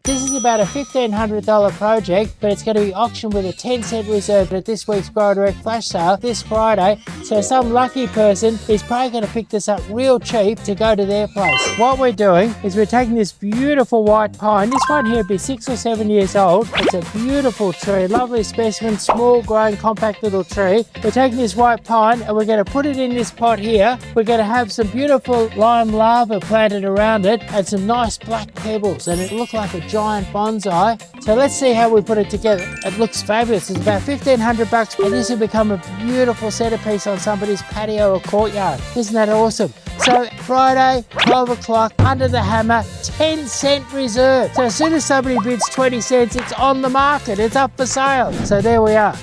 This is about a $1,500 project, but it's going to be auctioned with a 10-cent reserve at this week's Grow Direct Flash Sale this Friday. So some lucky person is probably going to pick this up real cheap to go to their place. What we're doing is we're taking this beautiful white pine. This one here will be 6 or 7 years old. It's a beautiful tree, lovely specimen, small grown, compact little tree. We're taking this white pine and we're going to put it in this pot here. We're going to have some beautiful lime lava planted around it and some nice black pebbles, and it'll look like a giant bonsai. So let's see how we put it together. It looks fabulous. It's about $1,500 and this will become a beautiful centerpiece on somebody's patio or courtyard. Isn't that awesome? So Friday, 12 o'clock, under the hammer, 10-cent reserve. So as soon as somebody bids 20 cents, it's on the market. It's up for sale. So there we are.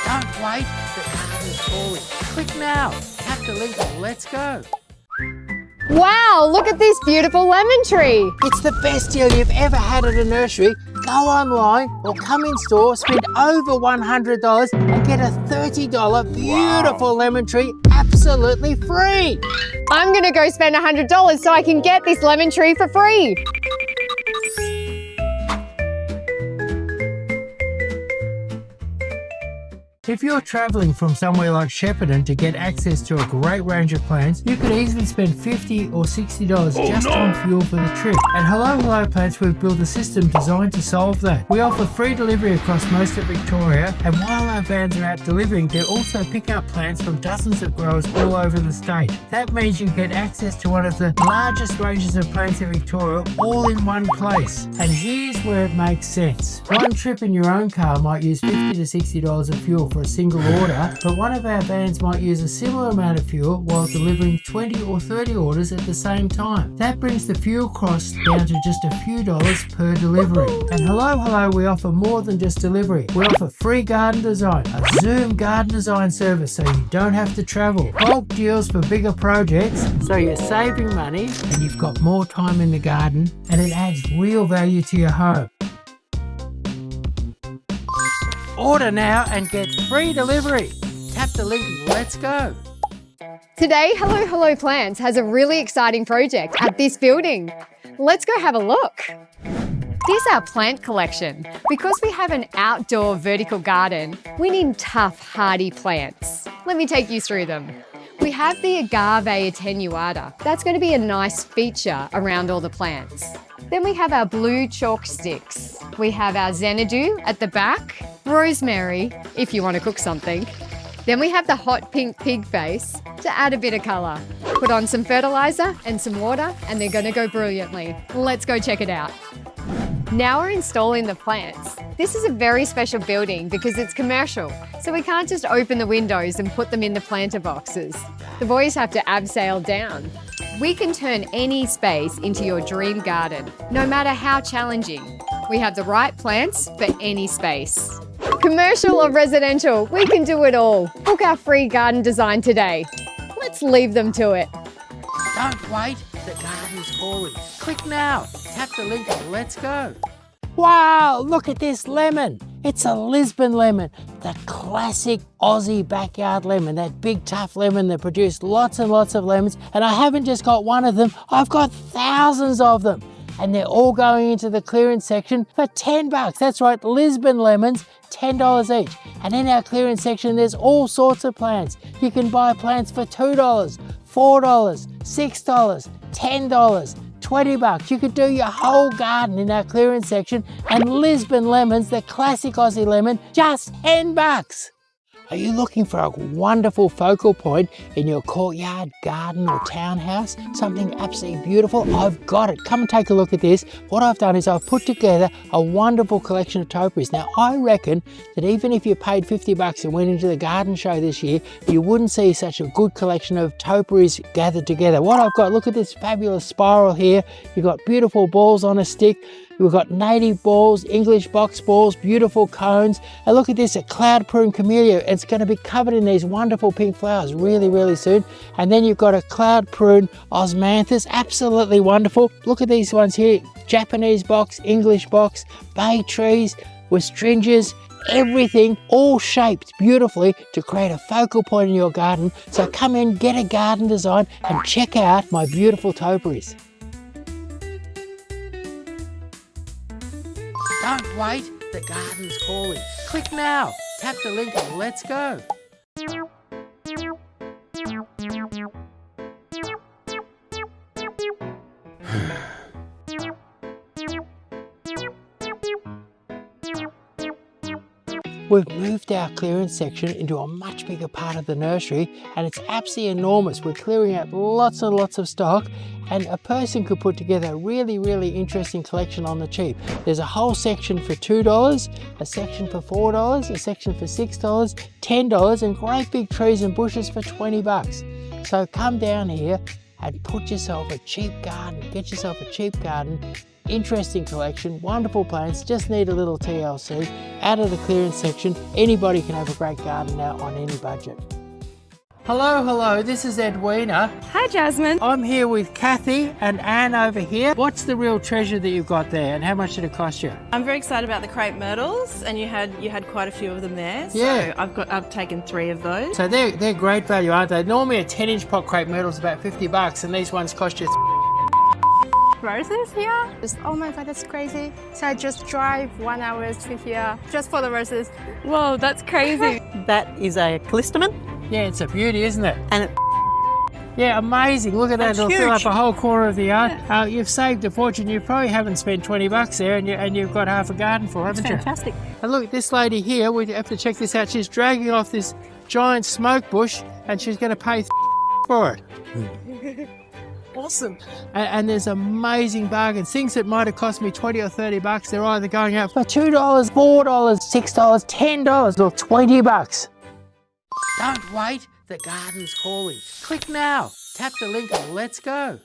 Don't wait, the garden's calling. Click now, tap the link and let's go. Wow, look at this beautiful lemon tree. It's the best deal you've ever had at a nursery. Go online or come in store, spend over $100 and get a $30 beautiful lemon tree absolutely free. I'm gonna go spend $100 so I can get this lemon tree for free. If you're travelling from somewhere like Shepparton to get access to a great range of plants, you could easily spend $50 or $60 just on fuel for the trip. At Hello Plants, we've built a system designed to solve that. We offer free delivery across most of Victoria, and while our vans are out delivering, they're also picking up plants from dozens of growers all over the state. That means you get access to one of the largest ranges of plants in Victoria all in one place. And here's where it makes sense. One trip in your own car might use $50 to $60 of fuel for a single order, but one of our vans might use a similar amount of fuel while delivering 20 or 30 orders at the same time. That brings the fuel cost down to just a few dollars per delivery. And Hello, we offer more than just delivery. We offer free garden design, a Zoom garden design service so you don't have to travel, bulk deals for bigger projects so you're saving money and you've got more time in the garden, and it adds real value to your home. Order now and get free delivery. Tap the link and let's go. Today, Hello Plants has a really exciting project at this building. Let's go have a look. Here's our plant collection. Because we have an outdoor vertical garden, we need tough, hardy plants. Let me take you through them. We have the agave attenuata. That's going to be a nice feature around all the plants. Then we have our blue chalk sticks. We have our xanadu at the back, rosemary, if you want to cook something. Then we have the hot pink pig face to add a bit of colour. Put on some fertiliser and some water and they're going to go brilliantly. Let's go check it out. Now we're installing the plants. This is a very special building because it's commercial, so we can't just open the windows and put them in the planter boxes. The boys have to abseil down. We can turn any space into your dream garden, no matter how challenging. We have the right plants for any space. Commercial or residential, we can do it all. Book our free garden design today. Let's leave them to it. Don't wait, the garden's calling. Click now, tap the link and let's go. Wow, look at this lemon. It's a Lisbon lemon, the classic Aussie backyard lemon, that big tough lemon that produced lots and lots of lemons. And I haven't just got one of them, I've got thousands of them. And they're all going into the clearance section for $10. That's right, Lisbon lemons, $10 each. And in our clearance section, there's all sorts of plants. You can buy plants for $2, $4, $6, $10, $20. You could do your whole garden in our clearance section, and Lisbon lemons, the classic Aussie lemon, just $10. Are you looking for a wonderful focal point in your courtyard, garden or townhouse? Something absolutely beautiful? I've got it. Come and take a look at this. What I've done is I've put together a wonderful collection of topiaries. Now I reckon that even if you paid 50 bucks and went into the garden show this year, you wouldn't see such a good collection of topiaries gathered together. What I've got, look at this fabulous spiral here. You've got beautiful balls on a stick. We've got native balls, English box balls, beautiful cones. And look at this, a cloud prune camellia. It's going to be covered in these wonderful pink flowers really, really soon. And then you've got a cloud prune osmanthus, absolutely wonderful. Look at these ones here, Japanese box, English box, bay trees, westringias, everything all shaped beautifully to create a focal point in your garden. So come in, get a garden design and check out my beautiful topiaries. Don't wait, the garden's calling. Click now, tap the link and let's go. We've moved our clearance section into a much bigger part of the nursery and it's absolutely enormous. We're clearing out lots and lots of stock and a person could put together a really, really interesting collection on the cheap. There's a whole section for $2, a section for $4, a section for $6, $10 and great big trees and bushes for 20 bucks. So come down here and put yourself a cheap garden, get yourself a cheap garden. Interesting collection, wonderful plants, just need a little TLC. Out of the clearance section, anybody can have a great garden now on any budget. Hello, this is Edwina. Hi, Jasmine. I'm here with Kathy and Anne over here. What's the real treasure that you've got there and how much did it cost you? I'm very excited about the crepe myrtles and you had quite a few of them there. Yeah. So I've taken 3 of those. So they're great value, aren't they? Normally a 10-inch pot crepe myrtle is about 50 bucks and these ones cost you Roses here. Oh my god, that's crazy. So I just drive 1 hour to here just for the roses. Whoa, that's crazy. That is a callistemon. Yeah, it's a beauty, isn't it? And it, yeah, amazing. Look at that. That's It'll fill up huge. a whole corner of the yard. You've saved a fortune. You probably haven't spent 20 bucks there and you've got half a garden for, haven't you? fantastic. And look, this lady here, we have to check this out. She's dragging off this giant smoke bush and she's going to pay for it. Awesome. And there's amazing bargains. Things that might have cost me 20 or 30 bucks, they're either going out for $2, $4, $6, $10 or 20 bucks. Don't wait, the garden's calling. Click now, tap the link and let's go.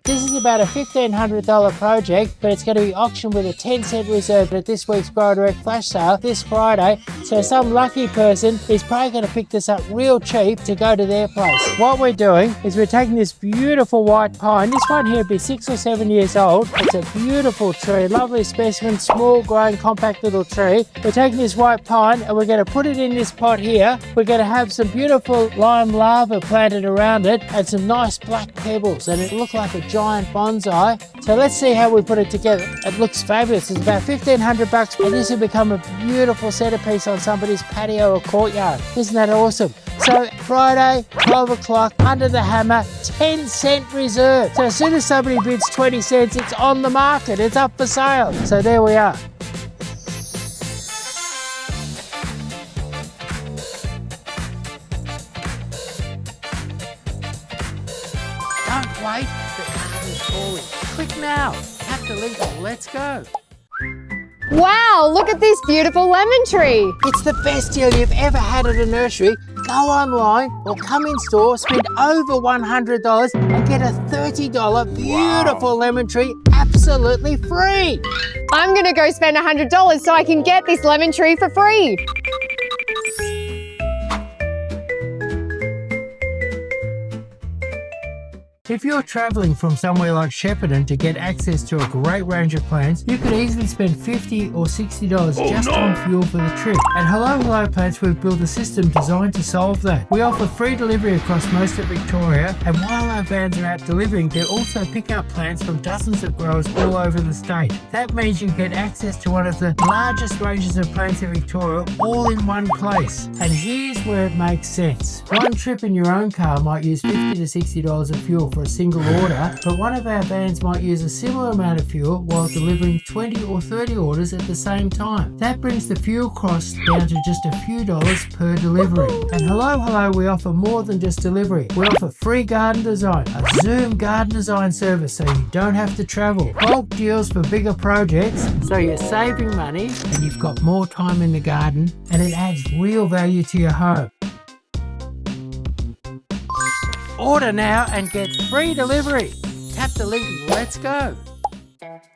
This is about a $1,500 project, but it's going to be auctioned with a 10-cent reserve at this week's Grow Direct flash sale this Friday. So some lucky person is probably going to pick this up real cheap to go to their place. What we're doing is we're taking this beautiful white pine. This one here will be 6 or 7 years old. It's a beautiful tree, lovely specimen, small growing, compact little tree. We're taking this white pine and we're going to put it in this pot here. We're going to have some beautiful lime lava planted around it and some nice black pebbles, and it'll look like a giant bonsai. So let's see how we put it together. It looks fabulous. It's about 1,500 bucks and this will become a beautiful centerpiece on somebody's patio or courtyard. Isn't that awesome? So Friday, 12 o'clock, under the hammer, 10-cent reserve. So as soon as somebody bids 20 cents, it's on the market. It's up for sale. So there we are. Don't wait, the garden's calling. Click now, tap the link and let's go. Wow, look at this beautiful lemon tree. It's the best deal you've ever had at a nursery. Go online or come in store, spend over $100 and get a $30 beautiful lemon tree absolutely free. I'm gonna go spend $100 so I can get this lemon tree for free. If you're traveling from somewhere like Shepparton to get access to a great range of plants, you could easily spend $50 or $60 just on fuel for the trip. At Hello Plants, we've built a system designed to solve that. We offer free delivery across most of Victoria, and while our vans are out delivering, they also pick up plants from dozens of growers all over the state. That means you get access to one of the largest ranges of plants in Victoria all in one place. And here's where it makes sense. One trip in your own car might use $50 to $60 of fuel for a single order, but one of our vans might use a similar amount of fuel while delivering 20 or 30 orders at the same time. That brings the fuel cost down to just a few dollars per delivery. And Hello, we offer more than just delivery. We offer free garden design, a Zoom garden design service so you don't have to travel, bulk deals for bigger projects so you're saving money and you've got more time in the garden, and it adds real value to your home. Order now and get free delivery. Tap the link and let's go.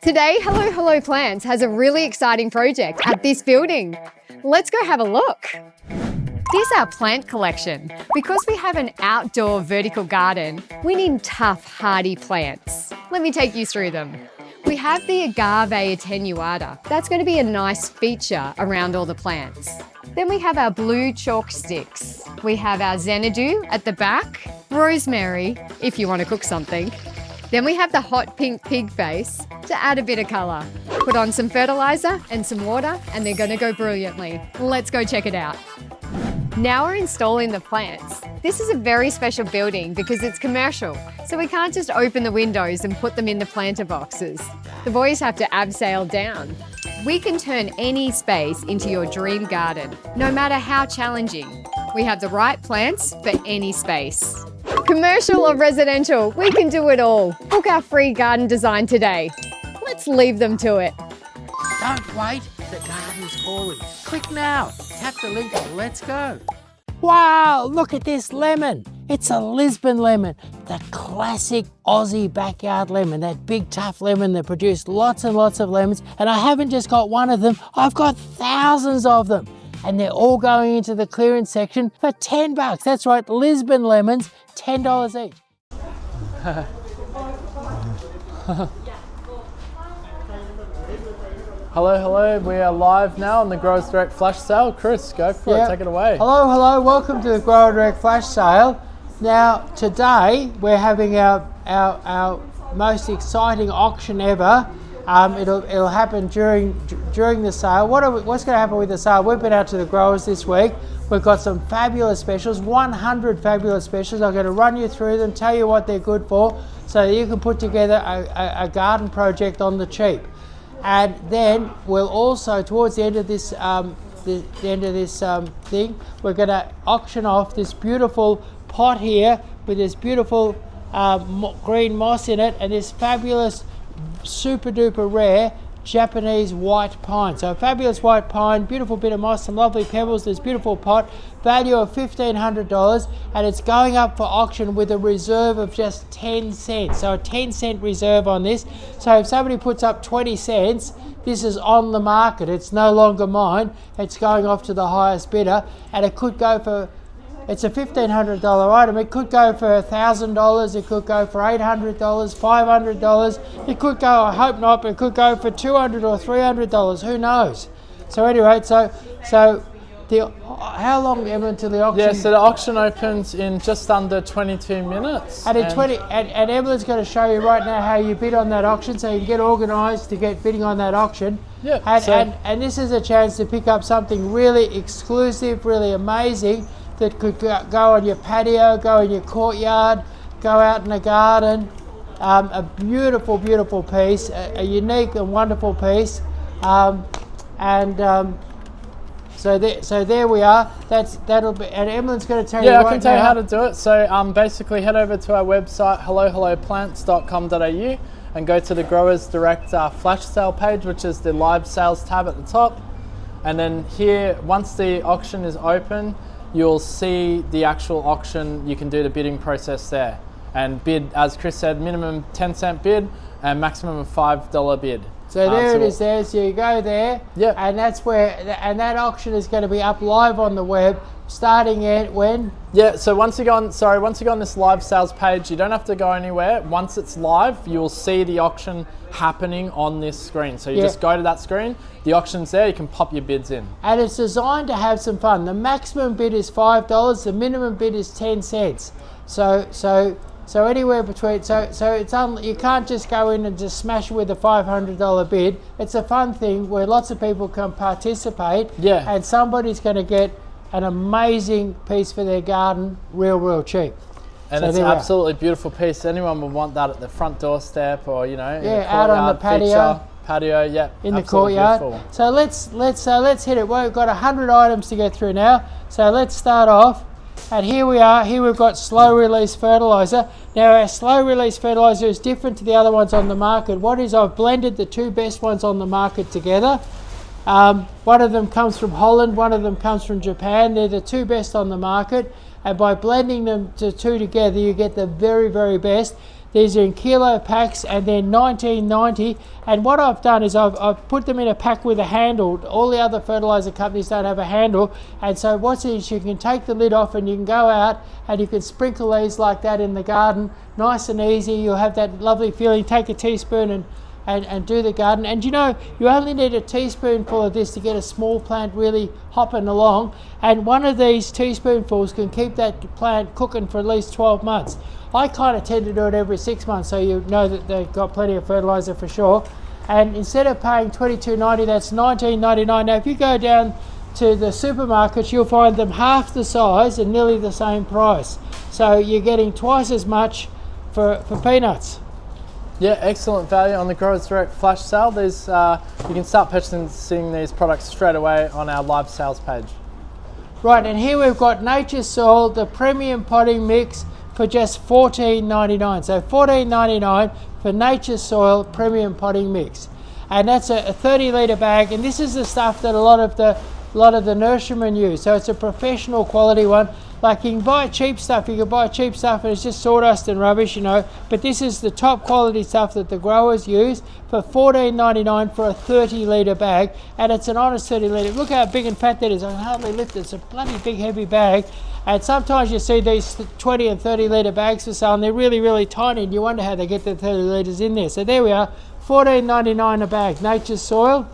Today, Hello Plants has a really exciting project at this building. Let's go have a look. This is our plant collection. Because we have an outdoor vertical garden, we need tough, hardy plants. Let me take you through them. We have the agave attenuata. That's going to be a nice feature around all the plants. Then we have our blue chalk sticks. We have our xanadu at the back, rosemary if you want to cook something. Then we have the hot pink pig face to add a bit of colour. Put on some fertiliser and some water and they're going to go brilliantly. Let's go check it out. Now we're installing the plants. This is a very special building because it's commercial, so we can't just open the windows and put them in the planter boxes. The boys have to abseil down. We can turn any space into your dream garden, no matter how challenging. We have the right plants for any space. Commercial or residential, we can do it all. Book our free garden design today. Let's leave them to it. Don't wait, the garden's calling. Click now, tap the link and let's go. Wow, look at this lemon. It's a Lisbon lemon, the classic Aussie backyard lemon, that big tough lemon that produced lots and lots of lemons. And I haven't just got one of them, I've got thousands of them. And they're all going into the clearance section for $10. That's right, Lisbon lemons, $10 each. Hello, we are live now on the Growers Direct Flash Sale. Chris, go for it, take it away. Hello, welcome to the Grower Direct Flash Sale. Now, today we're having our most exciting auction ever. It'll happen during the sale. What's going to happen with the sale? We've been out to the growers this week. We've got some fabulous specials, 100 fabulous specials. I'm going to run you through them, tell you what they're good for, so that you can put together a garden project on the cheap. And then we'll also, towards the end of this thing, we're going to auction off this beautiful pot here with this beautiful green moss in it and this fabulous, super duper rare Japanese white pine. So a fabulous white pine, beautiful bit of moss, some lovely pebbles, this beautiful pot, value of $1,500, and it's going up for auction with a reserve of just 10 cents. So a 10-cent reserve on this. So if somebody puts up 20 cents, this is on the market. It's no longer mine. It's going off to the highest bidder, and it could go for, it's a $1,500 item. It could go for $1,000. It could go for $800, $500. It could go, I hope not, but it could go for $200 or $300. Who knows? So anyway, how long, Emma, until the auction? Yeah, so the auction opens in just under 22 minutes. And Emma's going to show you right now how you bid on that auction, so you can get organised to get bidding on that auction. Yeah. And this is a chance to pick up something really exclusive, really amazing, that could go on your patio, go in your courtyard, go out in the garden. A beautiful, beautiful piece, a unique and wonderful piece. So there we are. That'll be, and Emily's going to tell you right now. Yeah, I can tell you how to do it. So basically head over to our website, helloplants.com.au, and go to the Growers Direct Flash Sale page, which is the live sales tab at the top. And then here, once the auction is open, you'll see the actual auction. You can do the bidding process there and bid, as Chris said, minimum 10-cent bid and maximum of $5 bid. So there it is there, so you go there, Yep. and that's where, and that auction is going to be up live on the web, starting at when? Yeah, so once you go on this live sales page, you don't have to go anywhere. Once it's live, you will see the auction happening on this screen. So you just go to that screen, the auction's there, you can pop your bids in. And it's designed to have some fun. The maximum bid is $5, the minimum bid is 10 cents. So anywhere between, you can't just go in and just smash it with a $500 bid. It's a fun thing where lots of people can participate, and somebody's going to get an amazing piece for their garden real cheap. And it's an absolutely beautiful piece. Anyone would want that at the front doorstep, or in the out on the patio. Yeah, in the courtyard. Beautiful. So let's hit it. We've got 100 items to get through now. So let's start off. And here we are. Here we've got slow release fertilizer. Now our slow release fertilizer is different to the other ones on the market. What is, I've blended the two best ones on the market together. One of them comes from Holland, one of them comes from Japan. They're the two best on the market, and by blending them two together you get the very best. These are in kilo packs and they're $19.90, and what I've done is I've put them in a pack with a handle. All the other fertilizer companies don't have a handle, and so what's it is, you can take the lid off and you can go out and you can sprinkle these like that in the garden, nice and easy. You'll have that lovely feeling. Take a teaspoon and do the garden, and you only need a teaspoonful of this to get a small plant really hopping along, and one of these teaspoonfuls can keep that plant cooking for at least 12 months. I kind of tend to do it every 6 months, so you know that they've got plenty of fertilizer for sure. And instead of paying $22.90, that's $19.99. Now if you go down to the supermarkets, you'll find them half the size and nearly the same price, so you're getting twice as much for peanuts. Yeah, excellent value on the Growers Direct flash sale. These you can start purchasing these products straight away on our live sales page. Right, and here we've got Nature's Soil, the premium potting mix, for just $14.99. So $14.99 for Nature's Soil premium potting mix, and that's a 30-litre bag. And this is the stuff that a lot of the nurserymen use. So it's a professional quality one. Like you can buy cheap stuff, and it's just sawdust and rubbish, but this is the top quality stuff that the growers use for $14.99 for a 30-litre bag, and it's an honest 30-litre. Look how big and fat that is. I can hardly lift it. It's a bloody big heavy bag, and sometimes you see these 20 and 30-litre bags for sale, and they're really tiny, and you wonder how they get the 30 litres in there. So there we are, $14.99 a bag, Nature's Soil.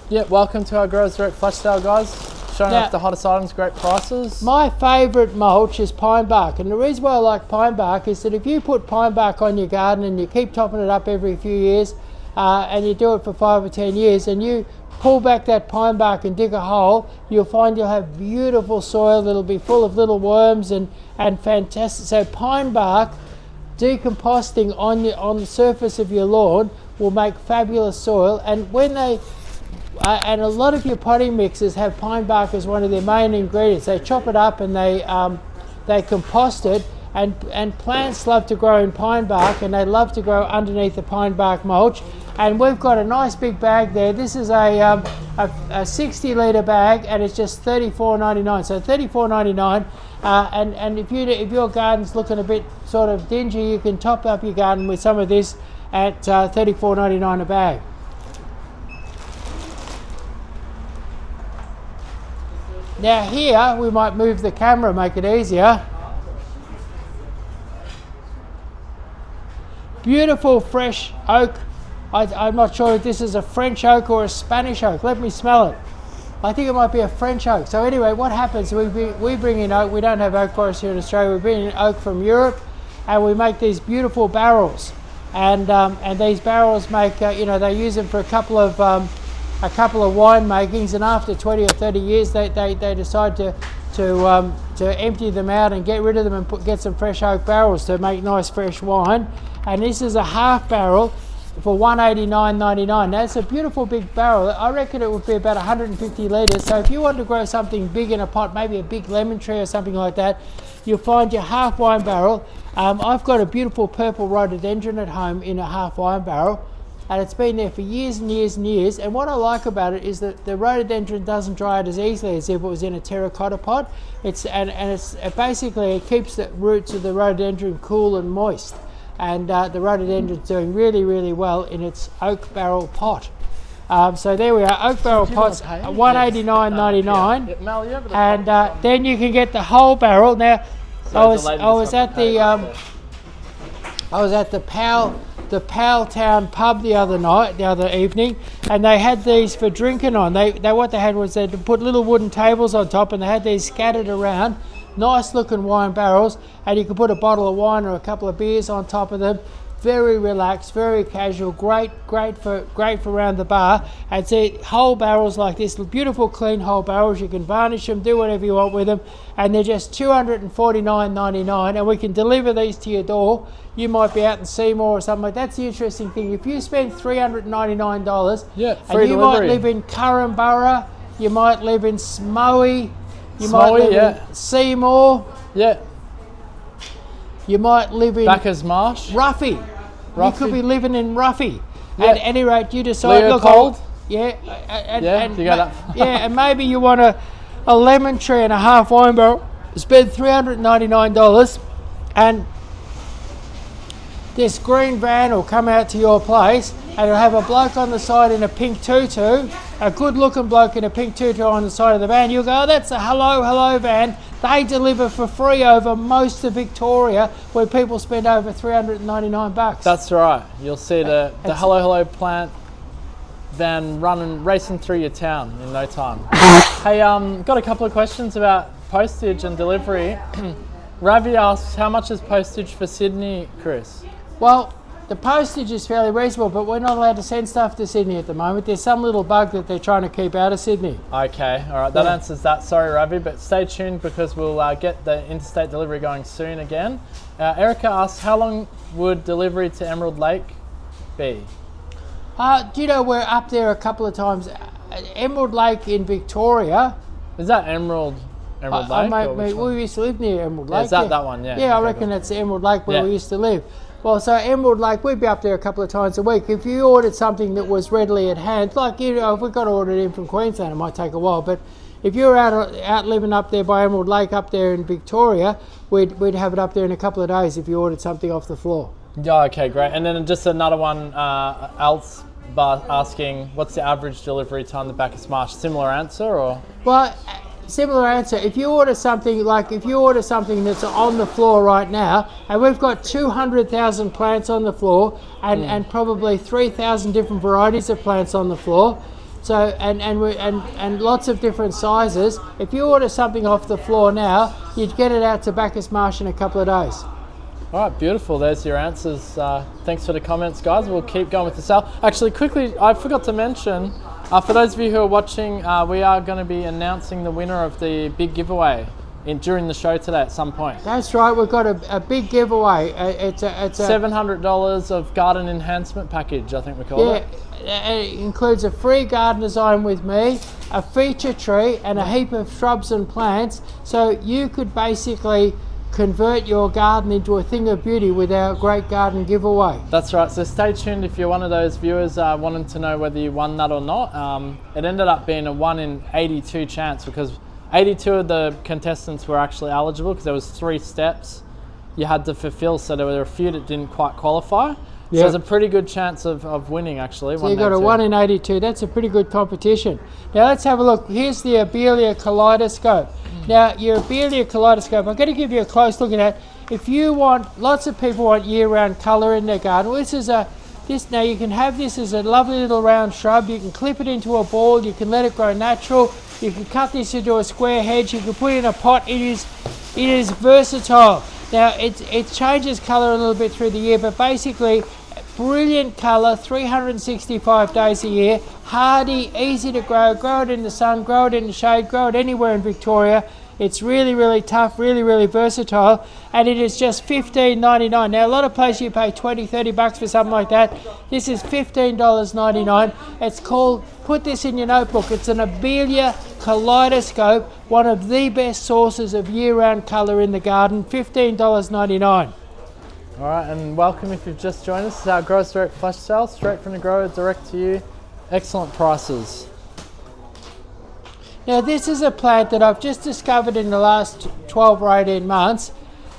Yeah, welcome to our Growers Direct flash sale, guys. Showing off the hottest items, great prices. My favourite mulch is pine bark, and the reason why I like pine bark is that if you put pine bark on your garden and you keep topping it up every few years, and you do it for 5 or 10 years, and you pull back that pine bark and dig a hole, you'll find you'll have beautiful soil that'll be full of little worms and fantastic. So pine bark decomposting on the surface of your lawn will make fabulous soil, and when and a lot of your potting mixes have pine bark as one of their main ingredients. They chop it up and they compost it, and plants love to grow in pine bark, and they love to grow underneath the pine bark mulch. And we've got a nice big bag there. This is a 60-litre bag, and it's just $34.99. So $34.99, and if your garden's looking a bit sort of dingy, you can top up your garden with some of this at $34.99 a bag. Now here, we might move the camera, make it easier. Beautiful fresh oak. I'm not sure if this is a French oak or a Spanish oak. Let me smell it. I think it might be a French oak. So anyway, what happens, we bring in oak. We don't have oak forests here in Australia. We bring in oak from Europe, and we make these beautiful barrels. And these barrels make, they use them for a couple of wine makings, and after 20 or 30 years they decide to empty them out and get rid of them and get some fresh oak barrels to make nice fresh wine. And this is a half barrel for $189.99. Now it's a beautiful big barrel. I reckon it would be about 150 litres. So if you want to grow something big in a pot, maybe a big lemon tree or something like that, you'll find your half wine barrel. I've got a beautiful purple rhododendron at home in a half wine barrel, and it's been there for years and years and years. And what I like about it is that the rhododendron doesn't dry out as easily as if it was in a terracotta pot. It basically keeps the roots of the rhododendron cool and moist. and the rhododendron's doing really, really well in its oak barrel pot. So there we are, oak barrel pots, $189.99, Yeah, Mel, you have the and top then you can get the whole barrel. Now, I was at the Powell Town pub the other evening, and they had these for drinking on. They what they had was they put little wooden tables on top, and they had these scattered around. Nice looking wine barrels, and you could put a bottle of wine or a couple of beers on top of them. Very relaxed, very casual, great for around the bar. And see, whole barrels like this, beautiful clean whole barrels. You can varnish them, do whatever you want with them, and they're just $249.99. And we can deliver these to your door. You might be out in Seymour or something like that. That's the interesting thing. If you spend $399, Yeah, and free you delivery. might live in Currumborough, you might live in Smoey, you might live in Seymour, Yeah, you might live in Bacchus Marsh. Ruffy. You could be living in Ruffy. Yeah. At any rate, you decide. Leopold. Yeah, Yeah, you got that. yeah, and maybe you want a lemon tree and a half wine barrel. Spend $399, and this green van will come out to your place, and it'll have a bloke on the side in a pink tutu, a good-looking bloke in a pink tutu on the side of the van. You'll go, oh, that's a hello van. They deliver for free over most of Victoria, where people spend over $399. That's right. You'll see the Hello plant van racing through your town in no time. Hey, got a couple of questions about postage and delivery. Ravi asks, how much is postage for Sydney, Chris? Well, the postage is fairly reasonable, but we're not allowed to send stuff to Sydney at the moment. There's some little bug that they're trying to keep out of Sydney. Okay, all right, that answers that. Sorry, Ravi, but stay tuned because we'll get the interstate delivery going soon again. Erica asks, how long would delivery to Emerald Lake be? Do you know, we're up there a couple of times. Emerald Lake in Victoria. Is that Emerald Lake? Mate, we used to live near Emerald Lake. Is that one? Yeah. Yeah, I Okay, reckon cool. it's Emerald Lake where we used to live. Well, so Emerald Lake, we'd be up there a couple of times a week. If you ordered something that was readily at hand, like, you know, if we got ordered in from Queensland, it might take a while. But if you're out living up there by Emerald Lake up there in Victoria, we'd have it up there in a couple of days if you ordered something off the floor. Yeah, okay, great. And then just another one, asking, what's the average delivery time to Bacchus Marsh? Similar answer, or? Well, similar answer. If you order something that's on the floor right now, and we've got 200,000 plants on the floor, and probably 3,000 different varieties of plants on the floor, so and lots of different sizes. If you order something off the floor now, you'd get it out to Bacchus Marsh in a couple of days. All right, beautiful. There's your answers. Thanks for the comments, guys. We'll keep going with the sale. Actually, quickly, I forgot to mention, for those of you who are watching, we are going to be announcing the winner of the big giveaway during the show today at some point. That's right. We've got a big giveaway. It's a $700 of garden enhancement package, I think we call it. It includes a free garden design with me, a feature tree, and a heap of shrubs and plants. So you could basically convert your garden into a thing of beauty with our great garden giveaway. That's right, so stay tuned if you're one of those viewers wanting to know whether you won that or not. It ended up being a 1 in 82 chance because 82 of the contestants were actually eligible because there was 3 steps you had to fulfill, so there were a few that didn't quite qualify. So there's a pretty good chance of winning actually. So you got a 1 in 82, that's a pretty good competition. Now let's have a look. Here's the Abelia kaleidoscope. Now your Abelia kaleidoscope, I'm going to give you a close look at that. If you want, lots of people want year-round colour in their garden. Well, now you can have this as a lovely little round shrub. You can clip it into a ball, you can let it grow natural, you can cut this into a square hedge, you can put it in a pot. It is versatile. Now it changes colour a little bit through the year, but basically brilliant colour, 365 days a year, hardy, easy to grow it in the sun, grow it in the shade, grow it anywhere in Victoria. It's really, really tough, really, really versatile, and it is just $15.99. Now a lot of places you pay $20-$30 for something like that. This is $15.99. It's called, put this in your notebook, it's an Abelia kaleidoscope, one of the best sources of year-round colour in the garden, $15.99. All right, and welcome if you've just joined us. This is our Growers Direct flash sale, straight from the grower, direct to you. Excellent prices. Now this is a plant that I've just discovered in the last 12 or 18 months,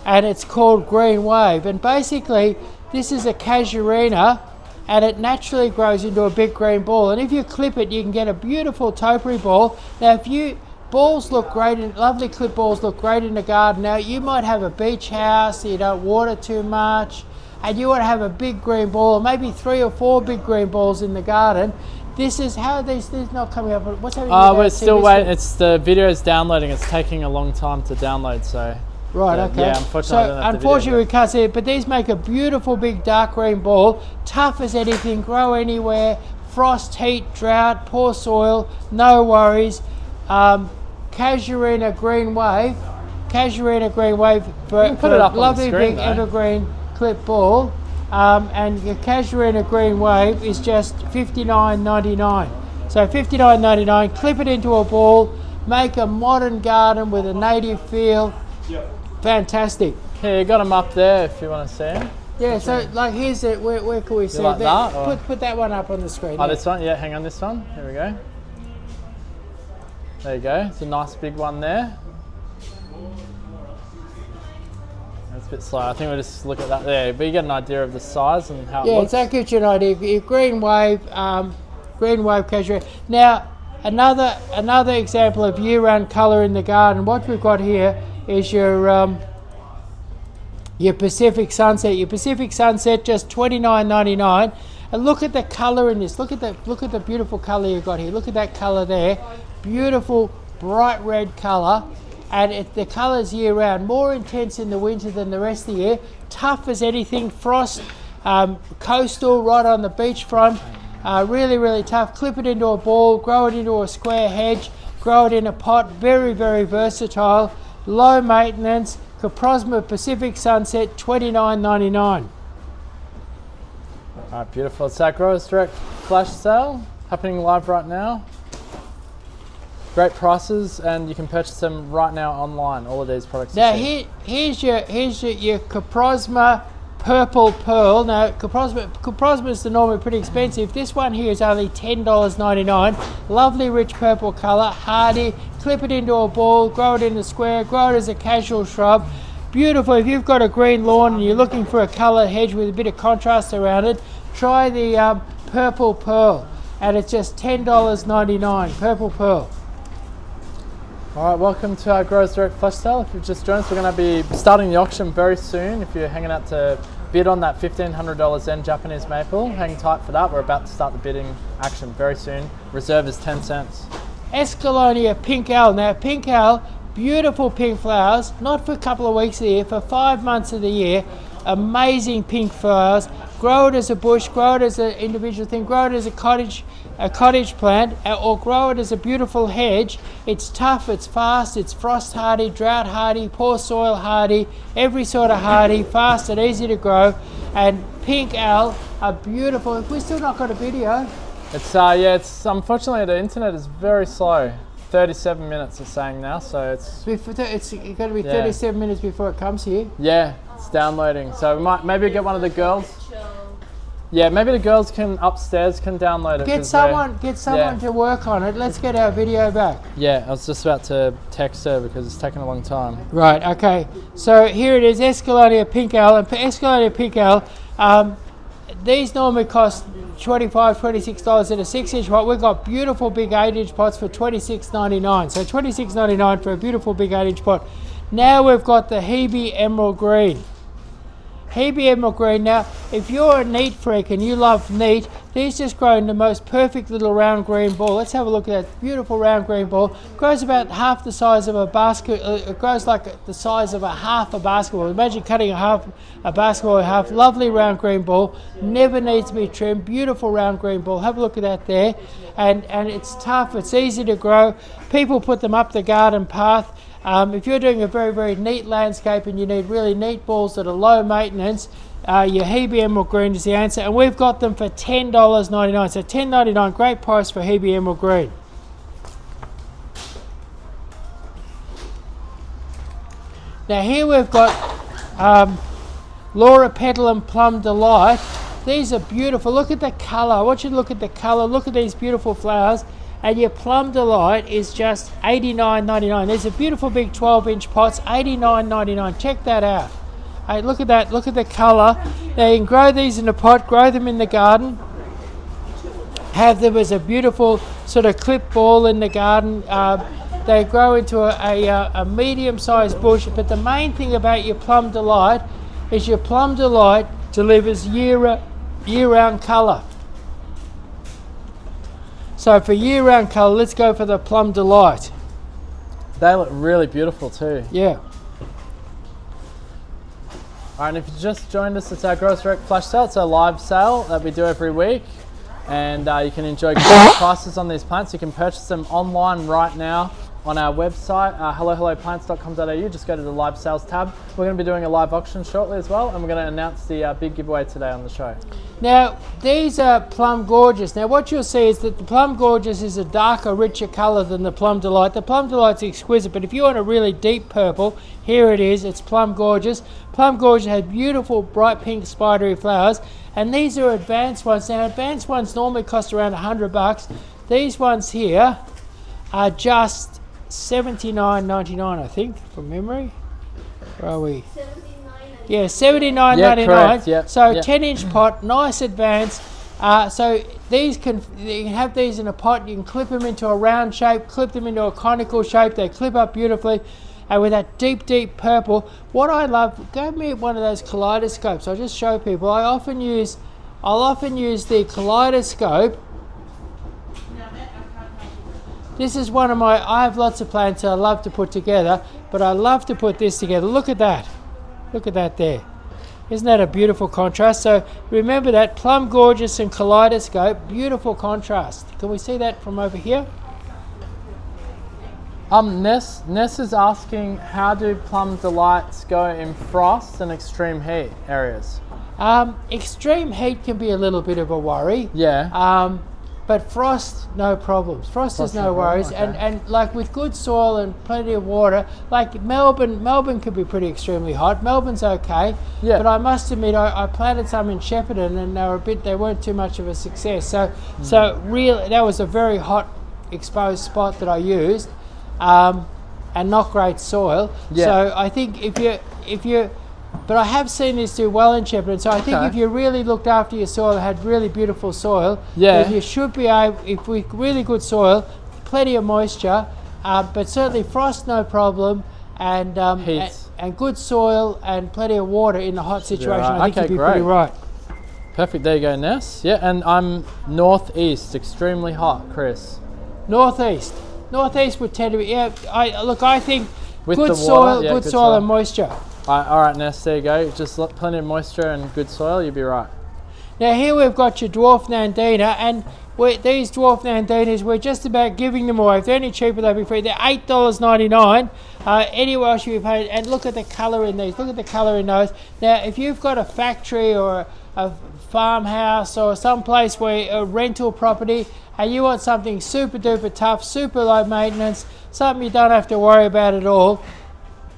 and it's called Green Wave. And basically This is a casuarina, and it naturally grows into a big green ball. And if you clip it, you can get a beautiful topiary ball. Now, balls look great, and lovely clip balls look great in the garden. Now, you might have a beach house, you don't water too much, and you want to have a big green ball, or maybe 3 or 4 big green balls in the garden. This is how these not coming up. What's happening? We're still waiting. It's the video is downloading. It's taking a long time to download. So right, okay. Yeah, unfortunately, we can't see it. But these make a beautiful big dark green ball, tough as anything, grow anywhere. Frost, heat, drought, poor soil, no worries. Casuarina green wave for put it up on the lovely screen, big evergreen clip ball. And your casuarina green wave is just $59.99. So $59.99, clip it into a ball, make a modern garden with a native feel. Fantastic. Yeah, you got them up there if you want to see them. Yeah, so like here's it, where can we see like that? Put that one up on the screen. Oh, this one? Yeah, hang on, this one. Here we go. There you go. It's a nice big one there. It's a bit slow. I think we'll just look at that there. But you get an idea of the size and how it looks. Yeah, that gives you an idea. Your green wave casuarina. Now, another example of year-round colour in the garden. What we've got here is your Pacific Sunset. Your Pacific Sunset, just $29.99. And look at the colour in this. Look at the beautiful colour you've got here. Look at that colour there. Beautiful, bright red colour. And the colours year round, more intense in the winter than the rest of the year. Tough as anything, frost, coastal, right on the beachfront. Really, really tough. Clip it into a ball, grow it into a square hedge, grow it in a pot. Very, very versatile. Low maintenance. Coprosma Pacific Sunset, $29.99. All right, beautiful. It's our Growers Direct flash sale happening live right now. Great prices, and you can purchase them right now online. All of these products. Now here's your Coprosma Purple Pearl. Now Coprosma is normally pretty expensive. This one here is only $10.99. Lovely rich purple colour, hardy. Clip it into a ball, grow it in a square, grow it as a casual shrub. Beautiful. If you've got a green lawn and you're looking for a coloured hedge with a bit of contrast around it, try the Purple Pearl, and it's just $10.99. Purple Pearl. All right, welcome to our Growers Direct flash sale. If you've just joined us, we're going to be starting the auction very soon. If you're hanging out to bid on that $1,500 Zen Japanese maple, hang tight for that. We're about to start the bidding action very soon. Reserve is 10 cents. Escallonia Pink Owl. Now, Pink Owl, beautiful pink flowers, not for a couple of weeks of the year, for 5 months of the year. Amazing pink flowers. Grow it as a bush, grow it as an individual thing, grow it as a cottage plant, or grow it as a beautiful hedge. It's tough, it's fast, it's frost hardy, drought hardy, poor soil hardy, every sort of hardy, fast and easy to grow. And Pink Owl are beautiful. We've still not got a video. It's unfortunately the internet is very slow. 37 minutes it's saying now, so it's going to be 37 minutes before it comes here. Yeah, it's downloading. So we might maybe get one of the girls. Yeah, maybe the girls upstairs can download it. Get someone to work on it. Let's get our video back. Yeah, I was just about to text her because it's taken a long time. Right, okay. So here it is, Escallonia Pink Owl. And for Escallonia Pink Owl, these normally cost $25, $26 in a 6-inch pot. We've got beautiful big 8-inch pots for $26.99. So $26.99 for a beautiful big 8-inch pot. Now we've got the Hebe Emerald Green. Hebe Emerald Green. Now, if you're a neat freak and you love neat, these just grow in the most perfect little round green ball. Let's have a look at that beautiful round green ball. Grows about half the size of a basket. It grows like the size of half a basketball. Imagine cutting a basketball in half. Lovely round green ball. Never needs to be trimmed. Beautiful round green ball. Have a look at that there. And it's tough. It's easy to grow. People put them up the garden path. If you're doing a very, very neat landscape and you need really neat balls that are low maintenance, your Hebe Emerald Green is the answer. And we've got them for $10.99. So $10.99, great price for Hebe Emerald Green. Now here we've got Laura Petal and Plum Delight. These are beautiful. Look at the colour. I want you to look at the colour. Look at these beautiful flowers. And your Plum Delight is just $89.99. These are beautiful big 12-inch pots, $89.99. Check that out. Hey, look at that, look at the colour. Now you can grow these in a pot, grow them in the garden, have them as a beautiful sort of clip ball in the garden. They grow into a medium-sized bush, but the main thing about your Plum Delight is your Plum Delight delivers year-round colour. So for year-round colour, let's go for the Plum Delight. They look really beautiful too. Yeah. All right, and if you just joined us, it's our Growers Direct Flash Sale. It's a live sale that we do every week, and you can enjoy great prices on these plants. You can purchase them online right now on our website, hellohelloplants.com.au. Just go to the live sales tab. We're going to be doing a live auction shortly as well, and we're going to announce the big giveaway today on the show. Now, these are Plum Gorgeous. Now, what you'll see is that the Plum Gorgeous is a darker, richer colour than the Plum Delight. The Plum Delight's exquisite, but if you want a really deep purple, here it is. It's Plum Gorgeous. Plum Gorgeous has beautiful, bright pink, spidery flowers, and these are advanced ones. Now, advanced ones normally cost around $100. These ones here are just $79.99, I think, from memory. Where are we? Yeah, $79.99. Correct. Yep. So yep. 10-inch pot, nice advance. So these you can have these in a pot. You can clip them into a round shape, clip them into a conical shape. They clip up beautifully, and with that deep, deep purple. What I love, go me one of those kaleidoscopes. I'll just show people. I'll often use the kaleidoscope. This is one of I have lots of plants that I love to put together, but I love to put this together. Look at that. Look at that there. Isn't that a beautiful contrast? So remember that, Plum Gorgeous and kaleidoscope, beautiful contrast. Can we see that from over here? Ness is asking, how do Plum Delights go in frost and extreme heat areas? Extreme heat can be a little bit of a worry. Yeah. But frost, no problems. Frost is no worries. Okay. And like with good soil and plenty of water, like Melbourne can be pretty extremely hot. Melbourne's okay. Yeah. But I must admit, I planted some in Shepparton and they weren't too much of a success. So really, that was a very hot, exposed spot that I used, and not great soil. Yeah. So I think if you but I have seen this do well in Shepparton, so I think if you really looked after your soil, had really beautiful soil, then you should be able, if with really good soil, plenty of moisture, but certainly frost no problem, and good soil and plenty of water in the hot situation, I think you'd be pretty right. Perfect, there you go, Ness. Yeah, and I'm northeast, extremely hot, Chris. Northeast would tend to be, I think with good soil and moisture. All right, Ness, there you go. Just plenty of moisture and good soil, you'll be right. Now here we've got your dwarf Nandina, and these dwarf Nandinas, we're just about giving them away. If they're any cheaper, they'll be free. They're $8.99. Anywhere else you'll be paid. And look at the colour in these. Look at the colour in those. Now, if you've got a factory or a farmhouse or some place where a rental property, and you want something super duper tough, super low maintenance, something you don't have to worry about at all,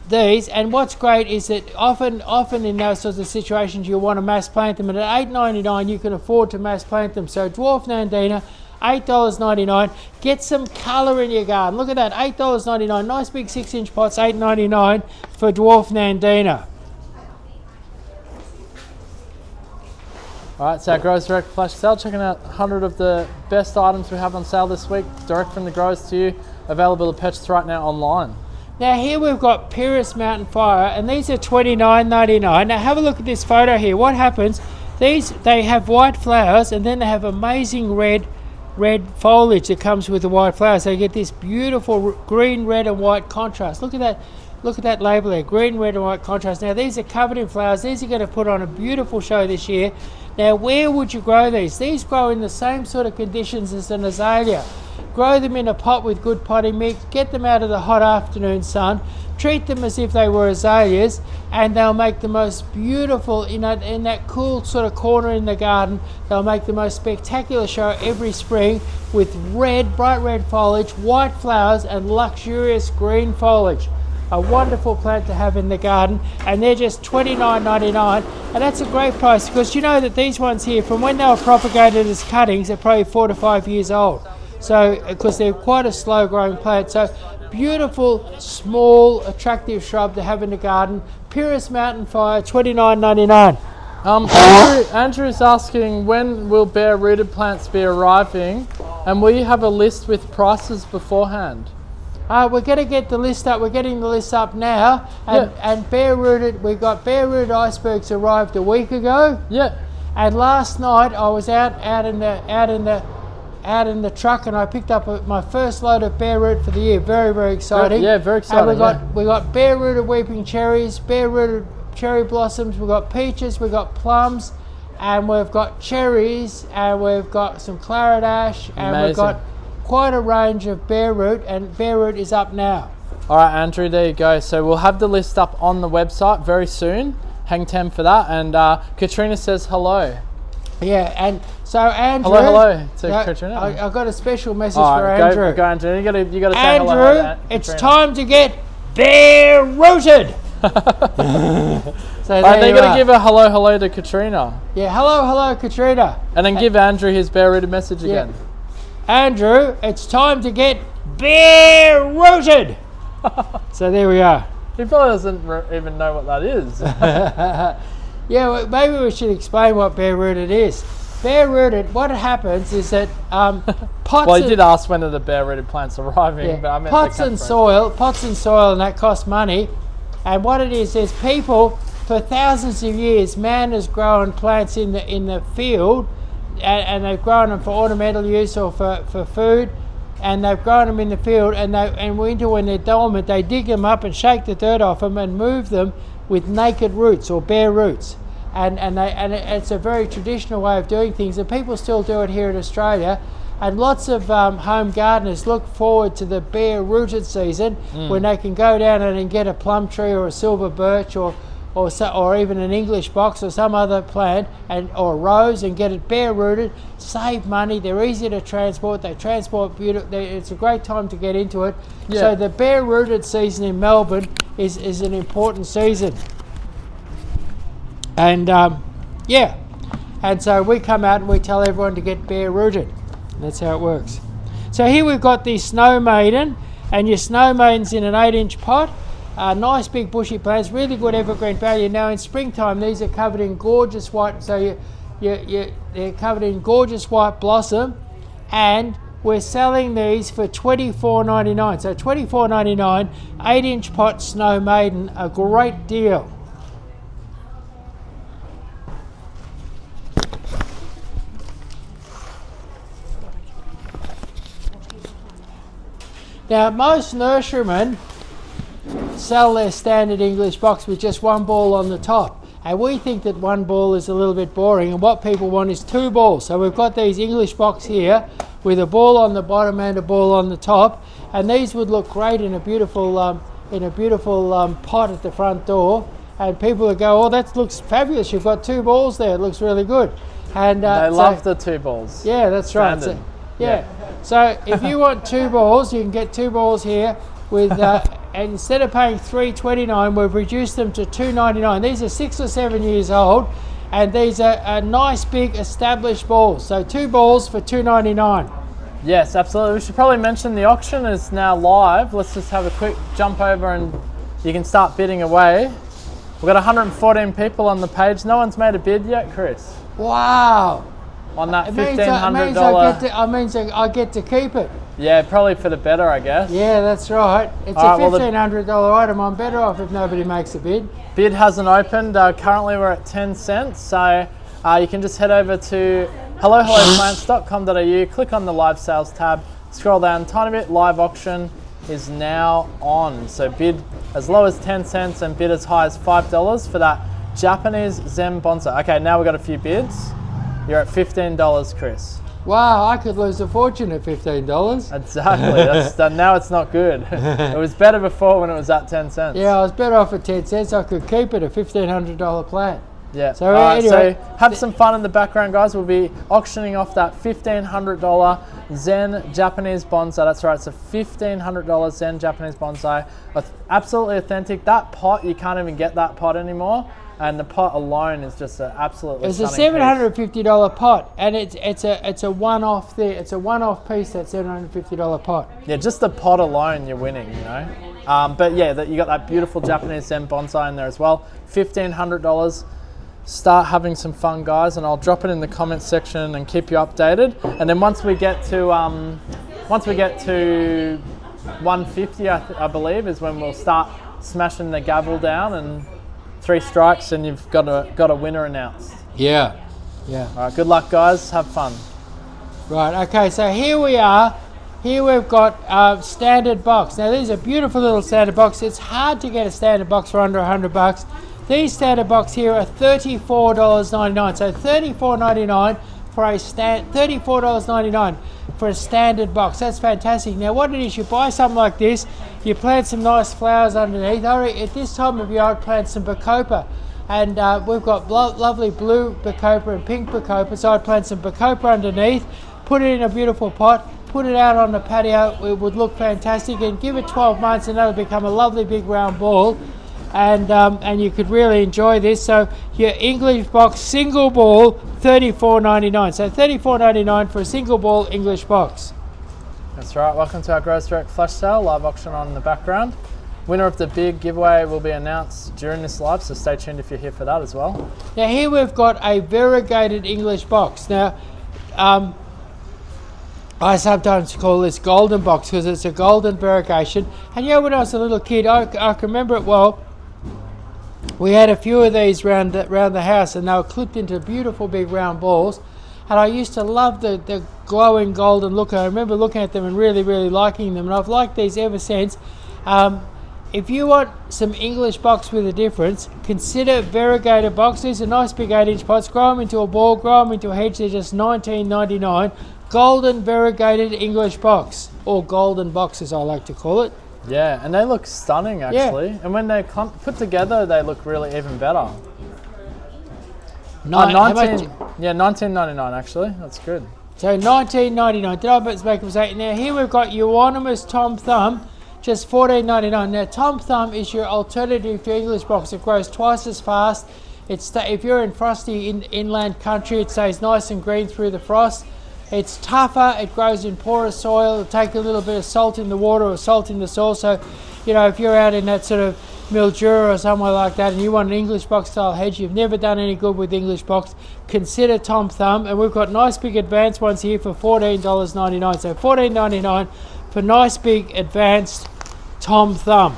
these, and what's great is that often in those sorts of situations you'll want to mass plant them, and at $8.99 you can afford to mass plant them. So dwarf Nandina, $8.99. Get some colour in your garden. Look at that, $8.99. Nice big 6-inch pots, $8.99 for dwarf Nandina. All right, so our Growers Direct Flash Sale, checking out 100 of the best items we have on sale this week, direct from the growers to you, available to purchase right now online. Now here we've got Pyrrhus Mountain Fire, and these are $29.99. Now have a look at this photo here. What happens, they have white flowers, and then they have amazing red foliage that comes with the white flowers. So you get this beautiful green, red and white contrast. Look at that label there, green, red and white contrast. Now these are covered in flowers. These are going to put on a beautiful show this year. Now where would you grow these? These grow in the same sort of conditions as an azalea. Grow them in a pot with good potting mix, get them out of the hot afternoon sun, treat them as if they were azaleas, and they'll make the most beautiful, in that cool sort of corner in the garden, they'll make the most spectacular show every spring with bright red foliage, white flowers and luxurious green foliage. A wonderful plant to have in the garden, and they're just $29.99, and that's a great price because you know that these ones here, from when they were propagated as cuttings, they're probably 4 to 5 years old. So, because they're quite a slow growing plant. So beautiful, small, attractive shrub to have in the garden. Pyrrhus Mountain Fire, $29.99. Andrew's asking, when will bare-rooted plants be arriving, and will you have a list with prices beforehand? We're going to get the list up. We're getting the list up now. And bare-rooted, we got bare-rooted icebergs arrived a week ago. Yeah. And last night I was out in the truck, and I picked up my first load of bare root for the year. Very, very exciting. Yeah, very exciting. And we got bare rooted weeping cherries, bare rooted cherry blossoms. We've got peaches. We've got plums, and we've got cherries, and we've got some claret and we've got quite a range of bare root, and bare root is up now. All right, Andrew, there you go. So we'll have the list up on the website very soon. Hang 10 for that. And Katrina says hello. Yeah, and so Andrew. Hello to Katrina. I got a special message for Andrew. Go Andrew. You got to say Andrew, hello to it's Katrina. time to get bare rooted. So Alright, then you got to give a hello to Katrina. Yeah, hello Katrina. And then give Andrew his bare rooted message again. Andrew, it's time to get bare rooted. So there we are. He probably doesn't even know what that is. Yeah, well, maybe we should explain what bare rooted is. Bare rooted, what happens is that pots. Well, he did ask when are the bare rooted plants arriving, but I meant pots and soil, and that costs money. And what it is, there's people for thousands of years. Man has grown plants in the field, and they've grown them for ornamental use or for food. And they've grown them in the field, and winter when they're dormant, they dig them up and shake the dirt off them and move them with naked roots or bare roots. And it's a very traditional way of doing things, and people still do it here in Australia. And lots of home gardeners look forward to the bare rooted season when they can go down and get a plum tree or a silver birch or even an English box or some other plant or a rose and get it bare rooted, save money. They're easy to transport. They transport beautiful. It's a great time to get into it. Yeah. So the bare rooted season in Melbourne is an important season. And and so we come out and we tell everyone to get bare rooted. That's how it works. So here we've got the Snow Maiden, and your Snow Maiden's in an 8-inch pot. Nice big bushy plants, really good evergreen value. Now in springtime, these are covered in gorgeous white. So they're covered in gorgeous white blossom, and we're selling these for $24.99. So $24.99, 8-inch pot Snow Maiden, a great deal. Now most nurserymen sell their standard English box with just one ball on the top, and we think that one ball is a little bit boring, and what people want is two balls. So we've got these English box here with a ball on the bottom and a ball on the top, and these would look great in a beautiful pot at the front door, and people would go, oh, that looks fabulous, you've got two balls there, it looks really good. And they love the two balls. Yeah, that's standard. right. So if you want two balls, you can get two balls here with and instead of paying $3.29, we've reduced them to $2.99. These are 6 or 7 years old, and these are nice big established balls. So two balls for $2.99. Yes, absolutely. We should probably mention the auction is now live. Let's just have a quick jump over and you can start bidding away. We've got 114 people on the page. No one's made a bid yet, Chris. Wow. On that $1,500. It means I get to keep it. Yeah, probably for the better, I guess. Yeah, that's right. It's a $1,500 item. I'm better off if nobody makes a bid. Bid hasn't opened. Currently we're at 10 cents. So you can just head over to helloplants.com.au, click on the live sales tab, scroll down a tiny bit. Live auction is now on. So bid as low as 10 cents and bid as high as $5 for that Japanese Zen Bonsai. Okay, now we've got a few bids. You're at $15, Chris. Wow, I could lose a fortune at $15. Exactly. Now it's not good. It was better before when it was at 10 cents. Yeah, I was better off at 10 cents. I could keep it a $1,500 plant. Yeah. So anyway, so have some fun in the background, guys. We'll be auctioning off that $1,500 Zen Japanese Bonsai. That's right. It's a $1,500 Zen Japanese Bonsai. Absolutely authentic. That pot, you can't even get that pot anymore. and the pot alone is just an absolutely It's a stunning $750 pot, and it's a one-off there. It's a one-off piece. That $750 pot. piece. Yeah, just the pot alone, you're winning, you know. But yeah, you got that beautiful Japanese Zen Bonsai in there as well. $1,500. Start having some fun, guys, and I'll drop it in the comments section and keep you updated. And then once we get to 150, I believe, is when we'll start smashing the gavel down, and 3 strikes and you've got a winner announced. Yeah. All right, good luck, guys. Have fun. Right. Okay. So here we are. Here we've got standard box. Now these are beautiful little standard box. It's hard to get a standard box for under $100. These standard box here are $34.99. So $34.99 for a $34.99 for a standard box. That's fantastic. Now what it is, you buy something like this, you plant some nice flowers underneath. At this time of year I'd plant some bacopa, and we've got lovely blue bacopa and pink bacopa, so I'd plant some bacopa underneath, put it in a beautiful pot, put it out on the patio. It would look fantastic, and give it 12 months and that'll become a lovely big round ball. And you could really enjoy this. So your English box single ball, $34.99. So $34.99 for a single ball English box. That's right. Welcome to our Growers Direct flash sale, live auction on in the background. Winner of the big giveaway will be announced during this live, so stay tuned if you're here for that as well. Now here we've got a variegated English box. Now I sometimes call this golden box because it's a golden variegation. And you know, when I was a little kid, I can remember it well. We had a few of these round the house, and they were clipped into beautiful big round balls. And I used to love the glowing golden look. I remember looking at them and really, really liking them. And I've liked these ever since. If you want some English box with a difference, consider variegated box. These are nice big 8-inch pots. Grow them into a ball, grow them into a hedge. They're just $19.99. Golden variegated English box, or golden box as I like to call it. Yeah, and they look stunning actually. Yeah. And when they're put together, they look really even better. $19.99 actually. That's good. So $19.99. Did I make a mistake? Now here we've got euonymus Tom Thumb, just $14.99. Now Tom Thumb is your alternative to English box. It grows twice as fast. If you're in frosty inland country, it stays nice and green through the frost. It's tougher, it grows in porous soil. It'll take a little bit of salt in the water or salt in the soil. So, you know, if you're out in that sort of Mildura or somewhere like that and you want an English box style hedge, you've never done any good with English box, consider Tom Thumb. And we've got nice big advanced ones here for $14.99. So $14.99 for nice big advanced Tom Thumb.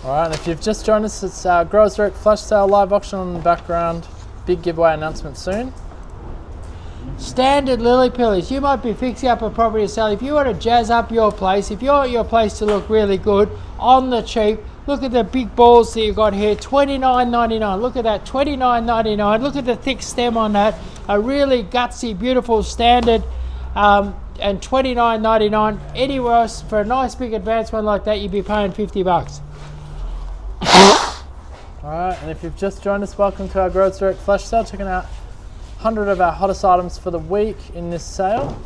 All right, and if you've just joined us, it's Growers Direct flash sale live auction on the background. Big giveaway announcement soon. Standard lily pillies. You might be fixing up a property to sell. If you want to jazz up your place, if you want your place to look really good on the cheap, look at the big balls that you got here, $29.99. Look at that, $29.99. Look at the thick stem on that. A really gutsy, beautiful standard, and $29.99. Anywhere else for a nice big advanced one like that, you'd be paying $50. All right, and if you've just joined us, welcome to our Growers Direct flash sale. Checking out 100 of our hottest items for the week in this sale.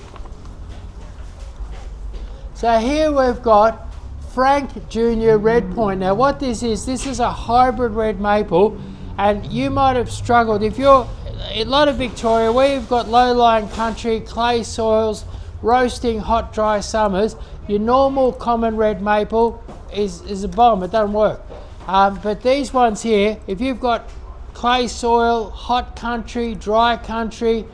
So here we've got Frank Jr. Red Point. Now what this is a hybrid red maple, and you might have struggled if you're a lot of Victoria where you've got low-lying country, clay soils, roasting hot dry summers. Your normal common red maple is a bomb. It doesn't work. But these ones here, if you've got clay soil, hot country, dry country,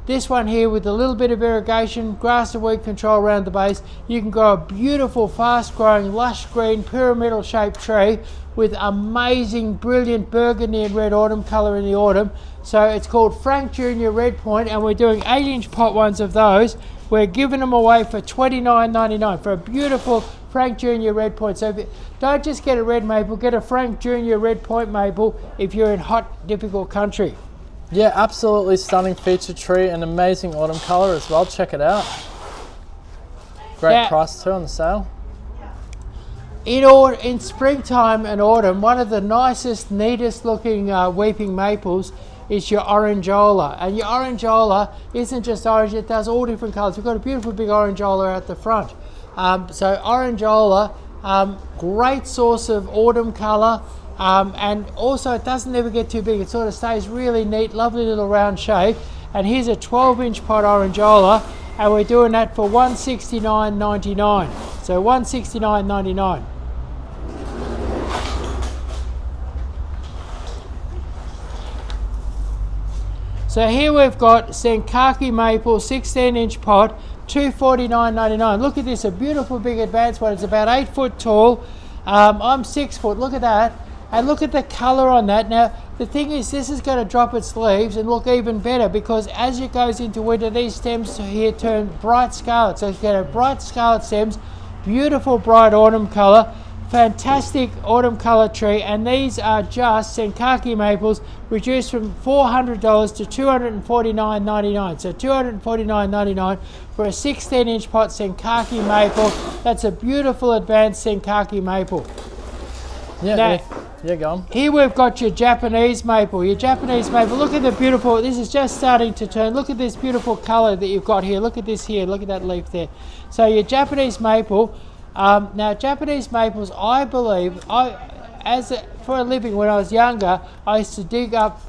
this one here with a little bit of irrigation, grass and weed control around the base, you can grow a beautiful, fast-growing, lush green, pyramidal-shaped tree with amazing, brilliant burgundy and red autumn colour in the autumn. So it's called Frank Jr. Red Point, and we're doing 8-inch pot ones of those. We're giving them away for $29.99 for a beautiful Frank Jr. Red Point. So don't just get a red maple, get a Frank Jr. Red Point maple if you're in hot, difficult country. Yeah, absolutely stunning feature tree and amazing autumn colour as well. Check it out. Great price too on the sale. In springtime and autumn, one of the nicest, neatest looking weeping maples is your orangeola. And your orangeola isn't just orange, it does all different colours. We've got a beautiful big orangeola at the front. So orangeola, great source of autumn colour. And also it doesn't ever get too big. It sort of stays really neat, lovely little round shape. And here's a 12-inch pot orangeola, and we're doing that for $169.99. So $169.99. So here we've got Senkaki maple 16-inch pot, $249.99. Look at this, a beautiful big advanced one. It's about 8 foot tall. I'm 6 foot. Look at that. And look at the color on that. Now, the thing is, this is going to drop its leaves and look even better, because as it goes into winter, these stems here turn bright scarlet. So it's got a bright scarlet stems, beautiful bright autumn color, fantastic autumn color tree. And these are just Senkaki maples, reduced from $400 to $249.99. So $249.99 for a 16-inch pot Senkaki maple. That's a beautiful advanced Senkaki maple. Yeah, now, yeah, go on. Here we've got your Japanese maple. Your Japanese maple, look at the beautiful, this is just starting to turn. Look at this beautiful color that you've got here. Look at this here, look at that leaf there. So your Japanese maple, now Japanese maples, I believe, for a living when I was younger, I used to dig up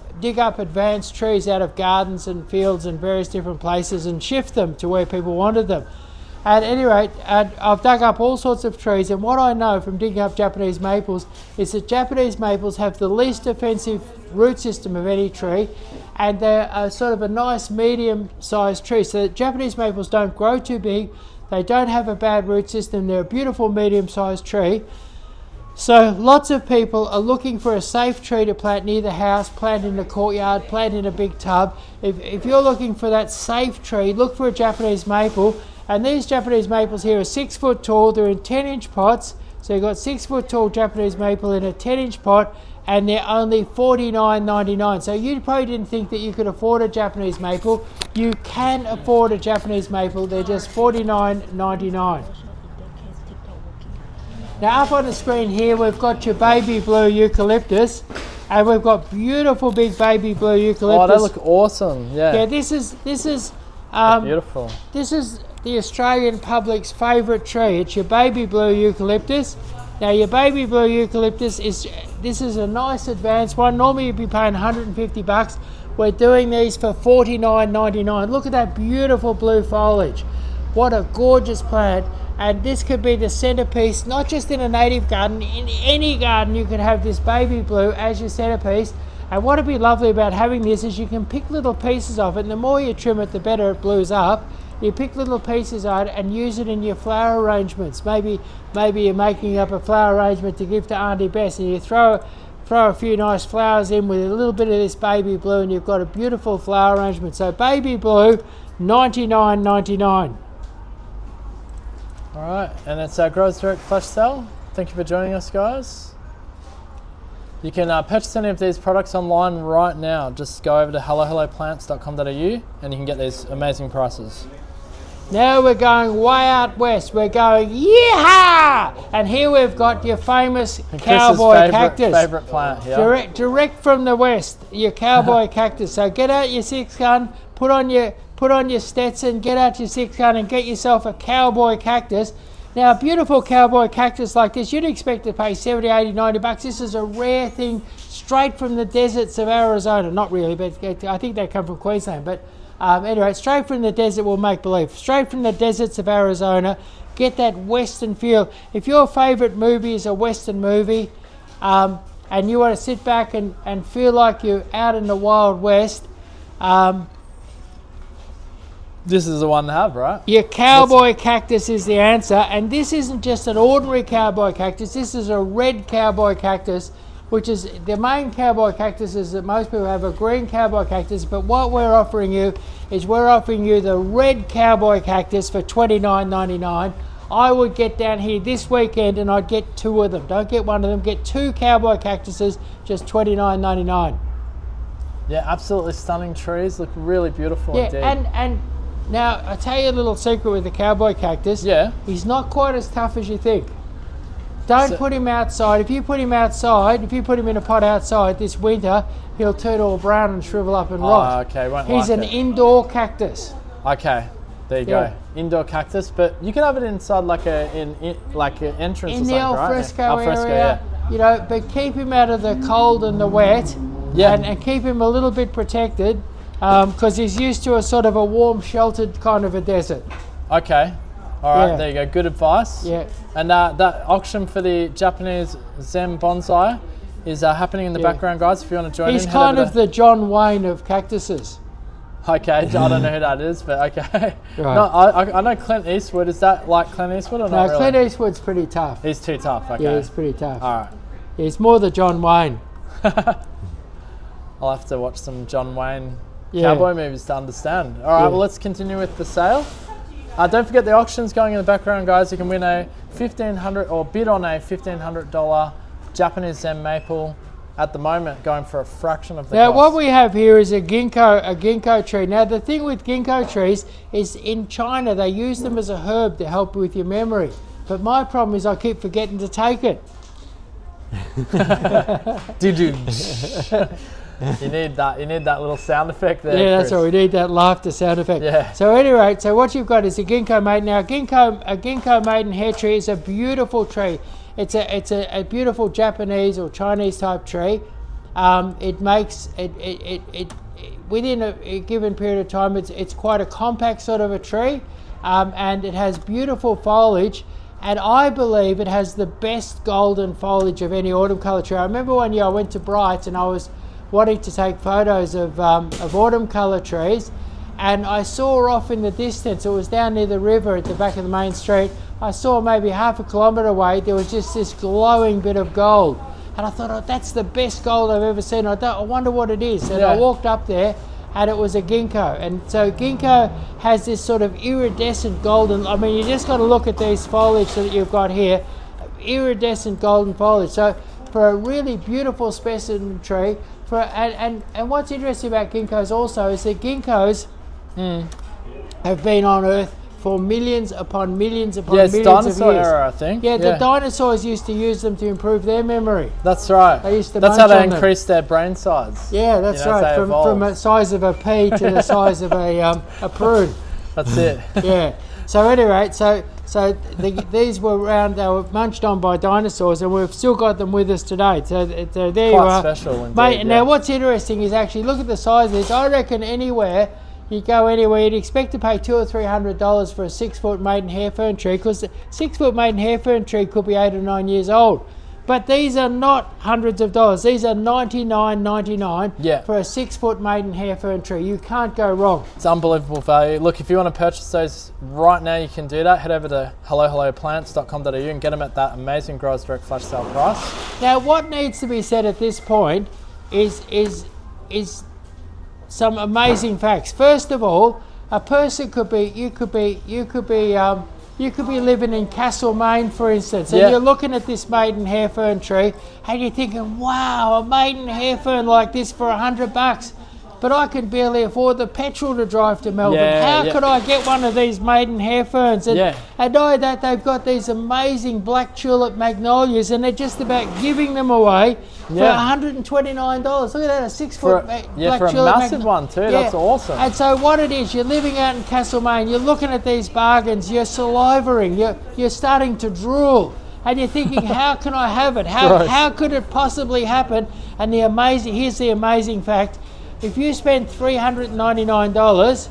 advanced trees out of gardens and fields and various different places and shift them to where people wanted them. At any rate, I've dug up all sorts of trees, and what I know from digging up Japanese maples is that Japanese maples have the least offensive root system of any tree, and they're sort of a nice medium-sized tree. So that Japanese maples don't grow too big, they don't have a bad root system, they're a beautiful medium-sized tree. So lots of people are looking for a safe tree to plant near the house, plant in the courtyard, plant in a big tub. If you're looking for that safe tree, look for a Japanese maple. And these Japanese maples here are 6 foot tall. They're in 10-inch pots. So you've got 6 foot tall Japanese maple in a 10-inch pot, and they're only $49.99. So you probably didn't think that you could afford a Japanese maple. You can afford a Japanese maple. They're just $49.99. Now up on the screen here, we've got your baby blue eucalyptus, and we've got beautiful big baby blue eucalyptus. Oh, they look awesome. Yeah. Yeah, this is beautiful. This is the Australian public's favourite tree. It's your baby blue eucalyptus. Now your baby blue eucalyptus is a nice advanced one. Normally you'd be paying $150. We're doing these for $49.99. Look at that beautiful blue foliage. What a gorgeous plant. And this could be the centerpiece, not just in a native garden, in any garden you could have this baby blue as your centerpiece. And what would be lovely about having this is you can pick little pieces of it, and the more you trim it, the better it blues up. You pick little pieces out and use it in your flower arrangements. Maybe you're making up a flower arrangement to give to Auntie Bess, and you throw a few nice flowers in with a little bit of this baby blue, and you've got a beautiful flower arrangement. So baby blue, $99.99. All right, and that's our Growers Direct flash sale. Thank you for joining us, guys. You can purchase any of these products online right now. Just go over to hellohelloplants.com.au and you can get these amazing prices. Now we're going way out west. We're going yeehaw! And here we've got your famous cowboy cactus. Favorite plant, yeah. Direct from the west, your cowboy cactus. So get out your 6-gun, put on your Stetson, get out your 6-gun and get yourself a cowboy cactus. Now a beautiful cowboy cactus like this, you'd expect to pay 70, 80, 90 bucks. This is a rare thing straight from the deserts of Arizona. Not really, but I think they come from Queensland. But anyway, straight from the desert, we'll make believe. Straight from the deserts of Arizona, get that western feel. If your favorite movie is a western movie, and you want to sit back and feel like you're out in the Wild West, this is the one to have, right? Your cowboy cactus is the answer, and this isn't just an ordinary cowboy cactus. This is a red cowboy cactus, which is the main cowboy cactus is that most people have a green cowboy cactus, but what we're offering you is we're offering you the red cowboy cactus for $29.99. I would get down here this weekend and I'd get 2 of them. Don't get 1 of them, get 2 cowboy cactuses, just $29.99. Yeah, absolutely stunning trees, look really beautiful indeed. And now, I'll tell you a little secret with the cowboy cactus. Yeah. He's not quite as tough as you think. Don't put him outside. If you put him outside, if you put him in a pot outside this winter, he'll turn all brown and shrivel up and rot. Okay, won't He's like an it. indoor cactus. Okay, there you go. Indoor cactus, but you can have it inside like an entrance in or something, the right? alfresco Alfresco, area. yeah. but keep him out of the cold and the wet, and keep him a little bit protected, because he's used to a sort of a warm, sheltered kind of a desert. Okay. All right, there you go. Good advice. Yeah. And that auction for the Japanese Zen Bonsai is happening in the background, guys. If you want to join in, he's kind of the John Wayne of cactuses. Okay, I don't know who that is, but okay. Right. No, I know Clint Eastwood. Is that like Clint Eastwood or not? No, Clint Eastwood's pretty tough. He's too tough. Okay. Yeah, he's pretty tough. All right. Yeah, he's more the John Wayne. I'll have to watch some John Wayne cowboy movies to understand. All right, well, let's continue with the sale. Don't forget the auction's going in the background, guys. You can win a $1,500 or bid on a $1,500 Japanese Zen maple at the moment, going for a fraction of the cost. What we have here is a ginkgo tree. Now, the thing with ginkgo trees is in China, they use them as a herb to help with your memory. But my problem is I keep forgetting to take it. Did you? You need that little sound effect there. Yeah, Chris. that's right. We need that laughter sound effect. Yeah. So anyway, so what you've got is a ginkgo maiden. Now, a ginkgo maiden hair tree is a beautiful tree. It's a beautiful Japanese or Chinese type tree. It makes it within a given period of time. It's quite a compact sort of a tree, and it has beautiful foliage. And I believe it has the best golden foliage of any autumn colour tree. I remember one year I went to Bright and I was wanting to take photos of autumn colour trees, and I saw off in the distance, it was down near the river at the back of the main street, I saw maybe half a kilometre away, there was just this glowing bit of gold. And I thought, oh, that's the best gold I've ever seen. I wonder what it is. And I walked up there and it was a ginkgo. And so ginkgo has this sort of iridescent golden, I mean, you just got to look at these foliage that you've got here, iridescent golden foliage. So for a really beautiful specimen tree, and what's interesting about ginkgos also is that ginkgos have been on Earth for millions upon millions upon millions of years. Dinosaur era, I think. Yeah, the dinosaurs used to use them to improve their memory. That's right. They used to That's how they munch on increased their brain size. Yeah, that's right. From the size of a pea to the size of a prune. That's it. Yeah. So anyway, these were around. They were munched on by dinosaurs, and we've still got them with us today. So there you are. Quite special indeed. Mate, now what's interesting is actually look at the size of this. I reckon you go anywhere, you'd expect to pay $200 or $300 for a 6-foot maiden hair fern tree, because the 6-foot maiden hair fern tree could be 8 or 9 years old. But these are not hundreds of dollars. These are $99.99 for a 6-foot maiden hair fern tree. You can't go wrong. It's unbelievable value. Look, if you want to purchase those right now, you can do that. Head over to hellohelloplants.com.au and get them at that amazing Growers Direct flash sale price. Now, what needs to be said at this point is some amazing facts. First of all, a person you could be living in Castlemaine, for instance, and you're looking at this maiden hair fern tree, and you're thinking, "Wow, a maiden hair fern like this for $100, but I can barely afford the petrol to drive to Melbourne. How could I get one of these maiden hair ferns?" And know that they've got these amazing black tulip magnolias, and they're just about giving them away for $129. Look at that, a 6-foot black for a tulip massive one too. That's awesome. And so what it is, you're living out in Castlemaine, you're looking at these bargains, you're salivating, you're starting to drool, and you're thinking, how can I have it? How could it possibly happen? And here's the amazing fact. If you spend $399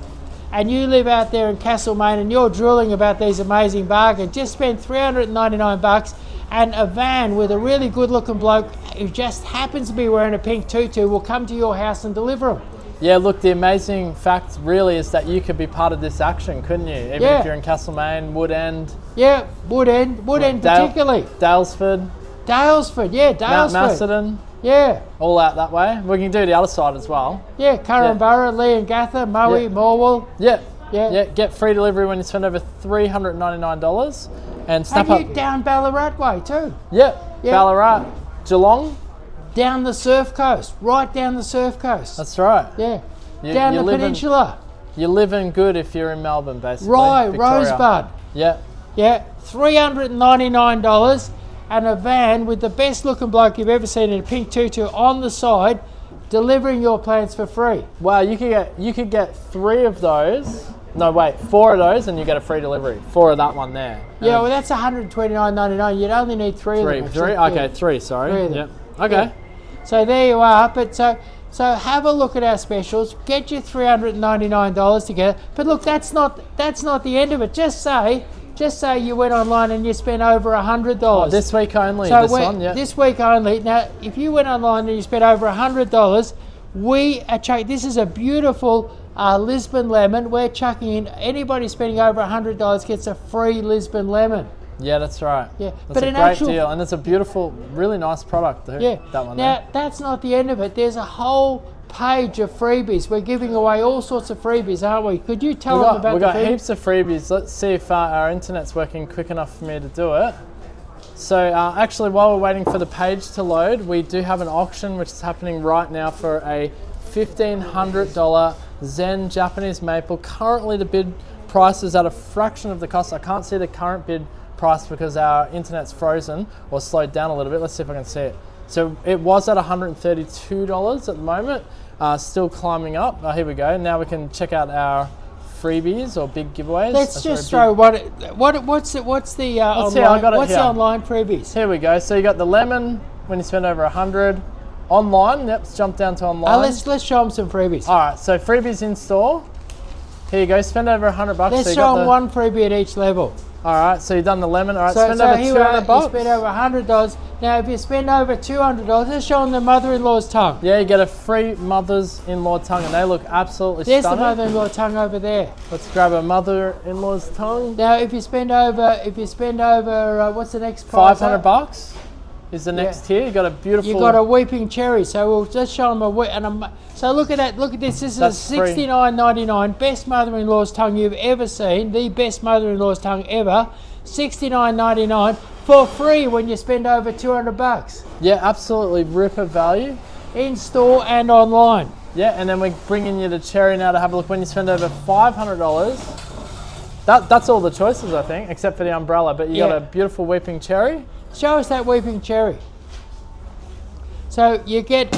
and you live out there in Castlemaine and you're drooling about these amazing bargains, just spend $399 and a van with a really good looking bloke who just happens to be wearing a pink tutu will come to your house and deliver them. Yeah, look, the amazing fact really is that you could be part of this action, couldn't you? Even if you're in Castlemaine, Woodend. Yeah, Woodend particularly. Daylesford. Dalesford. Mount Macedon. Yeah. All out that way. We can do the other side as well. Yeah, Curramborough, Leongatha, Moe, Morwell. Yeah. Get free delivery when you spend over $399 and snap up. You down Ballarat way too. Yeah. Ballarat, Geelong. Down the surf coast, right down the surf coast. That's right. Yeah. Down the peninsula. You're living good if you're in Melbourne, basically. Right, Victoria. Rosebud. Yeah. $399 and a van with the best looking bloke you've ever seen in a pink tutu on the side, delivering your plants for free. Wow, you could get 3 of those No, wait, 4 of those and you get a free delivery. 4 of that one there. Yeah, well, that's $129.99. You'd only need 3 of them. Three? Okay, 3, sorry. 3 of them. Yep. Okay. Yeah. So there you are. But so have a look at our specials. Get your $399 together. But look, that's not the end of it. Just say you went online and you spent over $100. Oh, this week only, so this one, yeah. This week only. Now, if you went online and you spent over $100, we are chucking, this is a beautiful Lisbon lemon. We're chucking in, anybody spending over $100 gets a free Lisbon lemon. Yeah, that's right. Yeah, that's a great deal, and it's a beautiful, really nice product. Yeah, that one. Now, there. that's not the end of it. There's a whole page of freebies. We're giving away all sorts of freebies, aren't we? Could you tell them about We've the got freebies? heaps of freebies. Let's see if our internet's working quick enough for me to do it. So actually, while we're waiting for the page to load, we do have an auction which is happening right now for a $1,500 Zen Japanese maple. Currently the bid price is at a fraction of the cost. I can't see the current bid price because our internet's frozen or slowed down a little bit. Let's see if I can see it. So it was at $132 at the moment, still climbing up. Here we go. Now we can check out our freebies or big giveaways. Let's just throw what's the online freebies? Here we go. So you got the lemon when you spend over 100. Online, yep, let's jump down to online. Let's show them some freebies. All right, so freebies in store. Here you go, spend over $100. Let's so show them one freebie at each level. All right, so you've done the lemon. All right, so spend over $200. You spend over $100. Now, if you spend over $200, let's show them the mother-in-law's tongue. Yeah, you get a free mother's-in-law tongue, and they look absolutely There's stunning. the mother-in-law tongue over there. Let's grab a mother-in-law's tongue. Now, if you spend over, what's the next price? $500 is the next tier. You got a beautiful. You got a weeping cherry. So we'll just show them so look at that. Look at this. This is $69.99. Best mother-in-law's tongue you've ever seen. The best mother-in-law's tongue ever. $69.99 for free when you spend over $200. Yeah, absolutely ripper value. In store and online. Yeah, and then we're bringing you the cherry now to have a look when you spend over $500. That's all the choices, I think, except for the umbrella. But you got a beautiful weeping cherry. Show us that weeping cherry. So you get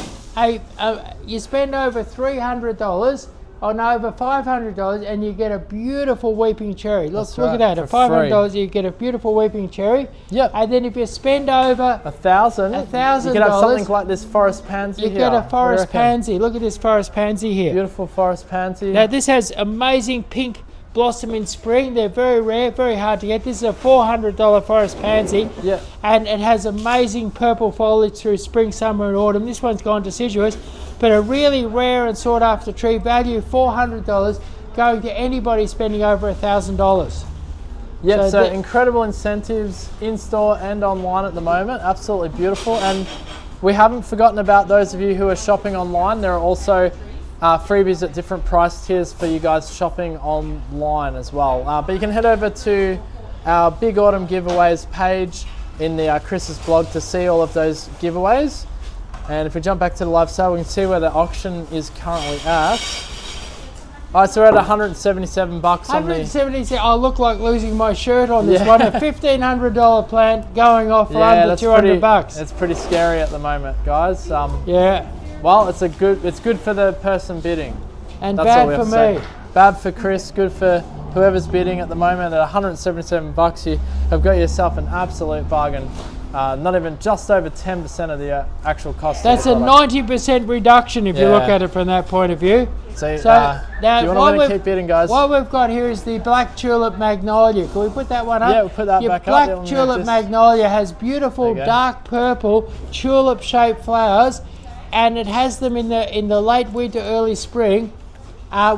you spend over $300 on over $500 and you get a beautiful weeping cherry. Look at that. At $500 you get a beautiful weeping cherry. Yep. And then if you spend over $1,000, you could have something like this forest pansy here. You get a forest pansy. Look at this forest pansy here. Beautiful forest pansy. Now this has amazing pink blossom in spring. They're very rare, very hard to get. This is a $400 forest pansy. Yeah. And it has amazing purple foliage through spring, summer and autumn. This one's gone deciduous, but a really rare and sought after tree. Value $400, going to anybody spending over $1,000. Yep, so incredible incentives in store and online at the moment. Absolutely beautiful. And we haven't forgotten about those of you who are shopping online. There are also freebies at different price tiers for you guys shopping online as well. But you can head over to our Big Autumn Giveaways page in the Chris's blog to see all of those giveaways. And if we jump back to the live sale, we can see where the auction is currently at. All right, so we're at $177 $177. I look like losing my shirt on this one. A $1,500 plant going off for under $200. It's pretty scary at the moment, guys. Yeah. Well, it's good for the person bidding. And that's bad for me. Bad for Chris, good for whoever's bidding at the moment. At $177, you have got yourself an absolute bargain. Not even just over 10% of the actual cost. That's a 90% reduction if you look at it from that point of view. So now, do you want to keep bidding, guys? What we've got here is the Black Tulip Magnolia. Can we put that one up? Yeah, we'll put that back up. Your Black Tulip Magnolia has beautiful dark purple tulip-shaped flowers, and it has them in the late winter, early spring,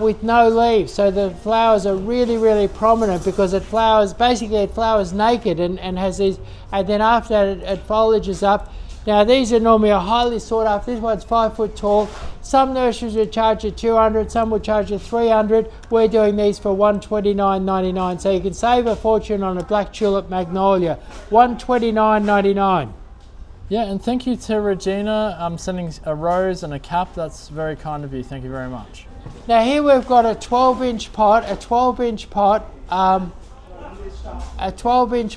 with no leaves. So the flowers are really, really prominent because it flowers naked and has these, and then after that it foliages up. Now these are normally highly sought after. This one's 5 foot tall. Some nurseries would charge you $200, some would charge you $300. We're doing these for $129.99. So you can save a fortune on a Black Tulip Magnolia. $129.99. Yeah, and thank you to Regina. I'm sending a rose and a cap. That's very kind of you. Thank you very much. Now here we've got a 12-inch pot, a 12-inch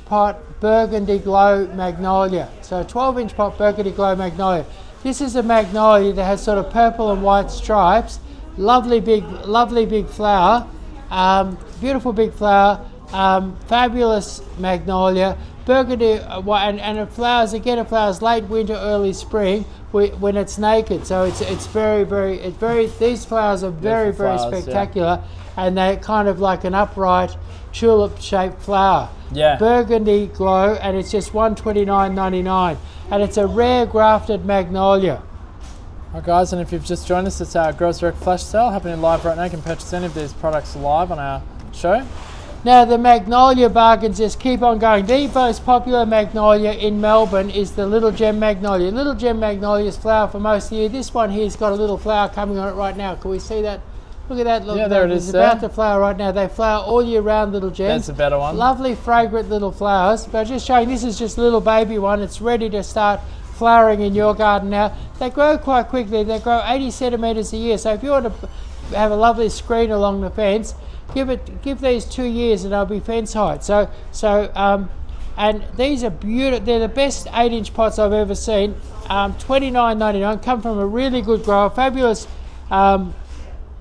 pot Burgundy Glow Magnolia. So a 12-inch pot Burgundy Glow Magnolia. This is a magnolia that has sort of purple and white stripes. Lovely big flower. Beautiful big flower, fabulous magnolia, burgundy, and it flowers again. It flowers late winter, early spring when it's naked. So it's very. These flowers are very spectacular, and they're kind of like an upright tulip-shaped flower. Yeah. Burgundy glow, and it's just $129.99, and it's a rare grafted magnolia. Alright guys, and if you've just joined us, it's our Growers Direct flash sale happening live right now. You can purchase any of these products live on our show. Now the magnolia bargains just keep on going. The most popular magnolia in Melbourne is the Little Gem Magnolia. Little Gem Magnolias flower for most of the year. This one here's got a little flower coming on it right now. Can we see that? Look at that. Look, yeah, there it is. It's about to flower right now. They flower all year round, Little Gems. That's a better one. Lovely, fragrant little flowers. But just showing, this is just a little baby one. It's ready to start flowering in your garden now. They grow quite quickly. They grow 80 centimetres a year. So if you want to have a lovely screen along the fence, give these 2 years and they'll be fence height. And these are beautiful. They're the best 8-inch pots I've ever seen. $29.99. Come from a really good grower. Fabulous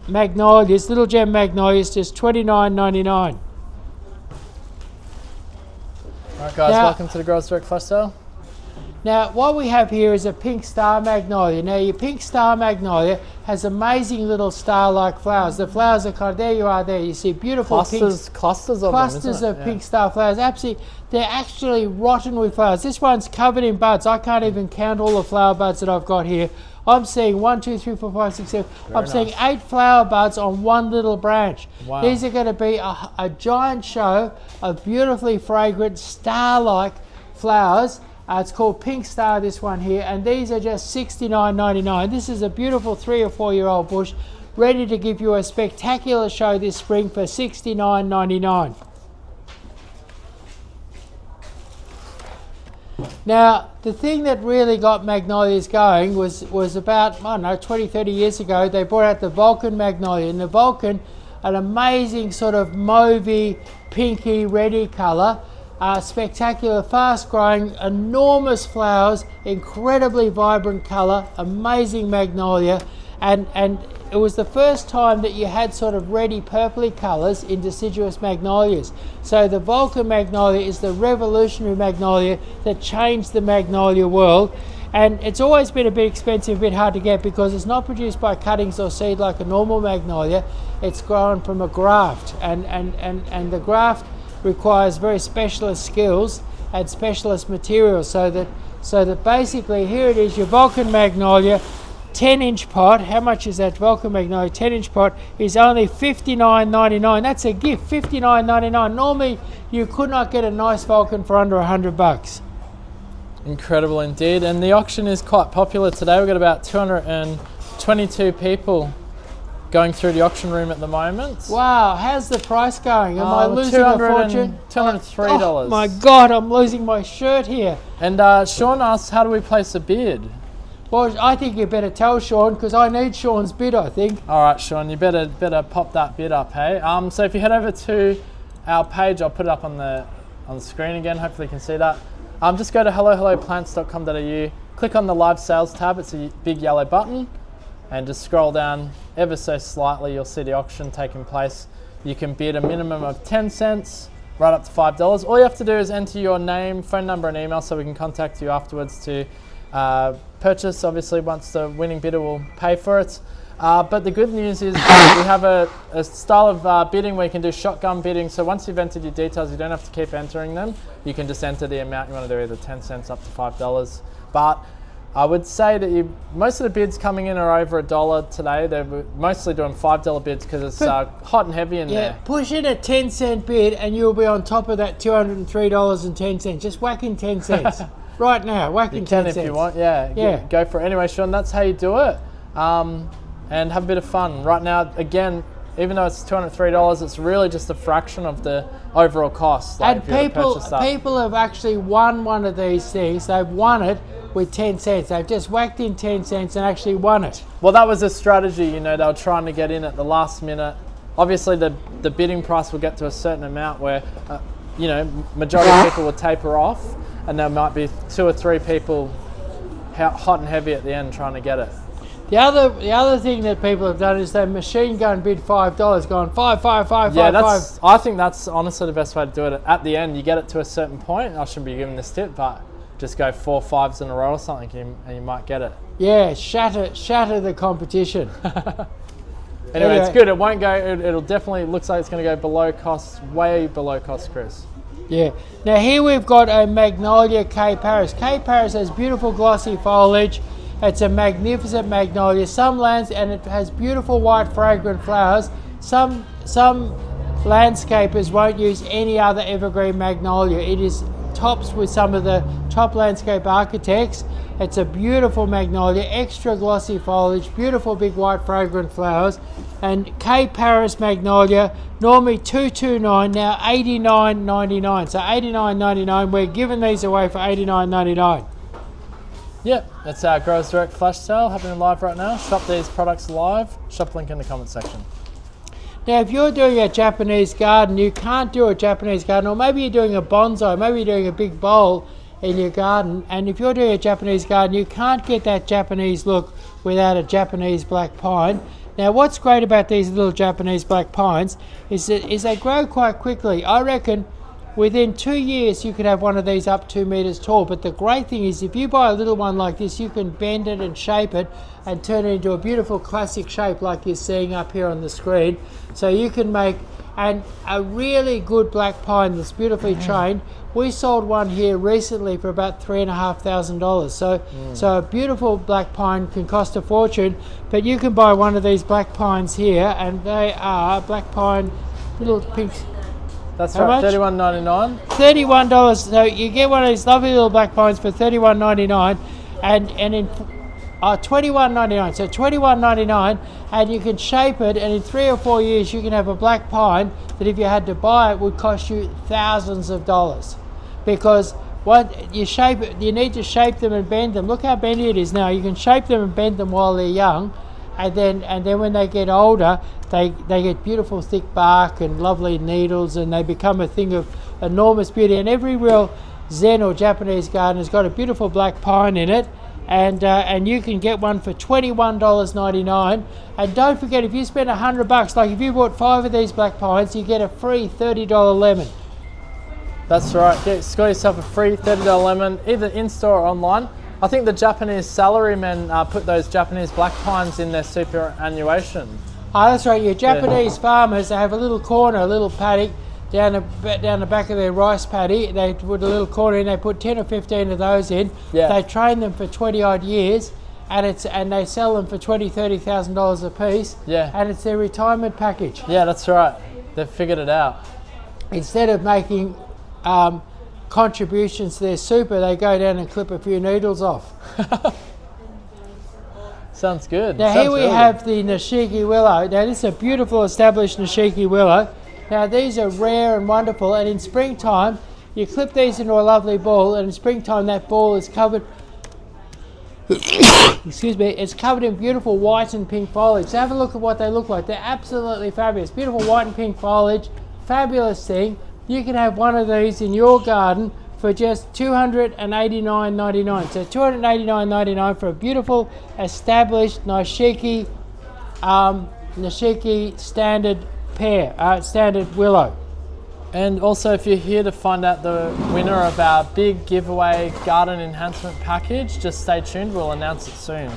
magnolias, Little Gem Magnolias, just $29.99. Alright guys, welcome to the Growers Direct flash sale. Now, what we have here is a pink star magnolia. Now, your pink star magnolia has amazing little star-like flowers. The flowers are kind of, there you are there. You see beautiful clusters of pink star flowers. Absolutely, they're actually rotten with flowers. This one's covered in buds. I can't even count all the flower buds that I've got here. I'm seeing 1, 2, 3, 4, 5, 6, 7. I'm seeing 8 flower buds on one little branch. Wow. These are going to be a giant show of beautifully fragrant star-like flowers. It's called Pink Star, this one here, and these are just $69.99. This is a beautiful 3 or 4 year old bush ready to give you a spectacular show this spring for $69.99. Now, the thing that really got magnolias going was about, I don't know, 20, 30 years ago. They brought out the Vulcan magnolia, and the Vulcan, an amazing sort of mauvey, pinky, reddy colour. Spectacular, fast growing, enormous flowers, incredibly vibrant colour, amazing magnolia, and it was the first time that you had sort of reddy purpley colours in deciduous magnolias. So the Vulcan magnolia is the revolutionary magnolia that changed the magnolia world, and it's always been a bit expensive, a bit hard to get because it's not produced by cuttings or seed like a normal magnolia. It's grown from a graft, and the graft requires very specialist skills and specialist materials, so that basically here it is, your Vulcan magnolia 10-inch pot. How much is that Vulcan magnolia 10-inch pot? Is only $59.99. That's a gift, $59.99. Normally you could not get a nice Vulcan for under $100. Incredible indeed, and the auction is quite popular today. We've got about 222 people going through the auction room at the moment. Wow, how's the price going? Am I losing a fortune? $203. Oh my God, I'm losing my shirt here. And Sean asked, how do we place a bid? Well, I think you better tell Sean, because I need Sean's bid, I think. All right, Sean, you better pop that bid up, hey? So if you head over to our page, I'll put it up on the screen again. Hopefully you can see that. Just go to hellohelloplants.com.au, click on the live sales tab. It's a big yellow button. And just scroll down ever so slightly, you'll see the auction taking place. You can bid a minimum of 10 cents, right up to $5. All you have to do is enter your name, phone number and email so we can contact you afterwards to purchase. Obviously, once the winning bidder will pay for it. But the good news is we have a style of bidding where you can do shotgun bidding. So once you've entered your details, you don't have to keep entering them. You can just enter the amount you want to do, either 10 cents up to $5. But I would say that most of the bids coming in are over $1 today. They're mostly doing $5 bids because it's hot and heavy in there. Push in a 10-cent bid and you'll be on top of that $203.10. Just whack in 10 cents. Right now, whack in 10 cents. You can if you want, yeah. Go for it. Anyway, Sean, that's how you do it. And have a bit of fun. Right now, again, even though it's $203, it's really just a fraction of the overall cost. And people have actually won one of these things. They've won it with 10 cents. They've just whacked in 10 cents and actually won it. Well, that was a strategy, they were trying to get in at the last minute. Obviously, the bidding price will get to a certain amount where, majority of people will taper off, and there might be 2 or 3 people hot and heavy at the end trying to get it. The other thing that people have done is they machine gun bid $5, going five. I think that's honestly the best way to do it. At the end, you get it to a certain point. I shouldn't be giving this tip, but just go 4 5s in a row or something, and you might get it. Yeah, shatter the competition. Anyway, it's good. It won't go. It'll definitely looks like it's going to go below cost, way below cost, Chris. Yeah. Now here we've got a Magnolia Cape Paris. Cape Paris has beautiful glossy foliage. It's a magnificent magnolia. Some lands, and it has beautiful white fragrant flowers. Some landscapers won't use any other evergreen magnolia. It is tops with some of the top landscape architects. It's a beautiful magnolia, extra glossy foliage, beautiful big white fragrant flowers. And Cape Paris magnolia, normally $229, now $89.99. So $89.99. We're giving these away for $89.99. Yep, that's our Growers Direct flash sale happening live right now. Shop these products live. Shop link in the comment section. Now, if you're doing a Japanese garden, you can't do a Japanese garden, or maybe you're doing a bonsai, maybe you're doing a big bowl in your garden, and if you're doing a Japanese garden, you can't get that Japanese look without a Japanese black pine. Now, what's great about these little Japanese black pines is they grow quite quickly. I reckon within 2 years you could have one of these up 2 meters tall. But the great thing is, if you buy a little one like this, you can bend it and shape it and turn it into a beautiful classic shape like you're seeing up here on the screen. So you can make a really good black pine that's beautifully trained. We sold one here recently for about $3,500. So a beautiful black pine can cost a fortune, but you can buy one of these black pines here, and they are black pine little pinks. That's right, $31.99. $31. So you get one of these lovely little black pines for $31.99, and in $21.99. So $21.99, and you can shape it, and in 3 or 4 years you can have a black pine that, if you had to buy it, would cost you thousands of dollars. Because what you shape it, you need to shape them and bend them. Look how bendy it is now. You can shape them and bend them while they're young, and then when they get older, they get beautiful thick bark and lovely needles, and they become a thing of enormous beauty. And every real Zen or Japanese garden has got a beautiful black pine in it, and you can get one for $21.99. And don't forget, if you spend $100, like if you bought 5 of these black pines, you get a free $30 lemon. That's right. Score yourself a free $30 lemon, either in store or online. I think the Japanese salarymen put those Japanese black pines in their superannuation. Oh, that's right. Your Japanese farmers, they have a little corner, a little paddock down the back of their rice paddy. They put a little corner in. They put 10 or 15 of those in. Yeah. They train them for 20 odd years, and they sell them for $20,000-$30,000 a piece. Yeah. And it's their retirement package. Yeah, that's right. They've figured it out. Instead of making contributions to their super, they go down and clip a few needles off. Sounds good. Now here we have the Nishiki willow. Now this is a beautiful established Nishiki willow. Now these are rare and wonderful, and in springtime you clip these into a lovely ball, and in springtime that ball is covered excuse me, it's covered in beautiful white and pink foliage. So have a look at what they look like. They're absolutely fabulous. Beautiful white and pink foliage, fabulous thing. You can have one of these in your garden for just $289.99. So $289.99 for a beautiful established Nishiki standard standard willow. And also, if you're here to find out the winner of our big giveaway garden enhancement package, just stay tuned. We'll announce it soon.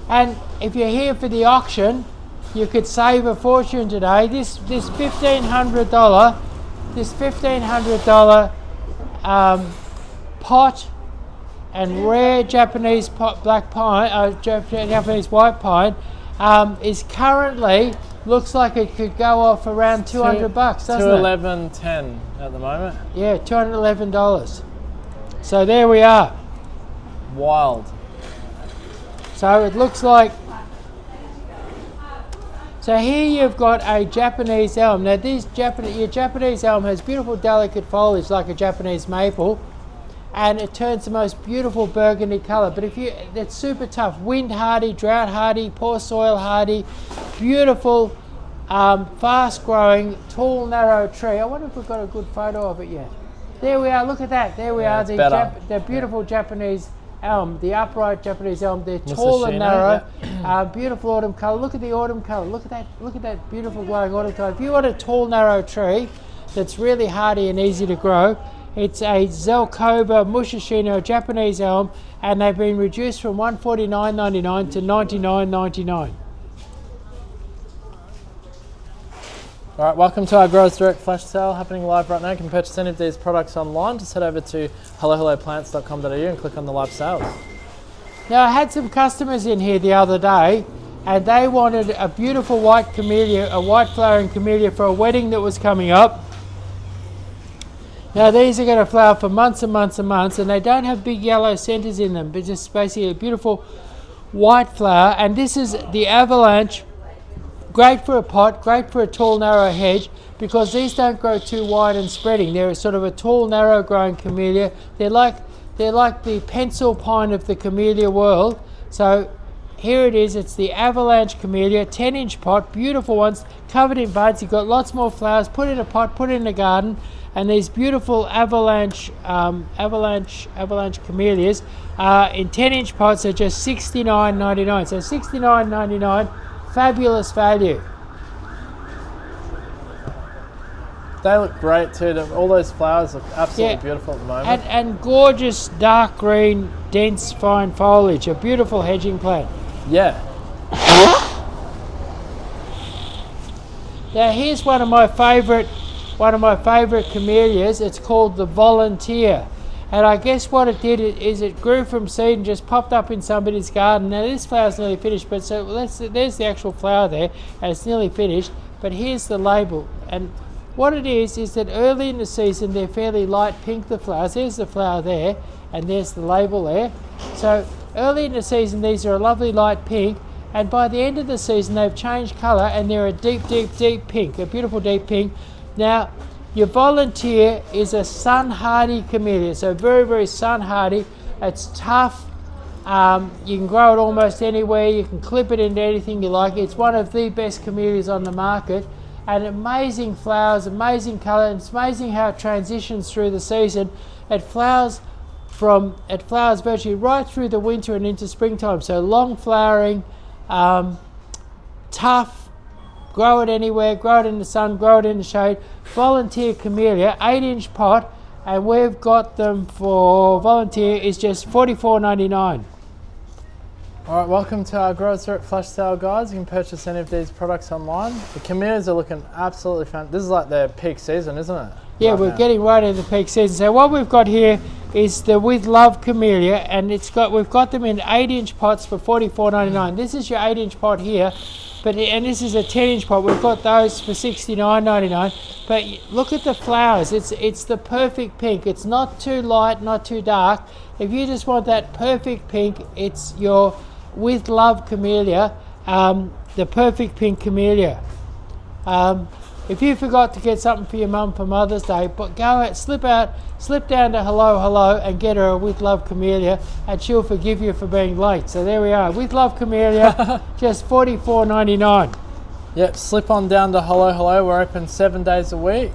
And if you're here for the auction, you could save a fortune today. This $1,500 pot and rare Japanese black pine, Japanese white pine, is currently, looks like it could go off around $200, doesn't it? $211.10 at the moment. Yeah, $211. So there we are. Wild. So it looks like. So here you've got a Japanese elm. Now your Japanese elm has beautiful delicate foliage like a Japanese maple, and it turns the most beautiful burgundy colour. But it's super tough, wind hardy, drought hardy, poor soil hardy, beautiful, fast growing, tall, narrow tree. I wonder if we've got a good photo of it yet. There we are, look at that. There we are, the beautiful Japanese elm, the upright Japanese elm. They're Mrs. tall and Shino, narrow. Beautiful autumn colour. Look at the autumn colour. Look at that. Look at that beautiful glowing autumn colour. If you want a tall, narrow tree that's really hardy and easy to grow, it's a Zelkoba Mushishino Japanese elm, and they've been reduced from $149.99 to $99.99. All right, welcome to our Growers Direct flash sale happening live right now. You can purchase any of these products online. Just head over to hellohelloplants.com.au and click on the live sales. Now, I had some customers in here the other day, and they wanted a beautiful white camellia, a white flowering camellia for a wedding that was coming up. Now, these are going to flower for months and months and months, and they don't have big yellow centers in them, but just basically a beautiful white flower. And this is the Avalanche. Great for a pot, great for a tall, narrow hedge, because these don't grow too wide and spreading. They're sort of a tall, narrow growing camellia. They're like the pencil pine of the camellia world. So here it is, it's the Avalanche camellia, 10-inch pot, beautiful ones, covered in buds. You've got lots more flowers, put in a pot, put in a garden, and these beautiful Avalanche camellias in 10-inch pots are just $69.99. So $69.99. Fabulous value. They look great too. All those flowers look absolutely beautiful at the moment. And gorgeous dark green, dense, fine foliage. A beautiful hedging plant. Yeah. Now here's one of my favourite camellias. It's called the Volunteer. And I guess what it did is it grew from seed and just popped up in somebody's garden. Now this flower's nearly finished, but so there's the actual flower there, and it's nearly finished. But here's the label. And what it is that early in the season they're fairly light pink, the flowers. There's the flower there, and there's the label there. So early in the season these are a lovely light pink, and by the end of the season they've changed colour and they're a deep, deep, deep pink, a beautiful deep pink. Now, your Volunteer is a sun-hardy camellia, so very, very sun-hardy. It's tough. You can grow it almost anywhere. You can clip it into anything you like. It's one of the best camellias on the market, and amazing flowers, amazing colour. And it's amazing how it transitions through the season. It flowers virtually right through the winter and into springtime. So long flowering, tough. Grow it anywhere, grow it in the sun, grow it in the shade. Volunteer camellia, 8-inch pot, and we've got them for Volunteer is just $44.99. All right, welcome to our Growers Direct flash sale, guys. You can purchase any of these products online. The camellias are looking absolutely fantastic. This is like their peak season, isn't it? Yeah, right we're now. getting right into the peak season. So what we've got here is the With Love camellia, and we've got them in 8-inch pots for $44.99. This is your 8-inch pot here. And this is a 10-inch pot. We've got those for $69.99. But look at the flowers. It's the perfect pink. It's not too light, not too dark. If you just want that perfect pink, it's your With Love camellia, the perfect pink camellia. If you forgot to get something for your mum for Mother's Day, but go out, slip down to Hello and get her a With Love camellia, and she'll forgive you for being late. So there we are, With Love camellia, just $44.99. Yep, slip on down to Hello. We're open 7 days a week.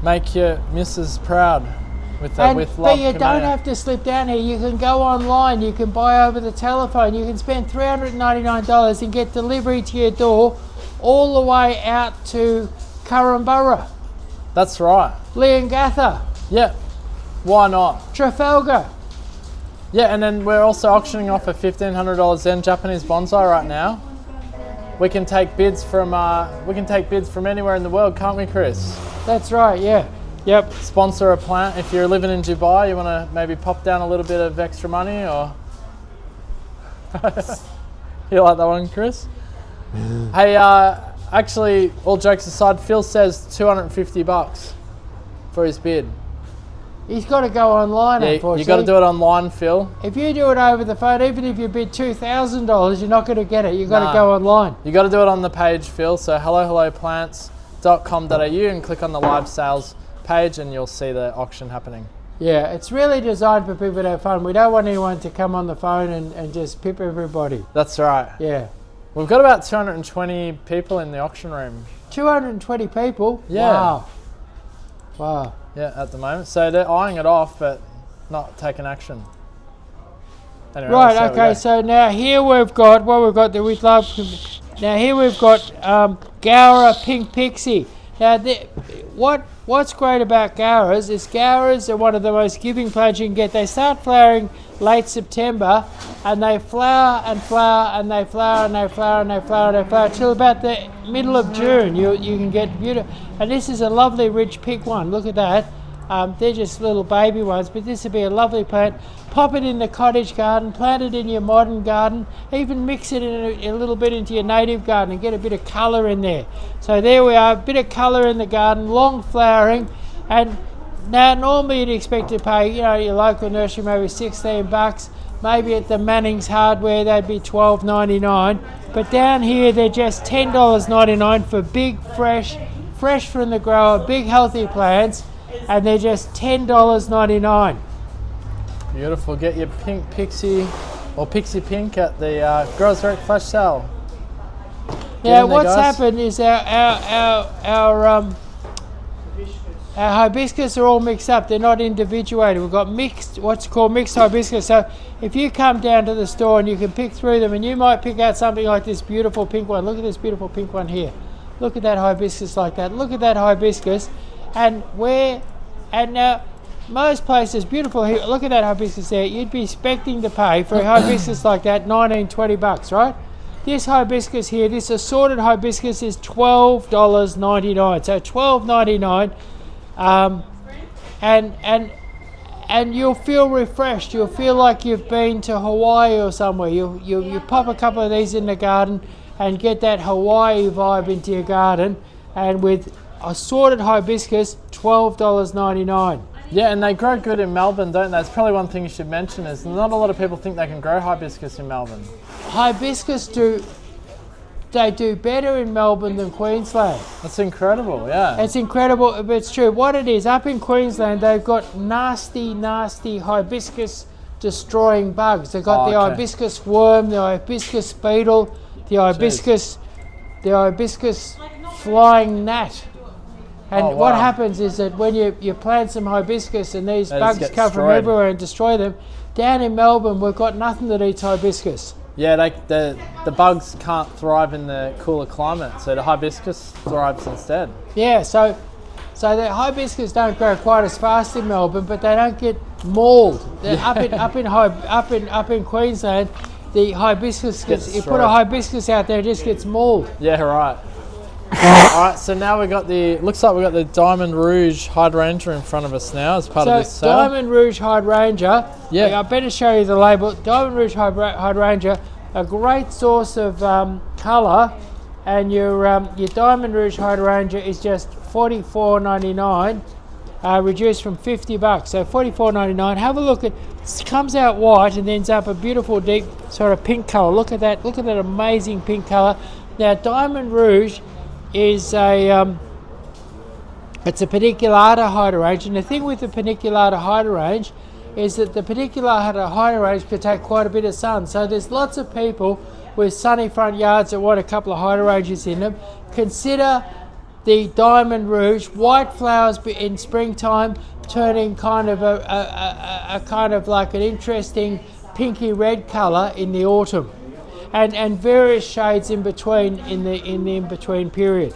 Make your missus proud with that With Love But you camellia. don't have to slip down here. You can go online. You can buy over the telephone. You can spend $399 and get delivery to your door all the way out to Currumborough, That's right. Leongatha, Yeah, why not? Trafalgar. Yeah, and then we're also auctioning off a $1,500 Zen Japanese Bonsai right now. We can take bids from anywhere in the world, can't we, Chris? That's right, yeah. Yep. Sponsor a plant. If you're living in Dubai, you want to maybe pop down a little bit of extra money, or you like that one, Chris? Hey, actually, all jokes aside, Phil says $250 for his bid. He's got to go online, Yeah, unfortunately. you got to do it online, Phil. If you do it over the phone, even if you bid $2,000, you're not going to get it. You've got to go online. You got to do it on the page, Phil. So hellohelloplants.com.au and click on the live sales page, and you'll see the auction happening. Yeah, it's really designed for people to have fun. We don't want anyone to come on the phone and just pip everybody. That's right. Yeah. We've got about 220 people in the auction room. 220 people? Yeah. Wow. Yeah, at the moment. So they're eyeing it off, but not taken action. Anyway, Right, let's see okay, how so now here we've got, what we've got that we'd love, now here we've got Gaura Pink Pixie. Now, what's great about Gauras is Gauras are one of the most giving plants you can get. They start flowering late September, and they flower and flower, and they flower and they flower and they flower and they flower till about the middle of June. You can get beautiful, and this is a lovely rich pink one. Look at that. They're just little baby ones, but this would be a lovely plant. Pop it in the cottage garden, plant it in your modern garden, even mix it in a little bit into your native garden and get a bit of colour in there. So there we are, a bit of colour in the garden, long flowering, and now normally you'd expect to pay, you know, your local nursery maybe $16, maybe at the Manning's Hardware they'd be $12.99, but down here they're just $10.99 for big, fresh from the grower, big healthy plants, and they're just $10.99. Beautiful. Get your pink pixie or pixie pink at the Growers Direct flash sale. Now what's happened is our hibiscus are all mixed up. They're not individuated. We've got mixed, what's called mixed hibiscus. So if you come down to the store and you can pick through them, and you might pick out something like this beautiful pink one. Look at this beautiful pink one here. Look at that hibiscus like that. Look at that hibiscus. And now most places, beautiful here, look at that hibiscus there. You'd be expecting to pay for a hibiscus like that $19-20, right? This hibiscus here, this assorted hibiscus is $12.99. So $12.99, and you'll feel refreshed. You'll feel like you've been to Hawaii or somewhere. You pop a couple of these in the garden and get that Hawaii vibe into your garden, and with assorted hibiscus, $12.99. Yeah, and they grow good in Melbourne, don't they? That's probably one thing you should mention, is not a lot of people think they can grow hibiscus in Melbourne. Hibiscus do better in Melbourne than Queensland. That's incredible, yeah. It's incredible, but it's true. What it is, up in Queensland, they've got nasty hibiscus destroying bugs. They've got the hibiscus worm, the hibiscus beetle, the hibiscus flying gnat. And what happens is that when you plant some hibiscus and these bugs come from everywhere and destroy them, down in Melbourne we've got nothing that eats hibiscus. Yeah, the bugs can't thrive in the cooler climate, so the hibiscus thrives instead. Yeah, so the hibiscus don't grow quite as fast in Melbourne, but they don't get mauled. Up in Queensland, the hibiscus you put a hibiscus out there, it just gets mauled. Yeah, right. Alright, so now looks like we've got the Diamond Rouge hydrangea in front of us now as part of this sale. Diamond Rouge hydrangea, I better show you the label. Diamond Rouge hydrangea, a great source of colour, and your Diamond Rouge hydrangea is just $44.99, reduced from $50, so $44.99. Have a look at it, comes out white and ends up a beautiful deep sort of pink colour. Look at that amazing pink colour. Now Diamond Rouge is it's a paniculata hydrangea, and the thing with the paniculata hydrangea is that the paniculata hydrangea could take quite a bit of sun. So there's lots of people with sunny front yards that want a couple of hydrangeas in them. Consider the Diamond Rouge, white flowers in springtime, turning kind of a kind of like an interesting pinky red colour in the autumn. And various shades in between in the in-between period.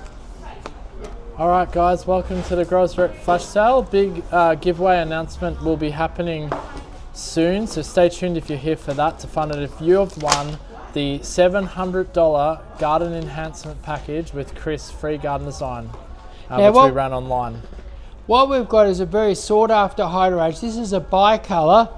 Alright guys, welcome to the Growers Direct flash sale. Big giveaway announcement will be happening soon, so stay tuned if you're here for that to find out if you have won the $700 garden enhancement package with Chris free garden design, which we ran online. What we've got is a very sought after hydrangea. This is a bicolour.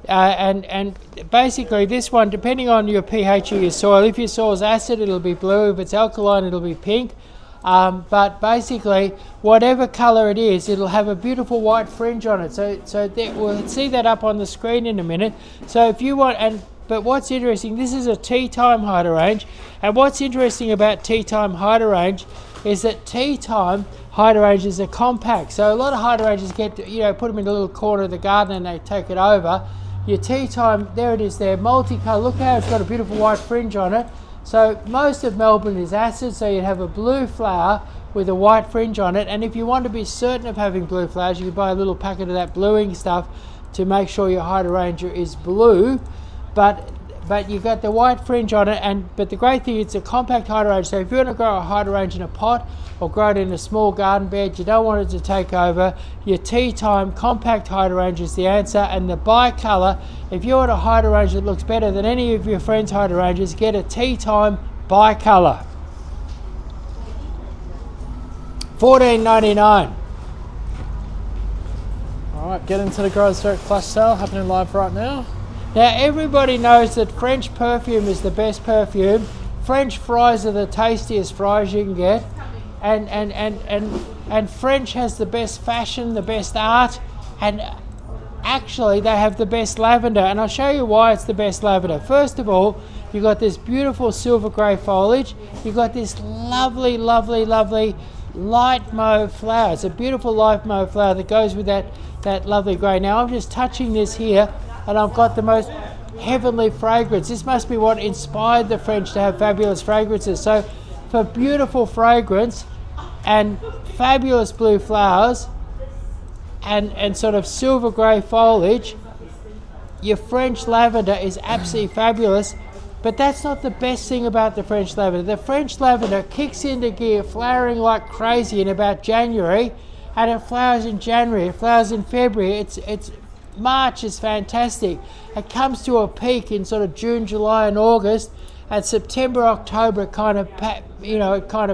And basically this one, depending on your pH of your soil, if your soil's acid it'll be blue, if it's alkaline it'll be pink, but basically whatever colour it is, it'll have a beautiful white fringe on it, so we'll see that up on the screen in a minute. So if you want, but what's interesting, this is a tea time hydrangea, and what's interesting about tea time hydrangea is that tea time hydrangeas are compact. So a lot of hydrangeas get, put them in a little corner of the garden and they take it over. Your tea time, there it is there, multicolour. Look how it's got a beautiful white fringe on it. So most of Melbourne is acid, so you'd have a blue flower with a white fringe on it. And if you want to be certain of having blue flowers, you can buy a little packet of that bluing stuff. to make sure your hydrangea is blue, but you've got the white fringe on it. But the great thing, it's a compact hydrangea. So if you want to grow a hydrangea in a pot or grow it in a small garden bed, you don't want it to take over, your tea time compact hydrangea is the answer. And the bicolor, if you want a hydrangea that looks better than any of your friends' hydrangeas, get a tea time bicolor. $14.99. All right, get into the Growers Direct flash sale happening live right now. Now everybody knows that French perfume is the best perfume. French fries are the tastiest fries you can get, and French has the best fashion, the best art, and actually they have the best lavender. And I'll show you why it's the best lavender. First of all, you've got this beautiful silver grey foliage. You've got this lovely, lovely, lovely light mauve flower. It's a beautiful light mauve flower that goes with that lovely grey. Now I'm just touching this here, and I've got the most heavenly fragrance. This must be what inspired the French to have fabulous fragrances. So for beautiful fragrance and fabulous blue flowers and sort of silver grey foliage, your French lavender is absolutely fabulous. But that's not the best thing about the French lavender. The French lavender kicks into gear, flowering like crazy in about January, and it flowers in January, it flowers in February. It's March is fantastic. It comes to a peak in sort of June, July, and August. And September, October, it kind of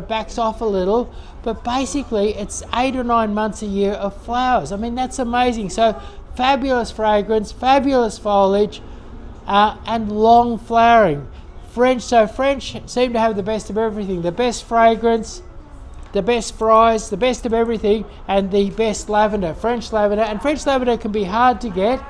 backs off a little. But basically, it's 8 or 9 months a year of flowers. I mean, that's amazing. So fabulous fragrance, fabulous foliage, and long flowering. French seem to have the best of everything. The best fragrance, the best fries, the best of everything, and the best lavender, French lavender. And French lavender can be hard to get,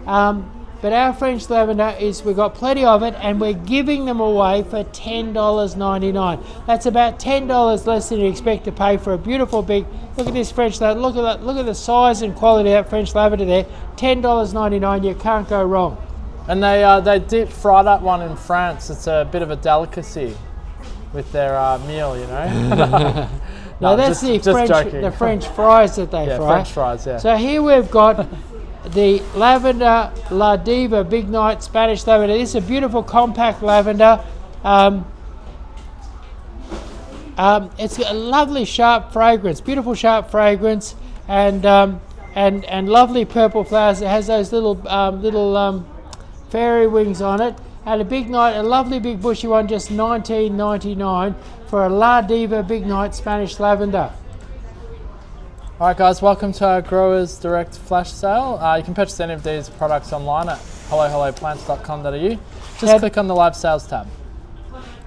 but our French lavender we've got plenty of it, and we're giving them away for $10.99. That's about $10 less than you expect to pay for a beautiful big, look at this French lavender, look at the size and quality of that French lavender there. $10.99, you can't go wrong. And they deep fry that one in France. It's a bit of a delicacy with their meal, you know. No, that's the French fries that they fry. French fries, yeah. So here we've got the lavender La Diva Big Night Spanish lavender. This is a beautiful compact lavender. It's a lovely sharp fragrance, beautiful sharp fragrance, and lovely purple flowers. It has those little fairy wings on it. And a Big Night, a lovely big bushy one, just $19.99 for a La Diva Big Night Spanish lavender. All right, guys, welcome to our Growers Direct flash sale. You can purchase any of these products online at hellohelloplants.com.au. Just click on the live sales tab.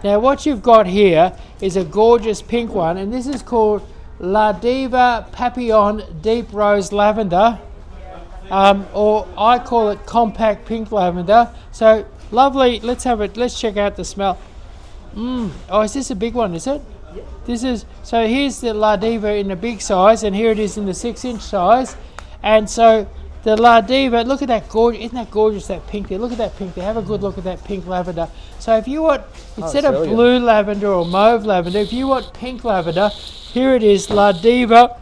Now what you've got here is a gorgeous pink one, and this is called La Diva Papillon Deep Rose Lavender, or I call it compact pink lavender. So lovely. Let's check out the smell. Oh, is this a big one, is it? Yep. This is, so here's the La Diva in the big size, and here it is in the 6-inch size. And so the La Diva, look at that gorgeous, isn't that gorgeous, that pink there? Look at that pink there, have a good look at that pink lavender. So if you want, instead of blue lavender or mauve lavender, if you want pink lavender, here it is, La Diva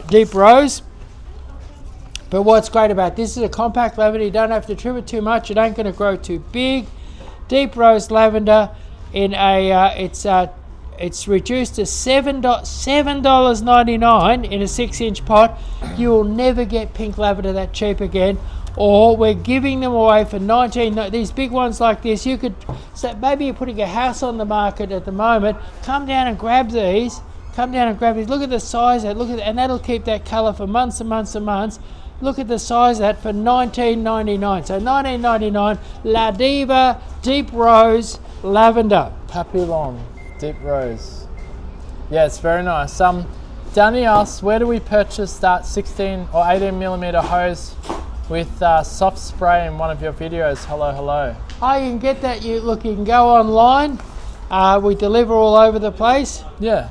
Deep Rose. But what's great about this is a compact lavender. You don't have to trim it too much. It ain't going to grow too big. Deep rose lavender in a it's reduced to $7.99 in a 6-inch pot. You will never get pink lavender that cheap again. Or we're giving them away for these big ones like this. You could, so maybe you're putting a house on the market at the moment. Come down and grab these. Look at the size of it. And that'll keep that colour for months and months and months. Look at the size of that for $19.99. So $19.99, La Diva Deep Rose Lavender. Papillon Deep Rose. Yeah, it's very nice. Danny asks, where do we purchase that 16 or 18 millimeter hose with soft spray in one of your videos? Hello. Oh, you can get that. You can go online. We deliver all over the place. Yeah.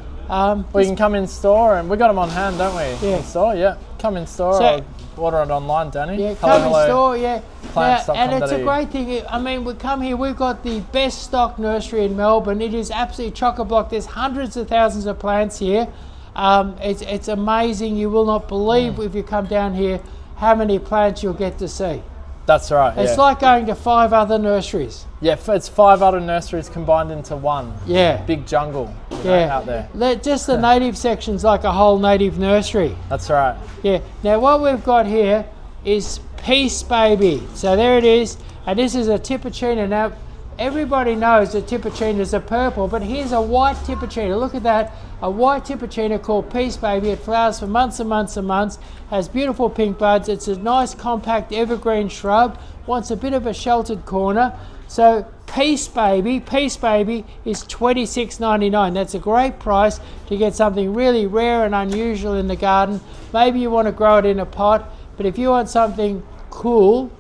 We can come in store, and we got them on hand, don't we? Yeah. In store, yeah. Come in store. Or order it online, Danny. Yeah, come in store, yeah. Plants.com.au. And it's a great thing. I mean, we come here, we've got the best stock nursery in Melbourne. It is absolutely chock-a-block. There's hundreds of thousands of plants here. It's amazing. You will not believe if you come down here how many plants you'll get to see. That's right. It's yeah. like going to 5 other nurseries. Yeah, it's 5 other nurseries combined into one. Yeah. Big jungle out there. Just the native section's like a whole native nursery. That's right. Yeah. Now what we've got here is Peace Baby. So there it is. And this is a Tipicina. Now everybody knows that Tipicinas are purple, but here's a white Tipicina. Look at that. A white Tipicina called Peace Baby. It flowers for months and months and months. Has beautiful pink buds. It's a nice compact evergreen shrub. Wants a bit of a sheltered corner. So Peace Baby is $26.99. That's a great price to get something really rare and unusual in the garden. Maybe you want to grow it in a pot, but if you want something cool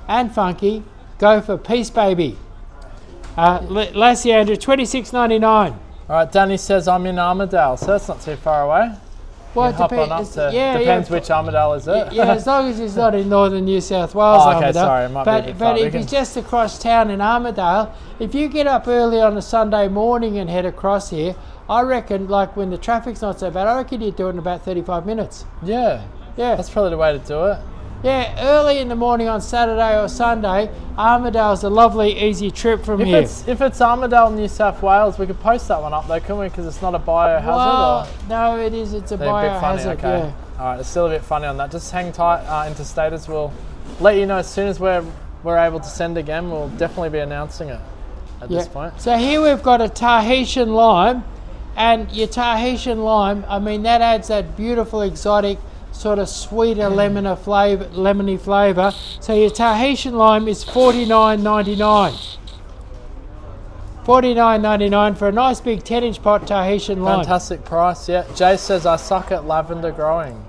and funky, go for Peace Baby. Lassie Andrew, $26.99. All right, Danny says I'm in Armidale, so that's not too far away. Well, it hop on up to, depends which Armidale is it. Yeah, as long as it's not in northern New South Wales. Oh, okay, Armidale. sorry, it might be a bit far. But if it's just across town in Armidale, if you get up early on a Sunday morning and head across here, I reckon, like when the traffic's not so bad, I reckon you'd do it in about 35 minutes. Yeah, that's probably the way to do it. Yeah, early in the morning on Saturday or Sunday, Armidale's a lovely, easy trip from here. If it's Armidale, New South Wales, we could post that one up though, couldn't we? Because it's not a biohazard. Well, no, it is. It's a biohazard. Okay. Yeah. All right, it's still a bit funny on that. Just hang tight. Interstaters will let you know as soon as we're able to send again. We'll definitely be announcing it at this point. So here we've got a Tahitian lime, and your Tahitian lime, I mean, that adds that beautiful exotic sort of sweeter lemony flavour. So your Tahitian lime is $49.99. $49.99 for a nice big 10-inch pot Tahitian lime. Fantastic price, yeah. Jay says I suck at lavender growing.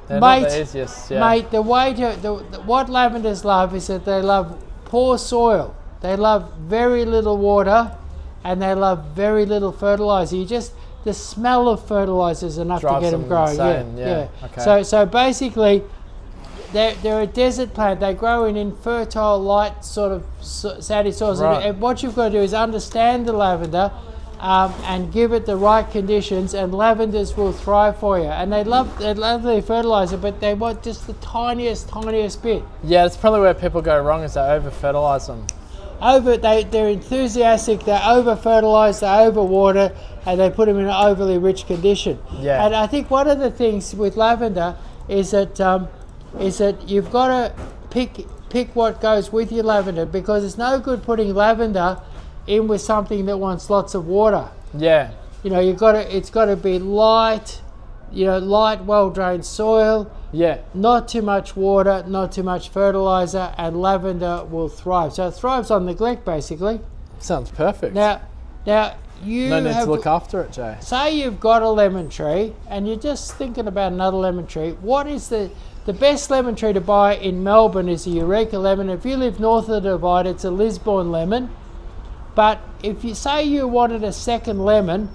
They're Mate, not the easiest, yeah. Mate, what lavenders love is that they love poor soil. They love very little water, and they love very little fertiliser. The smell of fertiliser is enough to get them growing. Insane, yeah. Okay. So basically, they're a desert plant. They grow in infertile, light sort of sandy soils. Right. And what you've got to do is understand the lavender and give it the right conditions, and lavenders will thrive for you. And they love their fertiliser, but they want just the tiniest bit. Yeah, that's probably where people go wrong, is they over-fertilise them. They're enthusiastic, they over-fertilise, they over-water, and they put them in an overly rich condition. Yeah. And I think one of the things with lavender is that you've got to pick what goes with your lavender, because it's no good putting lavender in with something that wants lots of water. Yeah. You know, it's got to be light, well-drained soil. Yeah. Not too much water, not too much fertiliser, and lavender will thrive. So it thrives on neglect, basically. Sounds perfect. Now you no need to look after it, Jay. Say you've got a lemon tree and you're just thinking about another lemon tree. What is the best lemon tree to buy in Melbourne is a Eureka lemon. If you live north of the Divide, it's a Lisbon lemon. But if you say you wanted a second lemon,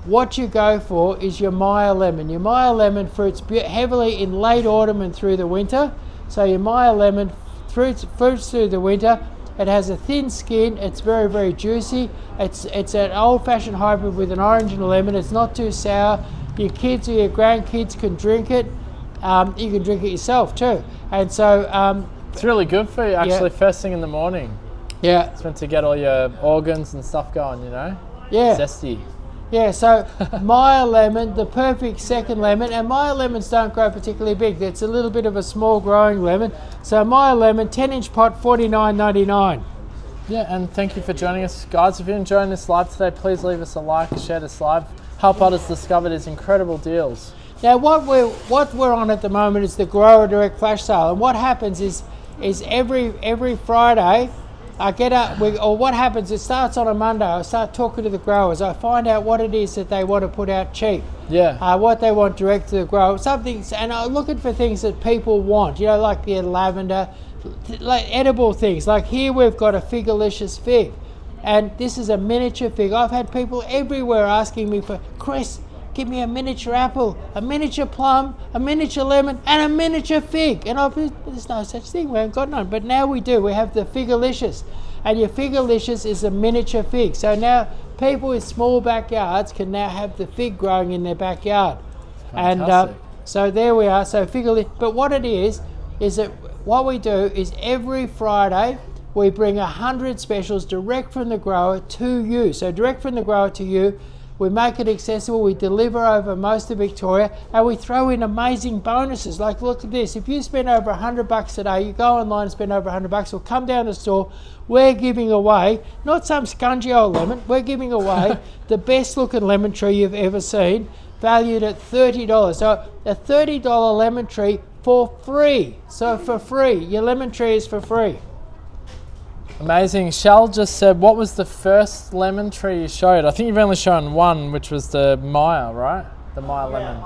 what you go for is your Maya lemon. Your Maya lemon fruits heavily in late autumn and through the winter. So your Maya lemon fruits through the winter. It has a thin skin. It's very, very juicy. It's an old-fashioned hybrid with an orange and a lemon. It's not too sour. Your kids or your grandkids can drink it. You can drink it yourself too. And so it's really good for you, actually, first thing in the morning. Yeah. It's meant to get all your organs and stuff going, you know? Yeah. Zesty. Yeah, so Maya lemon, the perfect second lemon, and Maya lemons don't grow particularly big. It's a little bit of a small growing lemon. So Maya lemon, 10-inch pot, $49.99. Yeah, and thank you for joining us, guys. If you're enjoying this live today, please leave us a like, share this live. Help others discover these incredible deals. Now, what we're on at the moment is the Grower Direct Flash Sale, and what happens is every Friday, I get up, what happens, it starts on a Monday, I start talking to the growers, I find out what it is that they want to put out cheap. Yeah. What they want direct to the grower, and I'm looking for things that people want, like the lavender, like edible things. Like here we've got a Figalicious fig, and this is a miniature fig. I've had people everywhere asking me for, Chris, give me a miniature apple, a miniature plum, a miniature lemon, and a miniature fig. And there's no such thing, we haven't got none. But now we do, we have the Figalicious. And your Figalicious is a miniature fig. So now people with small backyards can now have the fig growing in their backyard. Fantastic. And So there we are. So but what it is that what we do is every Friday we bring 100 specials direct from the grower to you. So direct from the grower to you. We make it accessible, we deliver over most of Victoria, and we throw in amazing bonuses. Like, look at this, if you spend over $100 today, you go online and spend over $100, or come down the store, we're giving away, not some scungy old lemon, we're giving away the best looking lemon tree you've ever seen, valued at $30. So a $30 lemon tree for free. So for free, your lemon tree is for free. Amazing. Shell just said, what was the first lemon tree you showed? I think you've only shown one, which was the Maya, right? The Maya lemon.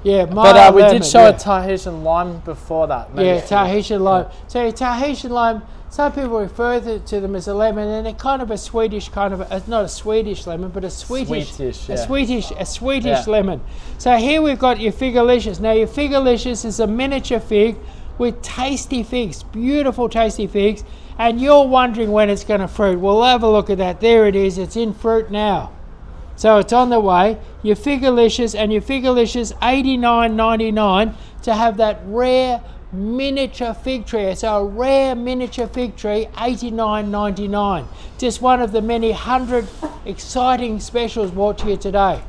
Yeah, Maya but we lemon, did show a Tahitian lime before that. Maybe. Yeah, Tahitian lime. So Tahitian lime, some people refer to them as a lemon, and they're kind of a Swedish not a Swedish lemon, but a Swedish lemon. So here we've got your Figalicious. Now your Figalicious is a miniature fig with tasty figs, beautiful tasty figs. And you're wondering when it's going to fruit. We'll have a look at that. There it is. It's in fruit now. So it's on the way. Your Figalicious, and your Figalicious $89.99 to have that rare miniature fig tree. So a rare miniature fig tree, $89.99. Just one of the many 100 exciting specials brought to you today.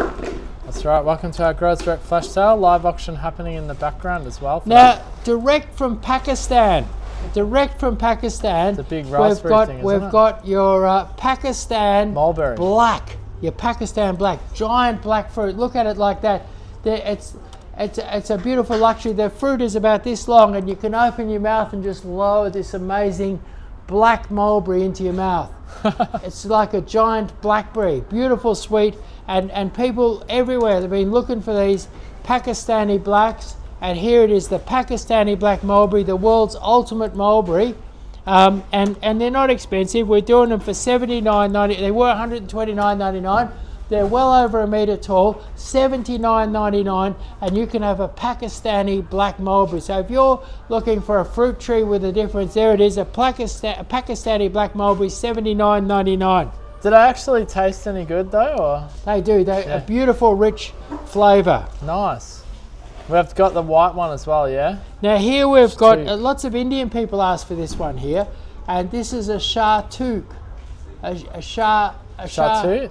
That's right. Welcome to our Growers Direct Flash Sale. Live auction happening in the background as well. Now, direct from Pakistan. Direct from Pakistan, the big raspberry thing, we've got your Pakistan mulberry black, your Pakistan black, giant black fruit. Look at it like that. It's a beautiful luxury. The fruit is about this long, and you can open your mouth and just lower this amazing black mulberry into your mouth. It's like a giant blackberry, beautiful, sweet, and people everywhere have been looking for these Pakistani blacks. And here it is, the Pakistani black mulberry, the world's ultimate mulberry. And they're not expensive. We're doing them for $79.90. They were $129.99. They're well over a metre tall, $79.99. And you can have a Pakistani black mulberry. So if you're looking for a fruit tree with a difference, there it is, a Pakistani black mulberry, $79.99. Did they actually taste any good though? Or? They do. A beautiful, rich flavour. Nice. We've got the white one as well, yeah? Now here we've got, lots of Indian people ask for this one here, and this is a Shartoot. Shartoot.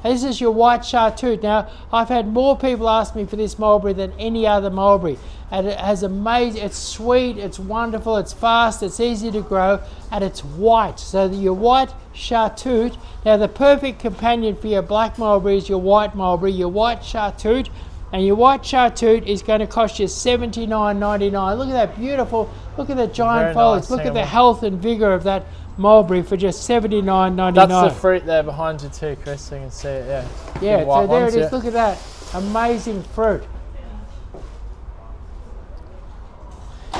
This is your white Shartoot. Now, I've had more people ask me for this mulberry than any other mulberry. And it has amazing, it's sweet, it's wonderful, it's fast, it's easy to grow, and it's white. So your white Shartoot, now the perfect companion for your black mulberry is your white mulberry, your white Shartoot, and your white Shartoot is going to cost you $79.99. Look at that beautiful, look at the giant foliage, nice, look at the health and vigor of that mulberry for just $79.99. That's the fruit there behind you too, Chris, so you can see it, yeah. Yeah, so there it is, look at that, amazing fruit.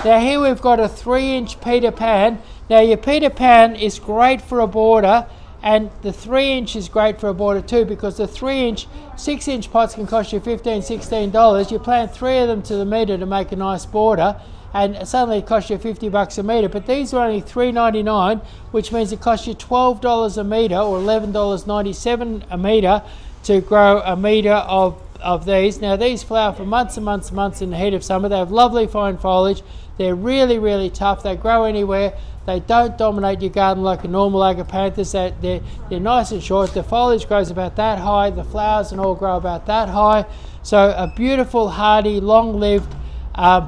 Now here we've got a 3-inch Peter Pan. Now your Peter Pan is great for a border, and the 3-inch is great for a border too, because the 3-inch, 6-inch pots can cost you $15, $16. You plant 3 of them to the metre to make a nice border, and suddenly it costs you $50 a metre. But these are only $3.99, which means it costs you $12 a metre, or $11.97 a metre, to grow a metre of these. Now these flower for months and months and months in the heat of summer. They have lovely fine foliage. They're really, really tough. They grow anywhere. They don't dominate your garden like a normal agapanthus. They're nice and short. The foliage grows about that high. The flowers and all grow about that high. So a beautiful, hardy, long-lived,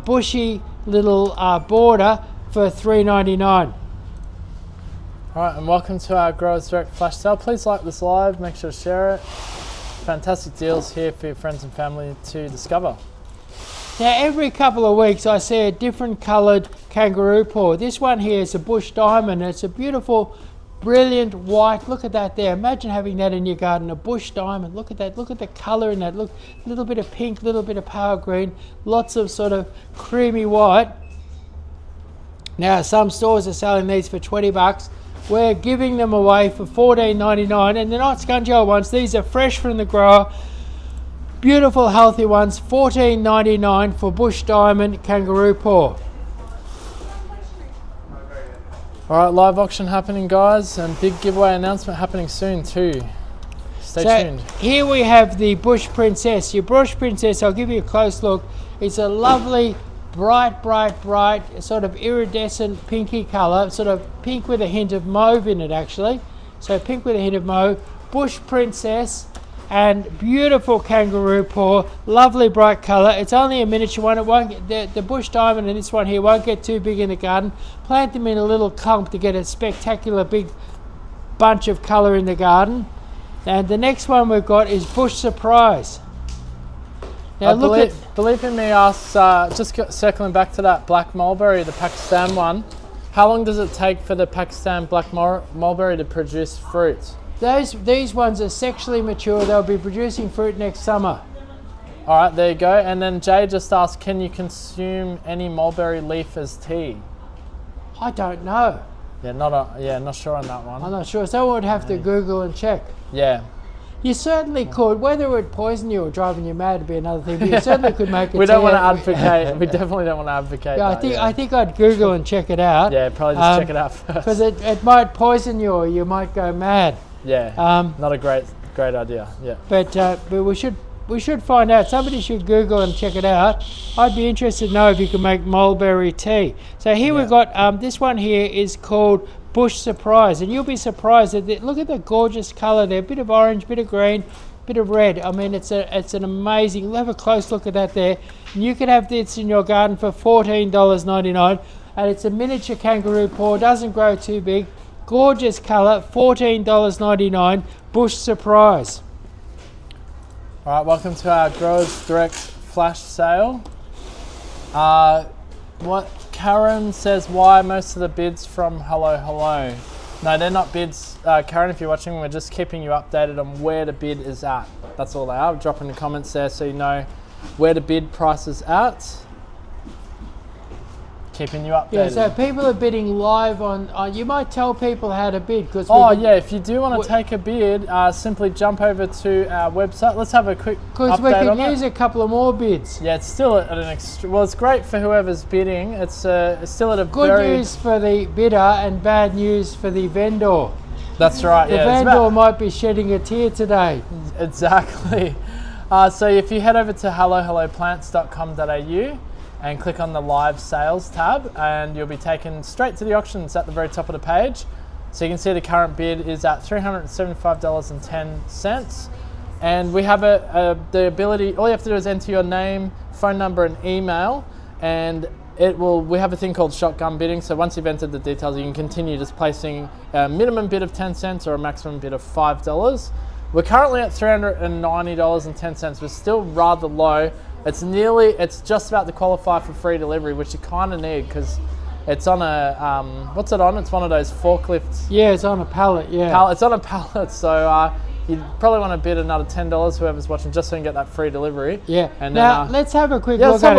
bushy little border for $3.99. All right, and welcome to our Growers Direct Flash Sale. Please like this live. Make sure to share it. Fantastic deals here for your friends and family to discover. Now every couple of weeks I see a different coloured kangaroo paw. This one here is a bush diamond. It's a beautiful, brilliant white. Look at that there. Imagine having that in your garden, a bush diamond. Look at that. Look at the colour in that. Look, a little bit of pink, a little bit of power green, lots of sort of creamy white. Now some stores are selling these for $20. We're giving them away for $14.99, and they're not scungy old ones. These are fresh from the grower. Beautiful, healthy ones, $14.99 for bush diamond kangaroo paw. All right, live auction happening, guys, and big giveaway announcement happening soon too. Stay So tuned. here we have the Bush Princess. Your Bush Princess, I'll give you a close look. It's a lovely, bright, sort of iridescent pinky colour, sort of pink with a hint of mauve in it actually. So pink with a hint of mauve. Bush Princess, and beautiful kangaroo paw, lovely bright colour. It's only a miniature one. It won't get, the bush diamond and this one here won't get too big in the garden. Plant them in a little clump to get a spectacular big bunch of colour in the garden. And the next one we've got is Bush Surprise. Now believe in me, circling back to that black mulberry, the Pakistan one. How long does it take for the Pakistan black mulberry to produce fruit? These ones are sexually mature. They'll be producing fruit next summer. All right, there you go. And then Jay just asked, can you consume any mulberry leaf as tea? I don't know. Yeah, not sure on that one. I'm not sure. Someone would have to Google and check. Yeah. You certainly could. Whether it would poison you or driving you mad would be another thing. But you certainly could make it. We don't want to advocate. We definitely don't want to advocate. Yeah, I think I'd Google and check it out. Yeah, probably just check it out first. Because it might poison you or you might go mad. Yeah. Not a great idea. Yeah. But we should find out. Somebody should Google and check it out. I'd be interested to know if you can make mulberry tea. So here we've got this one here is called Bush Surprise, and you'll be surprised at look at the gorgeous colour there. Bit of orange, bit of green, bit of red. I mean, it's an amazing. We'll have a close look at that there. And you can have this in your garden for $14.99, and it's a miniature kangaroo paw. Doesn't grow too big. Gorgeous colour. $14.99. Bush Surprise. All right, welcome to our Growers Direct flash sale. What Karen says, why most of the bids from Hello. No, they're not bids. Karen, if you're watching, we're just keeping you updated on where the bid is at. That's all they are. Drop in the comments there so you know where the bid price is at. Keeping you updated. Yeah, so people are bidding live on you might tell people how to bid. Cause if you do want to take a bid, simply jump over to our website. Let's have a quick update on it. Because we could use a couple of more bids. Yeah, it's still at an well, it's great for whoever's bidding. It's still at a good news for the bidder and bad news for the vendor. That's right, the vendor might be shedding a tear today. Exactly. So if you head over to helloplants.com.au and click on the live sales tab, and you'll be taken straight to the auctions at the very top of the page. So you can see the current bid is at $375.10. And we have the ability, all you have to do is enter your name, phone number and email, and we have a thing called shotgun bidding. So once you've entered the details, you can continue just placing a minimum bid of 10 cents or a maximum bid of $5. We're currently at $390.10. We're still rather low. It's just about to qualify for free delivery, which you kind of need because it's on a, what's it on? It's one of those forklifts. Yeah, it's on a pallet, yeah. It's on a pallet, so you'd probably want to bid another $10, whoever's watching, just so you can get that free delivery. Yeah, and now then, let's have a quick look at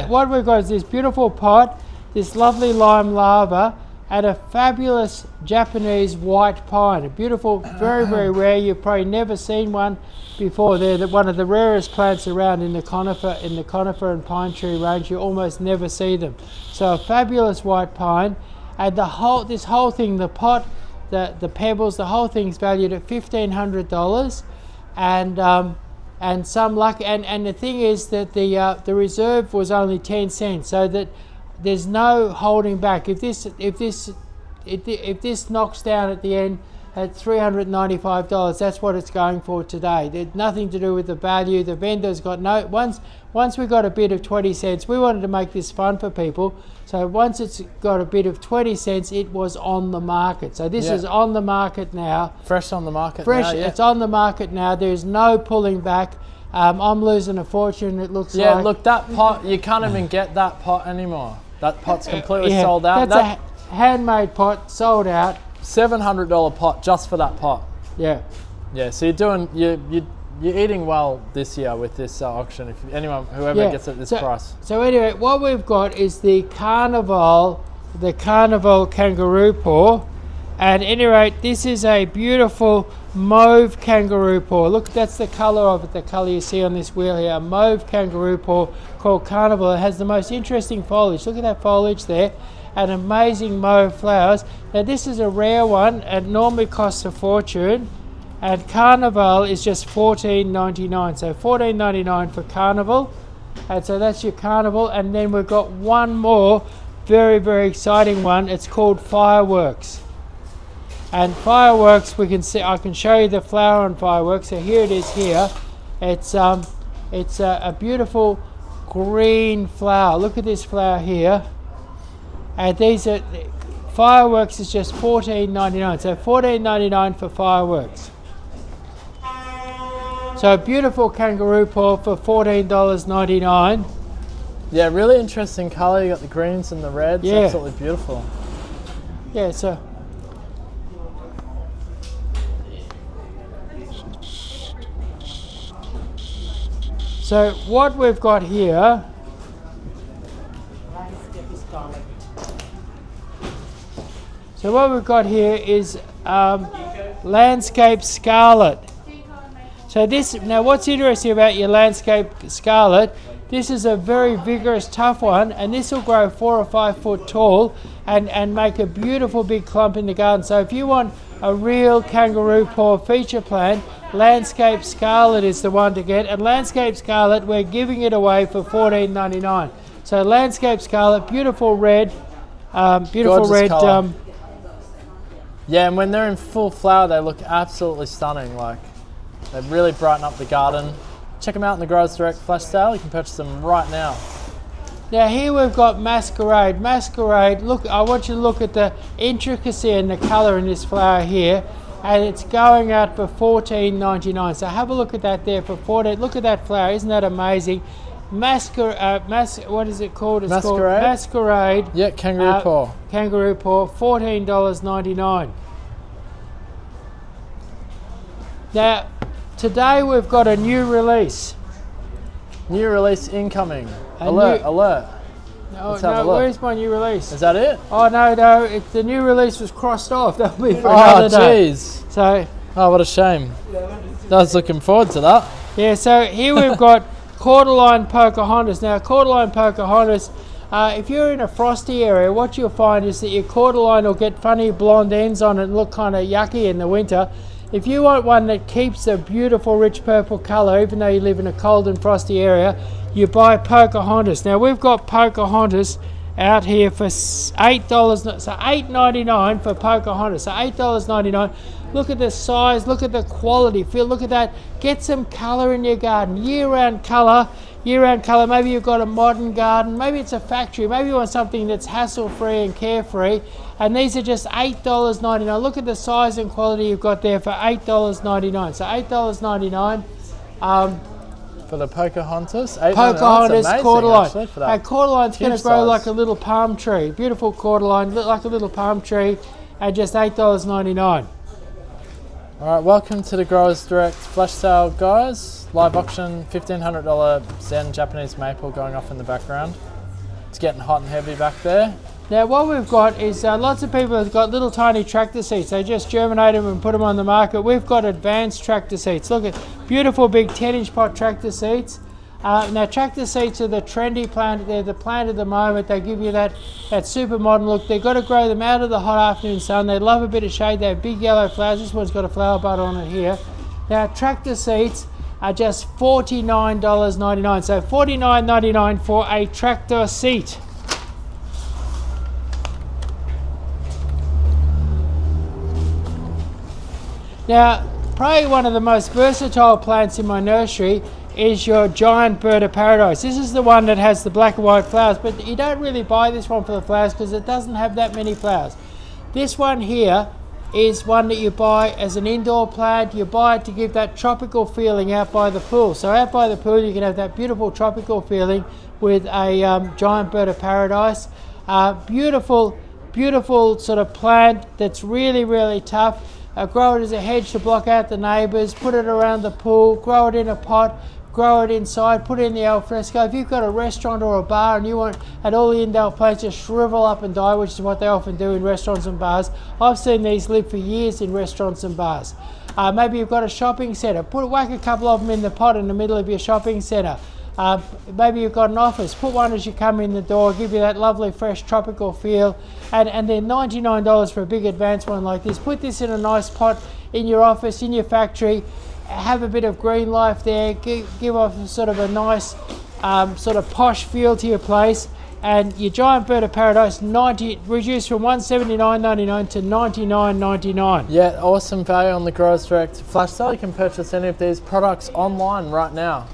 it. What we've got is this beautiful pot, this lovely lime lava, and a fabulous Japanese white pine. A beautiful, very, very rare. You've probably never seen one before. They're one of the rarest plants around in the conifer and pine tree range. You almost never see them. So a fabulous white pine, and this whole thing, the pot, the pebbles, the whole thing's valued at $1,500, and some luck. And the thing is that the reserve was only 10 cents, so that there's no holding back. If this knocks down at the end at $395, that's what it's going for today. There's nothing to do with the value. The vendor's got no. Once we got a bid of 20 cents, we wanted to make this fun for people. So once it's got a bid of 20 cents, it was on the market. So this is on the market now. Fresh on the market. Now, it's on the market now. There's no pulling back. I'm losing a fortune, it looks like. Yeah, look, that pot, you can't even get that pot anymore. That pot's completely sold out. That's a handmade pot, sold out. $700 pot just for that pot. Yeah. Yeah, so you're eating well this year with this auction. If whoever gets at this price. So anyway, what we've got is the carnival kangaroo paw. And at any rate, this is a beautiful mauve kangaroo paw. Look, that's the colour of it, the colour you see on this wheel here. A mauve kangaroo paw called Carnival. It has the most interesting foliage. Look at that foliage there. And amazing mauve flowers. Now this is a rare one. It normally costs a fortune. and Carnival is just $14.99. So $14.99 for Carnival, and so that's your Carnival. And then we've got one more very, very exciting one. It's called Fireworks. And Fireworks, we can see, I can show you the flower on Fireworks. So here it is here. It's a beautiful green flower. Look at this flower here. And these are Fireworks is just $14.99. So $14.99 for Fireworks. So a beautiful kangaroo paw for $14.99. Yeah, really interesting colour. You got the greens and the reds. Yeah. Absolutely beautiful. Yeah, so what we've got here, is landscape scarlet. So this, now what's interesting about your landscape scarlet, this is a very vigorous, tough one, and this will grow 4 or 5 foot tall and make a beautiful big clump in the garden. So if you want a real kangaroo paw feature plant, Landscape Scarlet is the one to get. And Landscape Scarlet, we're giving it away for $14.99. So Landscape Scarlet, beautiful red, Gorgeous colour. Yeah, and when they're in full flower, they look absolutely stunning. Like, they really brighten up the garden. Check them out in the Growers Direct flash sale. You can purchase them right now. Now here we've got Masquerade. Masquerade, look, I want you to look at the intricacy and the colour in this flower here. And it's going out for $14.99. So have a look at that there for $14. Look at that flower, isn't that amazing? What is it called? It's called Masquerade. Yeah, kangaroo paw. Kangaroo paw, $14.99. Now, today we've got a new release. New release incoming. Alert. Let's have a look. Where's my new release? Is that it? Oh, no, the new release was crossed off. That'll be for another day. Jeez. So, oh, what a shame. I was looking forward to that. Yeah, so here we've got Cordyline Pocahontas. Now, Cordyline Pocahontas, if you're in a frosty area, what you'll find is that your cordyline will get funny blonde ends on it and look kind of yucky in the winter. If you want one that keeps a beautiful rich purple colour, even though you live in a cold and frosty area, you buy Pocahontas. Now we've got Pocahontas out here for $8, so $8.99 for Pocahontas, so $8.99. Look at the size, look at the quality, look at that. Get some colour in your garden, year-round colour. Maybe you've got a modern garden, maybe it's a factory, maybe you want something that's hassle-free and carefree, and these are just $8.99. Look at the size and quality you've got there for $8.99. So $8.99. For the Pocahontas? Pocahontas cordyline. And cordyline's going to grow like a little palm tree. Beautiful cordyline, look like a little palm tree, at just $8.99. All right, welcome to the Growers Direct flash sale, guys. Live auction, $1,500 Zen Japanese maple going off in the background. It's getting hot and heavy back there. Now what we've got is lots of people have got little tiny tractor seats. They just germinate them and put them on the market. We've got advanced tractor seats. Look at beautiful big 10-inch pot tractor seats. Now tractor seats are the trendy plant. They're the plant at the moment. They give you that super modern look. They've got to grow them out of the hot afternoon sun. They love a bit of shade. They have big yellow flowers. This one's got a flower bud on it here. Now tractor seats are just $49.99. So $49.99 for a tractor seat. Now, probably one of the most versatile plants in my nursery is your giant bird of paradise. This is the one that has the black and white flowers, but you don't really buy this one for the flowers because it doesn't have that many flowers. This one here is one that you buy as an indoor plant. You buy it to give that tropical feeling out by the pool. So out by the pool you can have that beautiful tropical feeling with a giant bird of paradise. Beautiful sort of plant that's really, really tough. Grow it as a hedge to block out the neighbours, put it around the pool, grow it in a pot, grow it inside, put it in the alfresco. If you've got a restaurant or a bar and you want and all the indoor plants just shrivel up and die, which is what they often do in restaurants and bars, I've seen these live for years in restaurants and bars. Maybe you've got a shopping centre, whack a couple of them in the pot in the middle of your shopping centre. Maybe you've got an office, put one as you come in the door, give you that lovely fresh tropical feel, and they're $99 for a big advanced one like this. Put this in a nice pot in your office, in your factory, have a bit of green life there, give off sort of a nice sort of posh feel to your place, and your giant bird of paradise reduced from $179.99 to $99.99. Yeah, awesome value on the Growers Direct flash sale. You can purchase any of these products online right now.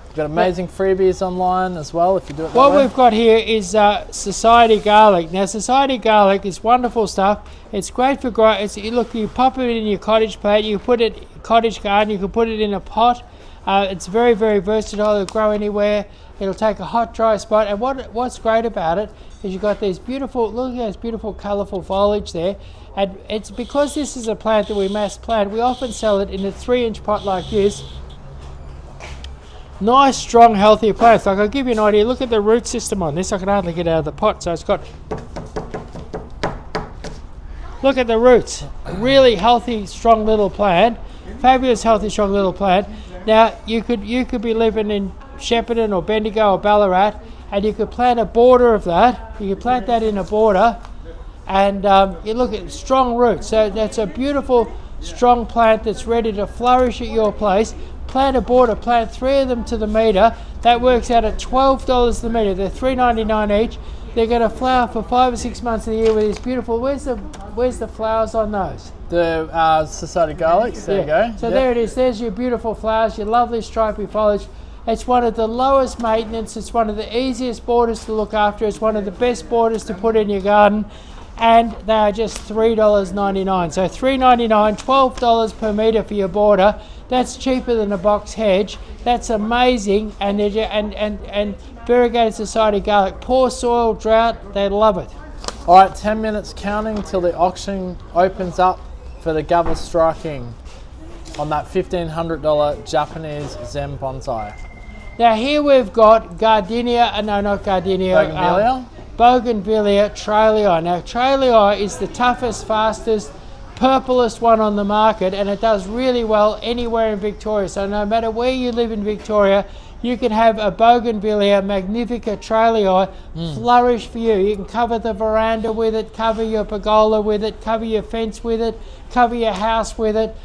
You've got amazing freebies online as well if you do it that What way. we've got here is Society Garlic. Now, Society Garlic is wonderful stuff. It's great for look, you pop it in your cottage plant, you put it cottage garden, you can put it in a pot. It's very, very versatile. It'll grow anywhere. It'll take a hot, dry spot. And what's great about it is you've got these beautiful, look at those beautiful, colourful foliage there. And it's because this is a plant that we mass plant, we often sell it in a 3-inch pot like this. Nice, strong, healthy plants. Like, I'll give you an idea. Look at the root system on this. I can hardly get out of the pot. So it's got, look at the roots. A really healthy, strong little plant. Fabulous, healthy, strong little plant. Now, you could be living in Shepparton or Bendigo or Ballarat, and you could plant a border of that. You could plant that in a border, and you look at strong roots. So that's a beautiful, strong plant that's ready to flourish at your place. Plant a border, plant 3 of them to the metre. That works out at $12 the metre. They're $3.99 each. They're going to flower for 5 or 6 months of the year with these beautiful. Where's the flowers on those? The Society Garlics, there you go. So there it is. There's your beautiful flowers, your lovely stripy foliage. It's one of the lowest maintenance. It's one of the easiest borders to look after. It's one of the best borders to put in your garden. And they are just $3.99. So $3.99, $12 per metre for your border. That's cheaper than a box hedge. That's amazing. And variegated Society Garlic, poor soil, drought, they love it. All right, 10 minutes counting till the auction opens up for the gavel striking on that $1,500 Japanese Zen Bonsai. Now here we've got Gardenia, no, not Gardenia. Bougainvillea? Bougainvillea Tralii. Now Tralii is the toughest, fastest, purplest one on the market, and it does really well anywhere in Victoria. So no matter where you live in Victoria, you can have a Bougainvillea Magnifica Tralii flourish for you. You can cover the veranda with it, cover your pergola with it, cover your fence with it, cover your house with it.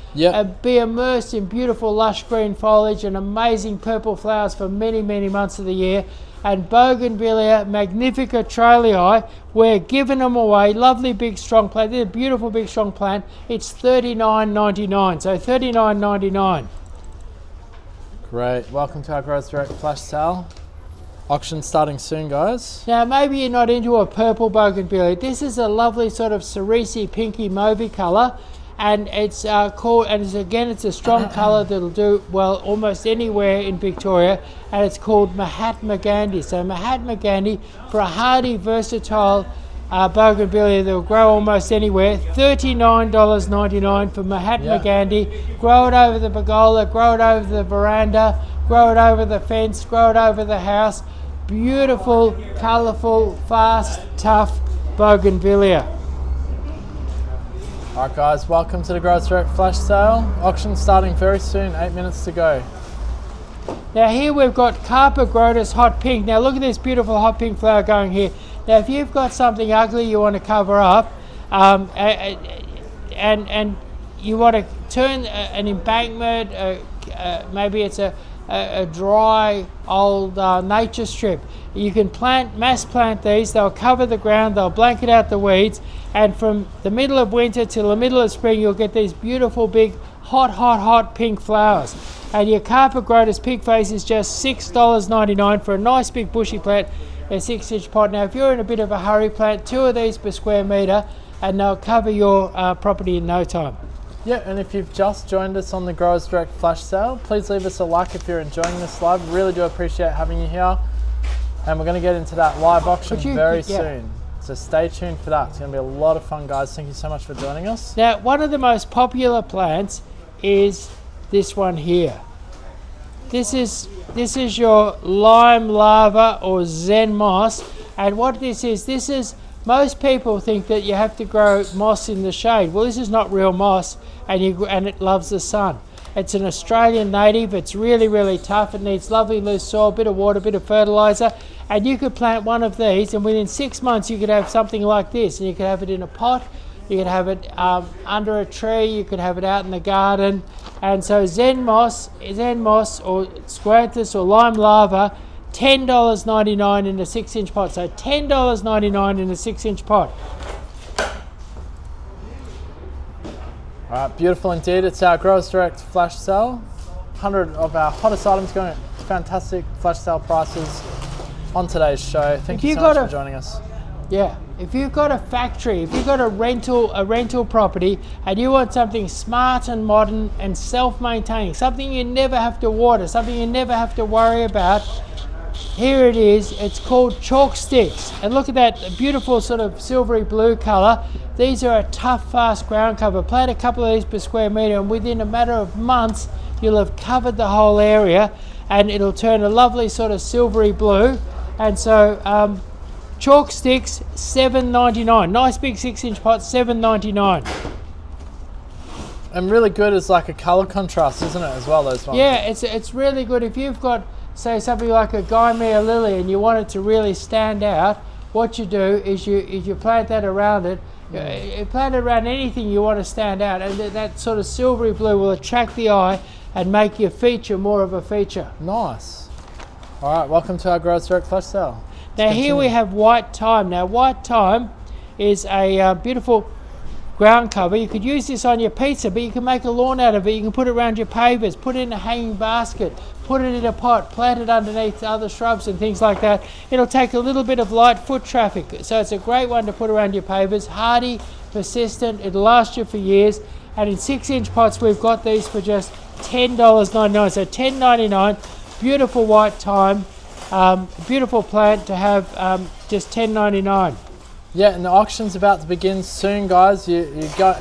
Be immersed in beautiful lush green foliage and amazing purple flowers for many, many months of the year. And Bougainvillea Magnifica Tralii, we're giving them away. Lovely big strong plant. They're a beautiful big strong plant. It's $39.99, so $39.99. Great. Welcome to our Growers Direct flash sale. Auction starting soon, guys. Now, maybe you're not into a purple bougainvillea. This is a lovely sort of cerise pinky mauvey colour, and it's called, and it's a strong colour that'll do well almost anywhere in Victoria, and it's called Mahatma Gandhi. So Mahatma Gandhi, for a hardy, versatile bougainvillea that will grow almost anywhere, $39.99 for Mahatma Gandhi. Grow it over the pergola, grow it over the veranda, grow it over the fence, grow it over the house. Beautiful, colourful, fast, tough bougainvillea. Alright guys, welcome to the Growers Direct flash sale. Auction starting very soon, 8 minutes to go. Now here we've got Carpogrotus Hot Pink. Now look at this beautiful hot pink flower going here. Now if you've got something ugly you want to cover up, and you want to turn an embankment, maybe it's a dry old nature strip, you can mass plant these. They'll cover the ground, they'll blanket out the weeds, and from the middle of winter till the middle of spring you'll get these beautiful big hot pink flowers. And your Carpogrotus pink face is just $6.99 for a nice big bushy plant, a 6-inch pot. Now if you're in a bit of a hurry, plant 2 of these per square metre and they'll cover your property in no time. Yeah, and if you've just joined us on the Growers Direct flash sale, please leave us a like if you're enjoying this live. Really do appreciate having you here. And we're going to get into that live auction very soon. So stay tuned for that. It's going to be a lot of fun, guys. Thank you so much for joining us. Now, one of the most popular plants is this one here. This is your lime lava or Zen moss. And what this is, most people think that you have to grow moss in the shade. Well, this is not real moss, and it loves the sun. It's an Australian native. It's really, really tough. It needs lovely loose soil, a bit of water, a bit of fertilizer. And you could plant one of these, and within 6 months you could have something like this. And you could have it in a pot, you could have it under a tree, you could have it out in the garden. And so Zen moss or Squanthus or lime lava, $10.99 in a 6-inch pot. So $10.99 in a 6-inch pot. All right, beautiful indeed. It's our Growers Direct flash sale. 100 of our hottest items going at fantastic flash sale prices on today's show. Thank you so much for joining us. Yeah, if you've got a factory, if you've got a rental property and you want something smart and modern and self-maintaining, something you never have to water, something you never have to worry about, here it is. It's called chalk sticks. And look at that beautiful sort of silvery blue color. These are a tough, fast ground cover. Plant a couple of these per square meter, and within a matter of months, you'll have covered the whole area, and it'll turn a lovely sort of silvery blue. And so, chalk sticks, $7.99. Nice big 6-inch pot, $7.99. And really good as like a color contrast, isn't it, as well, those ones? Yeah, it's really good. If you've got, say, something like a Guymere lily and you want it to really stand out, what you do is you plant that around it. You plant it around anything you want to stand out, and that sort of silvery blue will attract the eye and make your feature more of a feature. Nice. All right, welcome to our Growers Direct flash sale. Now here we have white thyme. Now white thyme is a beautiful ground cover. You could use this on your pizza, but you can make a lawn out of it. You can put it around your pavers, put it in a hanging basket, put it in a pot, plant it underneath other shrubs and things like that. It'll take a little bit of light foot traffic, so it's a great one to put around your pavers. Hardy, persistent, it'll last you for years. And in 6-inch pots, we've got these for just $10.99. So $10.99, beautiful white thyme, beautiful plant to have, just $10.99. Yeah, and the auction's about to begin soon, guys. You're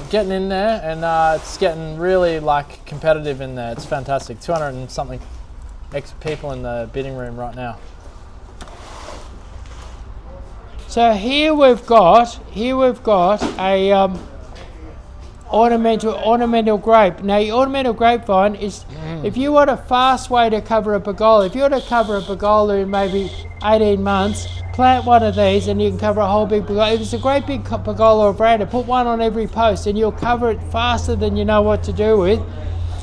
getting in there, and it's getting really like competitive in there. It's fantastic. 200 and something people in the bidding room right now. So here we've got a ornamental grape. Now your ornamental grapevine is, if you want a fast way to cover a pergola, if you want to cover a pergola in maybe 18 months, plant one of these and you can cover a whole big pergola. If it's a great big pergola or veranda, put one on every post and you'll cover it faster than you know what to do with.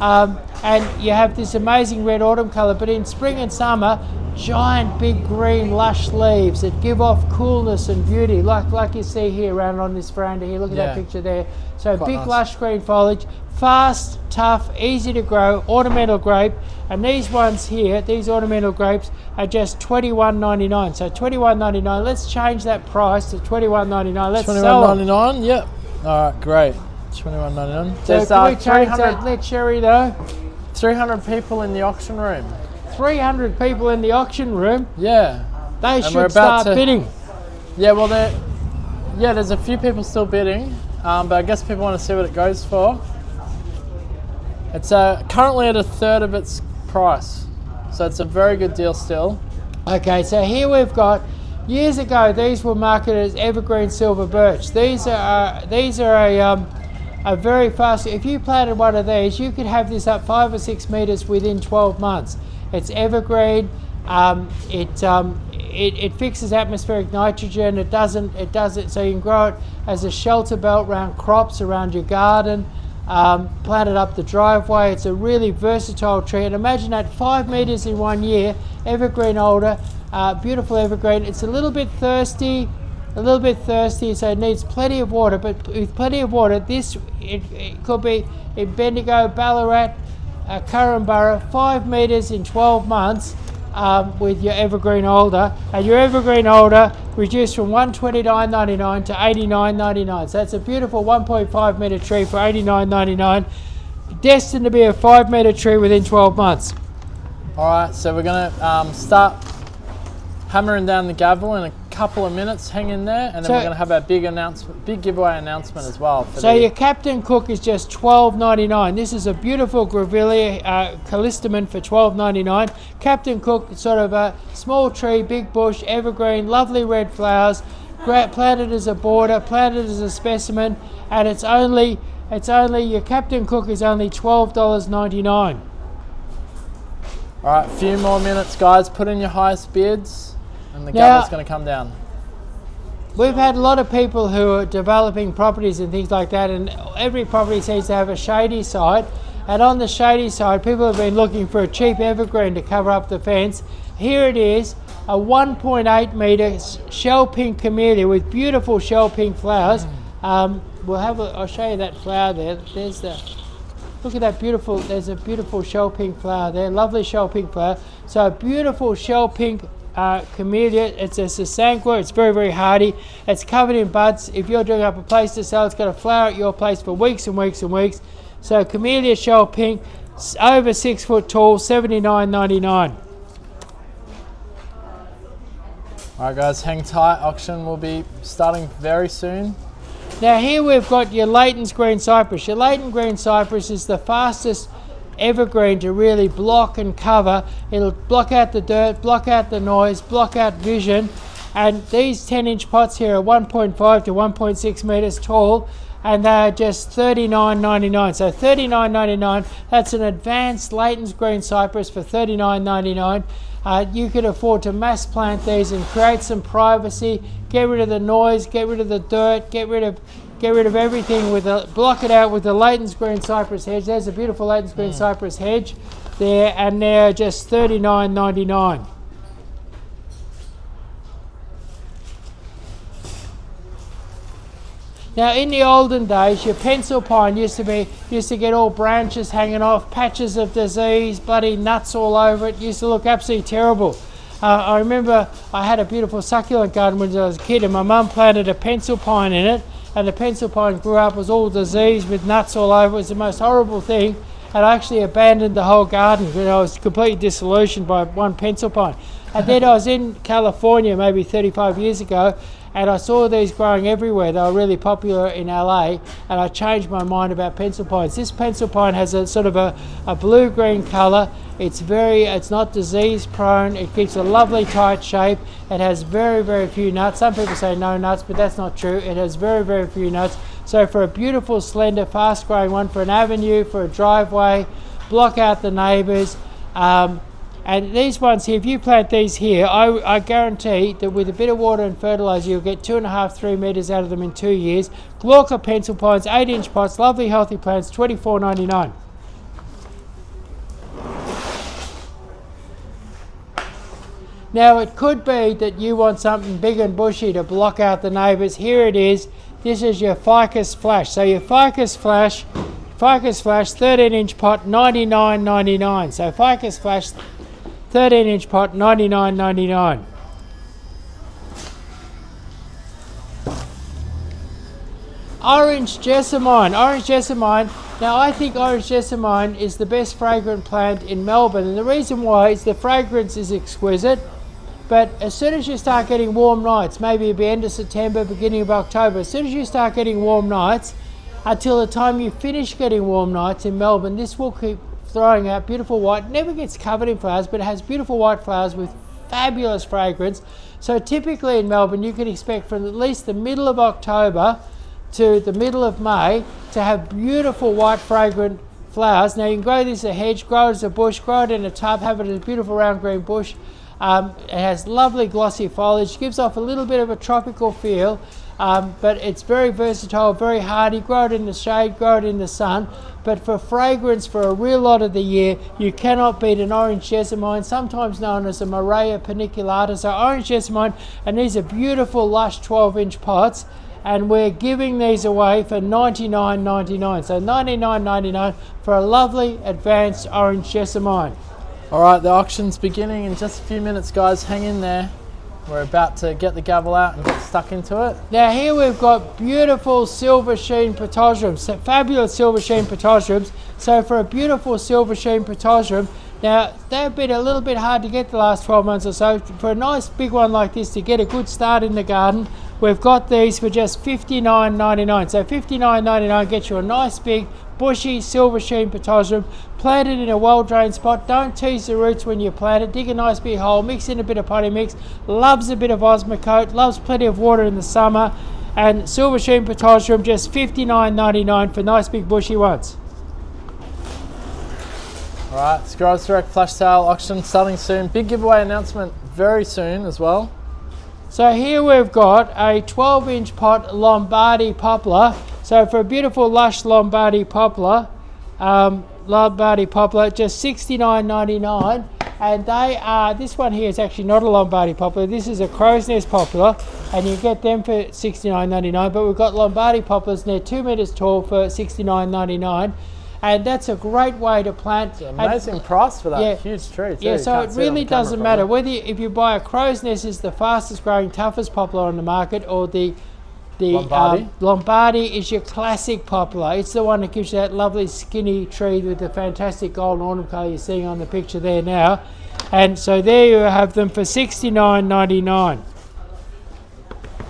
And you have this amazing red autumn colour, but in spring and summer, giant big green lush leaves that give off coolness and beauty, like you see here around on this veranda here. Look at that picture there. So quite big nice. Lush green foliage, fast, tough, easy to grow, ornamental grape. And these ones here, these ornamental grapes, are just $21.99. So $21.99. Let's change that price to $21.99. Let's sell $21.99. Yep. All right, great. $21.99. So can we change that? Let Sherry know. 300 people in the auction room. 300 people in the auction room. Yeah. They should start bidding. Yeah, well, there's a few people still bidding, but I guess people want to see what it goes for. It's currently at a third of its price, so it's a very good deal still. Okay, so here we've got, years ago these were marketed as evergreen silver birch. These are a very fast, if you planted one of these, you could have this up 5 or 6 meters within 12 months. It's evergreen. It fixes atmospheric nitrogen. It doesn't. So you can grow it as a shelter belt around crops, around your garden. Plant it up the driveway. It's a really versatile tree. And imagine that, 5 meters in 1 year. Evergreen older, beautiful evergreen. It's a little bit thirsty, so it needs plenty of water. But with plenty of water, it could be in Bendigo, Ballarat, Currumborough, 5 meters in 12 months with your evergreen alder. And your evergreen alder reduced from $129.99 to $89.99. So that's a beautiful 1.5 meter tree for $89.99. Destined to be a 5 meter tree within 12 months. All right, so we're gonna start hammering down the gavel in a couple of minutes. Hang in there, and then we're gonna have our big giveaway announcement as well. So your Captain Cook is just $12.99. This is a beautiful Grevillea callistemon for $12.99. Captain Cook, sort of a small tree, big bush, evergreen, lovely red flowers, planted as a border, planted as a specimen, and it's only it's only, your Captain Cook is only $12.99. All right, a few more minutes, guys. Put in your highest bids, and the gavel's going to come down. We've had a lot of people who are developing properties and things like that, and every property seems to have a shady side. And on the shady side, people have been looking for a cheap evergreen to cover up the fence. Here it is, a 1.8 metre shell pink camellia with beautiful shell pink flowers. I'll show you that flower there. Look at that beautiful, there's a beautiful shell pink flower there, lovely shell pink flower. So a beautiful shell pink camellia. It's a sasanqua, it's very, very hardy. It's covered in buds. If you're doing up a place to sell, it's got to flower at your place for weeks and weeks and weeks. So camellia shell pink, over 6 foot tall, $79.99. All right, guys, hang tight. Auction will be starting very soon. Now here we've got your Leighton's green cypress. Your Leighton green cypress is the fastest evergreen to really block and cover. It'll block out the dirt, block out the noise, block out vision. And these 10-inch pots here are 1.5 to 1.6 meters tall, and they're just $39.99. So $39.99, that's an advanced Leighton's green cypress for $39.99. You could afford to mass plant these and create some privacy, get rid of the noise, get rid of the dirt, get rid of everything block it out with the Leighton's green cypress hedge. There's a beautiful Leighton's green cypress hedge there, and they're just $39.99. Now in the olden days, your pencil pine used to get all branches hanging off, patches of disease, bloody nuts all over it. Used to look absolutely terrible. I remember I had a beautiful succulent garden when I was a kid, and my mum planted a pencil pine in it, and the pencil pine grew up, was all diseased with nuts all over. It was the most horrible thing, and I actually abandoned the whole garden because I was completely disillusioned by one pencil pine. And then I was in California maybe 35 years ago, and I saw these growing everywhere. They were really popular in LA, and I changed my mind about pencil pines. This pencil pine has a sort of a blue-green colour. It's not disease prone. It keeps a lovely tight shape. It has very, very few nuts. Some people say no nuts, but that's not true. It has very, very few nuts. So for a beautiful, slender, fast-growing one, for an avenue, for a driveway, block out the neighbours. And these ones here, if you plant these here, I guarantee that with a bit of water and fertiliser, you'll get 2.5, 3 metres out of them in 2 years. Glauca pencil pines, 8-inch pots, lovely healthy plants, $24.99. Now it could be that you want something big and bushy to block out the neighbours. Here it is. This is your ficus flash. So your ficus flash, 13-inch pot, $99.99. So ficus flash, 13-inch pot, $99.99. Orange jessamine. Orange jessamine. Now I think orange jessamine is the best fragrant plant in Melbourne, and the reason why is the fragrance is exquisite. But as soon as you start getting warm nights, maybe at the end of September, beginning of October, as soon as you start getting warm nights, until the time you finish getting warm nights in Melbourne, this will keep throwing out beautiful white. It never gets covered in flowers, but it has beautiful white flowers with fabulous fragrance. So typically in Melbourne, you can expect from at least the middle of October to the middle of May to have beautiful white fragrant flowers. Now you can grow this as a hedge, grow it as a bush, grow it in a tub, have it as a beautiful round green bush. It has lovely glossy foliage, gives off a little bit of a tropical feel, but it's very versatile, very hardy. Grow it in the shade, grow it in the sun. But for fragrance for a real lot of the year, you cannot beat an orange jessamine, sometimes known as a Morea paniculata. So orange jessamine, and these are beautiful, lush 12-inch pots. And we're giving these away for $99.99. So $99.99 for a lovely advanced orange jessamine. All right, the auction's beginning in just a few minutes, guys. Hang in there. We're about to get the gavel out and get stuck into it. Now here we've got beautiful silver sheen petosyriums, fabulous silver sheen petosyriums. So for a beautiful silver sheen petosyrium, now they've been a little bit hard to get the last 12 months or so. For a nice big one like this to get a good start in the garden, we've got these for just $59.99. So $59.99 gets you a nice big bushy silver sheen petosyrium. Plant it in a well-drained spot. Don't tease the roots when you plant it. Dig a nice big hole, mix in a bit of potting mix. Loves a bit of Osmocote, loves plenty of water in the summer. And silver sheen potassium just $59.99 for nice big bushy ones. All right, it's Growers Direct flash sale auction starting soon. Big giveaway announcement very soon as well. So here we've got a 12-inch pot Lombardy poplar. So for a beautiful lush Lombardy poplar, just $69.99. And they are, this one here is actually not a Lombardy poplar, this is a crow's nest poplar, and you get them for $69.99. But we've got Lombardy poplars and they're 2 meters tall for $69.99. And that's a great way to plant. Amazing price for that huge tree too. Yeah, so it really doesn't matter whether if you buy a crow's nest is the fastest growing, toughest poplar on the market, or the Lombardy. Lombardy is your classic poplar. It's the one that gives you that lovely skinny tree with the fantastic golden autumn colour you're seeing on the picture there now. And so there you have them for $69.99.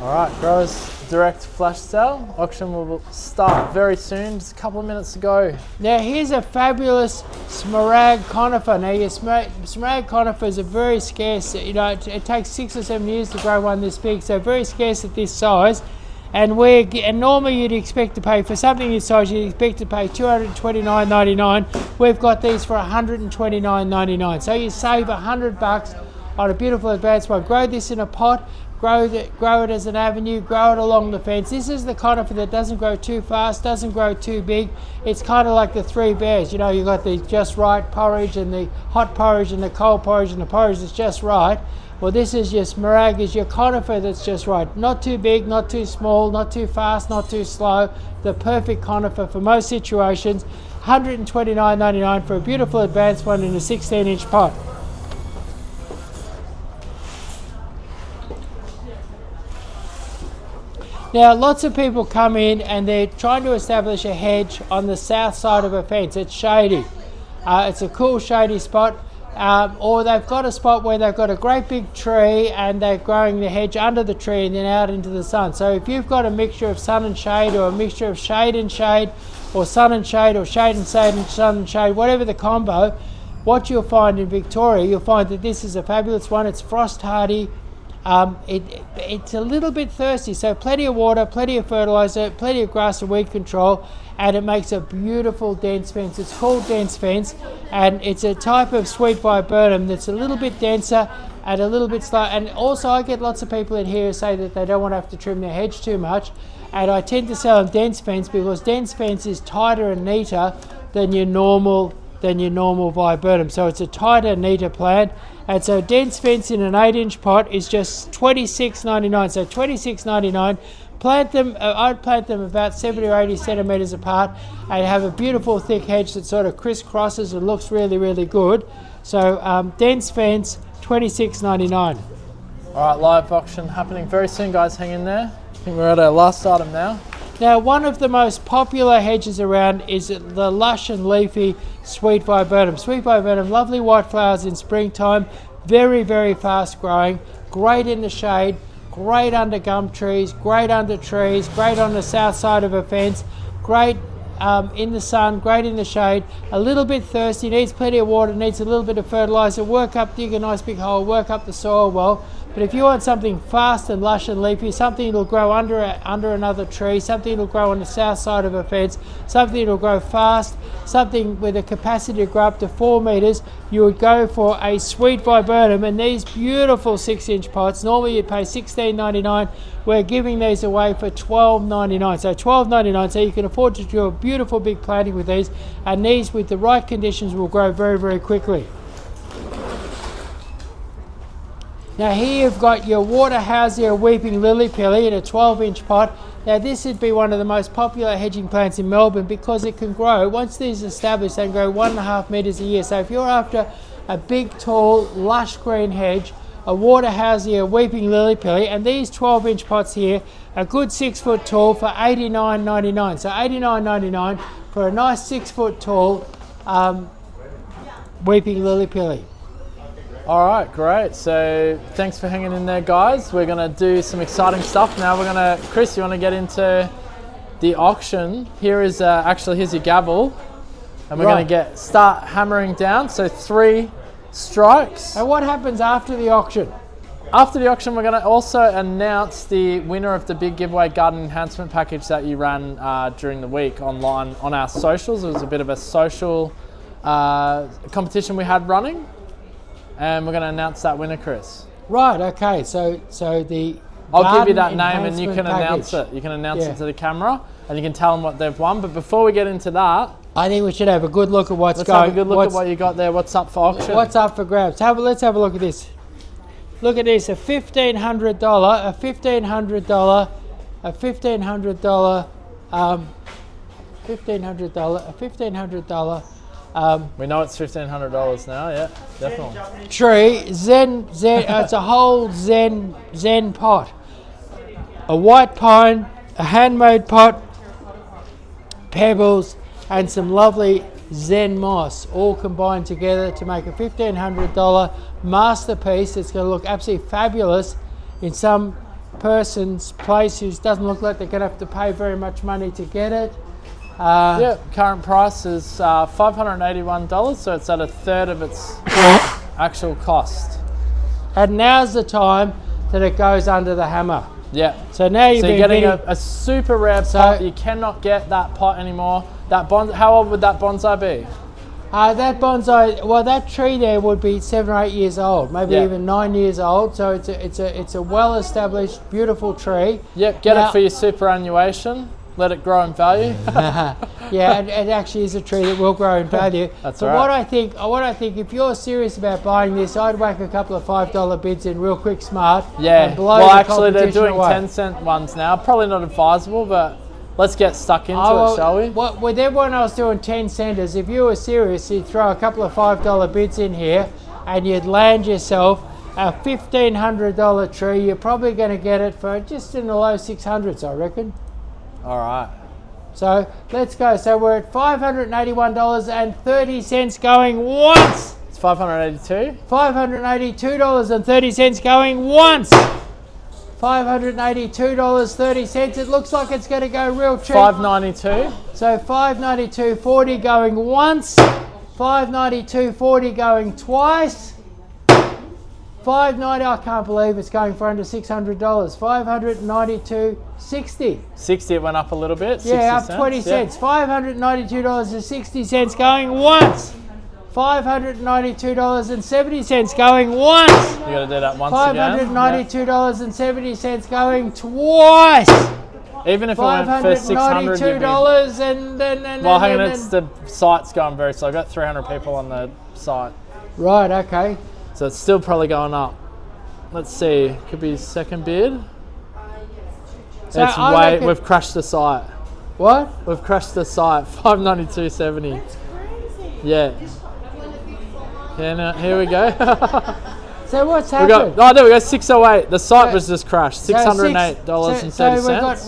All right, Growers Direct flash sale auction will start very soon. Just a couple of minutes to go. Now here's a fabulous smaragd conifer. Now your smaragd conifers are very scarce. You know, it takes 6 or 7 years to grow one this big, so very scarce at this size. And normally you'd expect to pay for something this size, you'd expect to pay $229.99. We've got these for $129.99. So you save $100 on a beautiful advanced one. Grow this in a pot. Grow it as an avenue, grow it along the fence. This is the conifer that doesn't grow too fast, doesn't grow too big. It's kind of like the three bears. You know, you've got the just right porridge and the hot porridge and the cold porridge and the porridge that's just right. Well, this is your smaragd, is your conifer that's just right. Not too big, not too small, not too fast, not too slow. The perfect conifer for most situations. $129.99 for a beautiful advanced one in a 16-inch pot. Now, lots of people come in and they're trying to establish a hedge on the south side of a fence. It's shady. It's a cool shady spot. Or they've got a spot where they've got a great big tree and they're growing the hedge under the tree and then out into the sun. So if you've got a mixture of sun and shade, or a mixture of shade and shade, or sun and shade, or shade and shade and sun and shade, whatever the combo, what you'll find in Victoria, you'll find that this is a fabulous one. It's frost hardy. It's a little bit thirsty, so plenty of water, plenty of fertilizer, plenty of grass and weed control, and it makes a beautiful dense fence. It's called dense fence, and it's a type of sweet viburnum that's a little bit denser and a little bit slow. And also I get lots of people in here who say that they don't want to have to trim their hedge too much, and I tend to sell them dense fence because dense fence is tighter and neater than your normal viburnum. So it's a tighter, neater plant. And so dense fence in an 8-inch pot is just $26.99. So $26.99. Plant them. I'd plant them about 70 or 80 centimeters apart, and have a beautiful thick hedge that sort of crisscrosses and looks really, really good. So dense fence, $26.99. All right, live auction happening very soon, guys. Hang in there. I think we're at our last item now. Now, one of the most popular hedges around is the lush and leafy sweet viburnum. Sweet viburnum, lovely white flowers in springtime, very, very fast growing, great in the shade, great under gum trees, great under trees, great on the south side of a fence, great in the sun, great in the shade, a little bit thirsty, needs plenty of water, needs a little bit of fertilizer, dig a nice big hole, work up the soil well. But if you want something fast and lush and leafy, something that'll grow under another tree, something that'll grow on the south side of a fence, something that'll grow fast, something with a capacity to grow up to 4 meters, you would go for a sweet viburnum. And these beautiful 6-inch pots, normally you pay $16.99. We're giving these away for $12.99. So $12.99, so you can afford to do a beautiful big planting with these. And these, with the right conditions, will grow very, very quickly. Now here you've got your waterhousia weeping lily pilly in a 12-inch pot. Now this would be one of the most popular hedging plants in Melbourne because it can grow, once these are established, they can grow 1.5 meters a year. So if you're after a big, tall, lush green hedge, a waterhousia weeping lily pilly, and these 12-inch pots here, a good 6 foot tall for $89.99. So $89.99 for a nice 6 foot tall weeping lily pilly. All right, great. So thanks for hanging in there, guys. We're gonna do some exciting stuff now. Chris, you wanna get into the auction? Here's your gavel, and we're gonna start hammering down. So 3 strikes. And what happens after the auction? After the auction, we're going to also announce the winner of the big giveaway garden enhancement package that you ran during the week online on our socials. It was a bit of a social competition we had running, and we're going to announce that winner, Chris. Right. Okay. So the I'll give you that garden name and you can enhancement announce package. it. You can announce Yeah. it to the camera and you can tell them what they've won. But before we get into that, I think we should have a good look at what's let's going. have a good look at what you got there. What's up for auction? What's up for grabs? Let's have a look at this. Look at this, a $1,500, a $1,500, a $1,500, $1,500, a $1,500 We know it's $1,500 now. Yeah, definitely. tree. Zen. It's a whole Zen pot. A white pine, a handmade pot, pebbles, and some lovely Zen moss, all combined together to make a $1,500 masterpiece. It's going to look absolutely fabulous in some person's place who doesn't look like they're going to have to pay very much money to get it. Yeah, current price is $581, so it's at a third of its actual cost. And now's the time that it goes under the hammer. Yeah. So now you're getting a super rare pot. You cannot get that pot anymore. How old would that bonsai be? That bonsai, well, that tree there would be 7 or 8 years old, maybe even 9 years old. So it's a well-established, beautiful tree. Yep. Get it for your superannuation. Let it grow in value. Yeah, it actually is a tree that will grow in value. That's but right. What I think, if you're serious about buying this, I'd whack a couple of $5 bids in real quick, smart. Yeah. And blow Well, the actually, they're competition doing away. 10-cent ones now. Probably not advisable, but let's get stuck into it, shall we? With everyone else doing 10 centers, if you were serious, you'd throw a couple of $5 bids in here, and you'd land yourself a $1,500 tree. You're probably going to get it for just in the low 600s, I reckon. All right. So let's go. So we're at $581.30 going once. It's $582. $582.30 going once. $582.30. It looks like it's going to go real cheap. $592. So $592.40 going once. $592.40 going twice. $590. I can't believe it's going for under $600. $592.60. 60. It went up a little bit. Yeah, 60 up 20 cents. Yep. $592.60 going once. $592.70 going once. You got to do that once again. $592.70 going twice. Even if it went for 600, you'd be... $592 and then Well, hang on, the site's going very slow. I've got 300 people on the site. Right, okay. So it's still probably going up. Let's see, could be second bid. So It's I way, reckon- we've crashed the site. What? We've crashed the site, $592.70. It's crazy. Yeah. Yeah, no, here we go. So what's we happened? got, oh, there we go, 608. The site So- was just crashed, So $608.30. So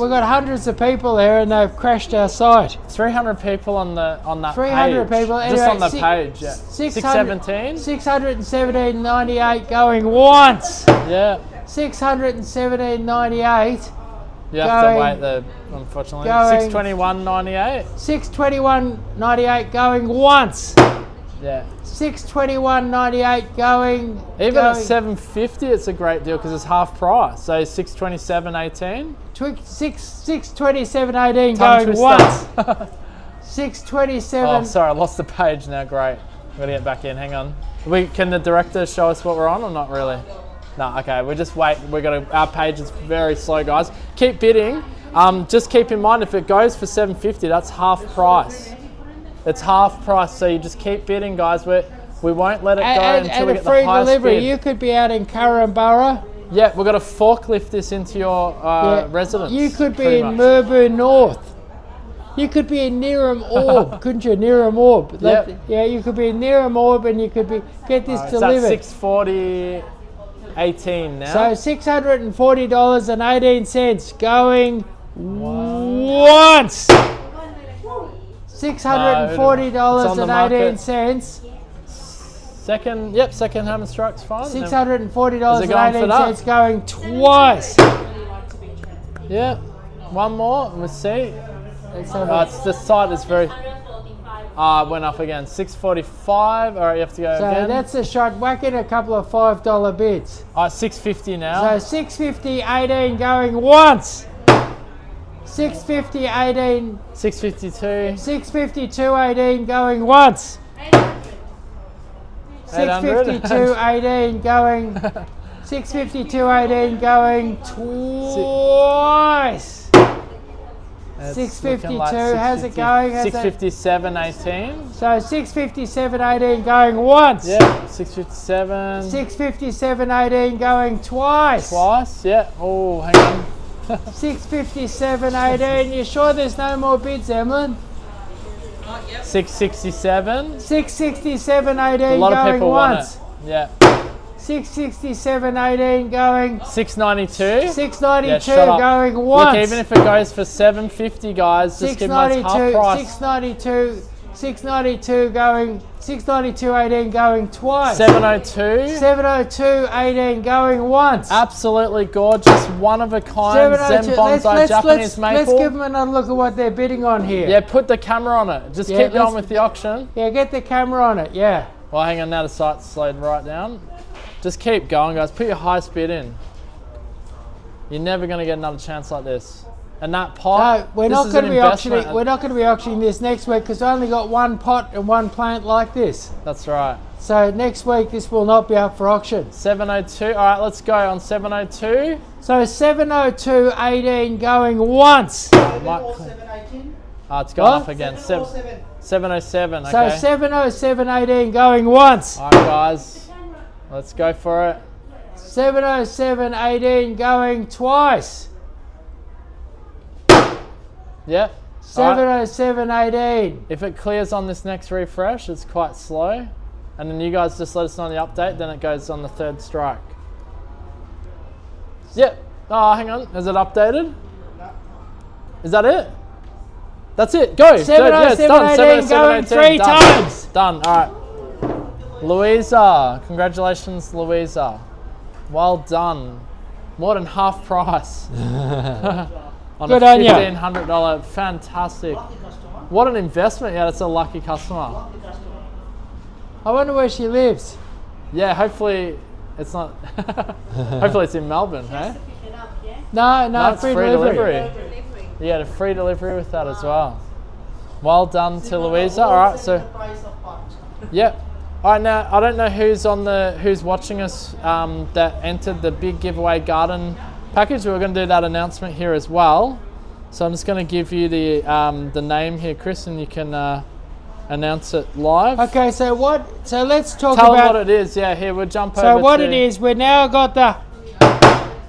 we've got hundreds of people there and they've crashed our site. 300 people on that 300 page. people. Just Anyway, on the page, yeah. 617? $617.98 going once. Yeah. $617.98 You have to Going- wait there, unfortunately. going- $621.98. $621.98 going once. Yeah. $621.98 going. Even at going, $750, it's a great deal because it's half price. So $627.18. $627.18 Tongue going twister. once. $627. Oh, sorry, I lost the page now. Great. I'm gonna get back in. Hang on. Can the director show us what we're on or not really? No. Okay. We just wait. Our page is very slow, guys. Keep bidding. Just keep in mind if it goes for $750, that's half price. It's half price, so you just keep bidding, guys. We won't let it go until we get the free highest delivery. bid. You could be out in Curramborough. Yeah, we've got to forklift this into your residence. You could be pretty in much. Merbu North. You could be in Neeram Orb, couldn't you? Neeram Orb. Yep. Yeah, you could be in Neeram Orb and you could get this It's delivered. at $640.18 now. So $640.18 going once. $640.18. Second hammer strike's fine. $640.18 going twice. Yeah, one more and we'll see. Let's have The site is very... Went up again. 645. All right, you have to go So again. that's a shot. Whack in a couple of $5 bids. All right, 650 now. So 650, 18 going once. 650, 18. 652. 652, 18 going once. 652, 18 going. 652, 18 going twice. It's 652, looking like how's it going? 657, 18. So 657, 18 going once. Yeah, 657. 657, 18 going twice. Twice, yeah. Oh, hang on. 657, 18. You sure there's no more bids, Emlyn? 667. 667, 18 A lot of going people once. want it. Yeah. 667, 18 going. 692. 692 Yeah, shut up. going once. Look, even if it goes for 750, guys, just give us half price. 692 going. 692, 18 going twice. 702. 702, 18 going once. Absolutely gorgeous, one of a kind Zen Bonsai Japanese maple. Let's give them another look at what they're bidding on here. Yeah, put the camera on it. Just keep going with the auction. Yeah, get the camera on it, yeah. Well, hang on, now the site's slowed right down. Just keep going, guys. Put your highest bid in. You're never going to get another chance like this. And that pot, no, we're not going to be auctioning. We're not going to be auctioning this next week because I only got one pot and one plant like this. That's right. So next week this will not be up for auction. 702. All right, let's go on 702. So 702, 18 going once. It's gone up again. 707. Okay. So 707, 18 going once. All right, guys. Let's go for it. 707, 18 going twice. Yep. 707, 18. If it clears on this next refresh, it's quite slow. And then you guys just let us know on the update, then it goes on the third strike. Yep. Oh, hang on. Is it updated? No. Is that it? That's it. Go. 707, 18 going 3 times. Done. All right. Louisa. Congratulations, Louisa. Well done. More than half price. On Good a on you. $1,500. Fantastic. What an investment. Yeah, that's a lucky customer. I wonder where she lives. Yeah, hopefully it's not. Hopefully it's in Melbourne, hey? No, It's free delivery. You get a free delivery with that as well. Well done to Louisa. All right, so. Yep. All right, now I don't know who's watching us that entered the big giveaway garden package. We're going to do that announcement here as well. So I'm just going to give you the name here, Chris, and you can announce it live. Okay, so let's talk Tell about them what it is. Yeah, here we'll jump over. So what it is, we now got the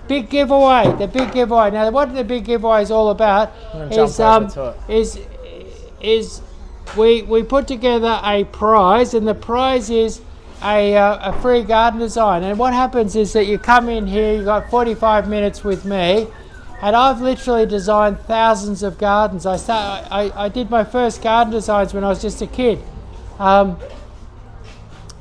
big giveaway. The big giveaway. Now, what the big giveaway is all about is we put together a prize, and the prize is a free garden design. And what happens is that you come in here, you got 45 minutes with me, and I've literally designed thousands of gardens. I did my first garden designs when I was just a kid. At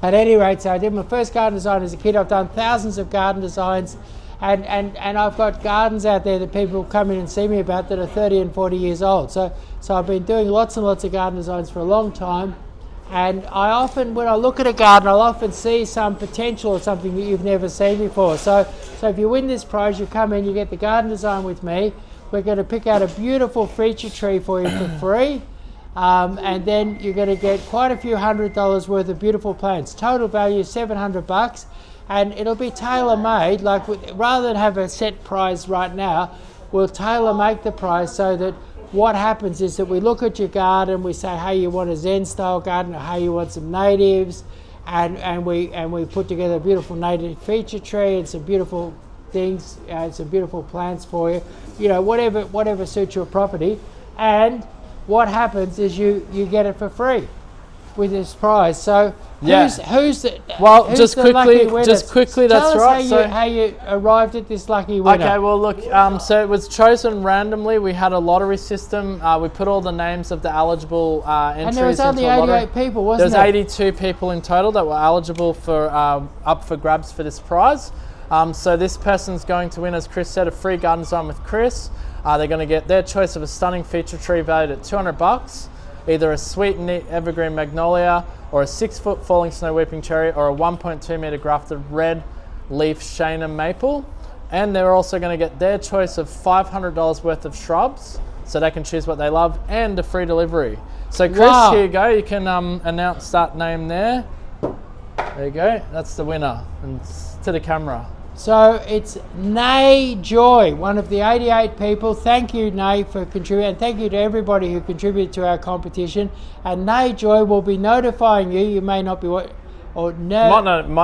any rate, so I did my first garden design as a kid. I've done thousands of garden designs, and I've got gardens out there that people come in and see me about that are 30 and 40 years old. So I've been doing lots and lots of garden designs for a long time. And I often, when I look at a garden, I'll often see some potential or something that you've never seen before. So if you win this prize, you come in, you get the garden design with me. We're going to pick out a beautiful feature tree for you for free. And then you're going to get quite a few $100 worth of beautiful plants. Total value $700, and it'll be tailor-made. Like rather than have a set price right now, we'll tailor-make the price so that what happens is that we look at your garden, we say, hey, you want a Zen style garden, or hey, you want some natives, and we put together a beautiful native feature tree and some beautiful things, some beautiful plants for you, whatever suits your property. And what happens is you get it for free with this prize. So who's the quickly, that's right. Tell us how you arrived at this lucky winner. Okay, well look, so it was chosen randomly. We had a lottery system. We put all the names of the eligible entries. And there was only 88 people, wasn't there? there? There was 82 people in total that were eligible for up for grabs for this prize. So this person's going to win, as Chris said, a free garden design with Chris. They're going to get their choice of a stunning feature tree valued at $200. either a sweet and neat evergreen magnolia, or a 6-foot falling snow weeping cherry, or a 1.2 meter grafted red leaf Shana maple. And they're also going to get their choice of $500 worth of shrubs, so they can choose what they love, and a free delivery. So Chris, Wow. here you go. You can announce that name there. There you go. That's the winner. And to the camera. So it's Nay Joy, one of the 88 people. Thank you, Nay, for contributing. And thank you to everybody who contributed to our competition. And Nay Joy will be notifying you. You may not be Might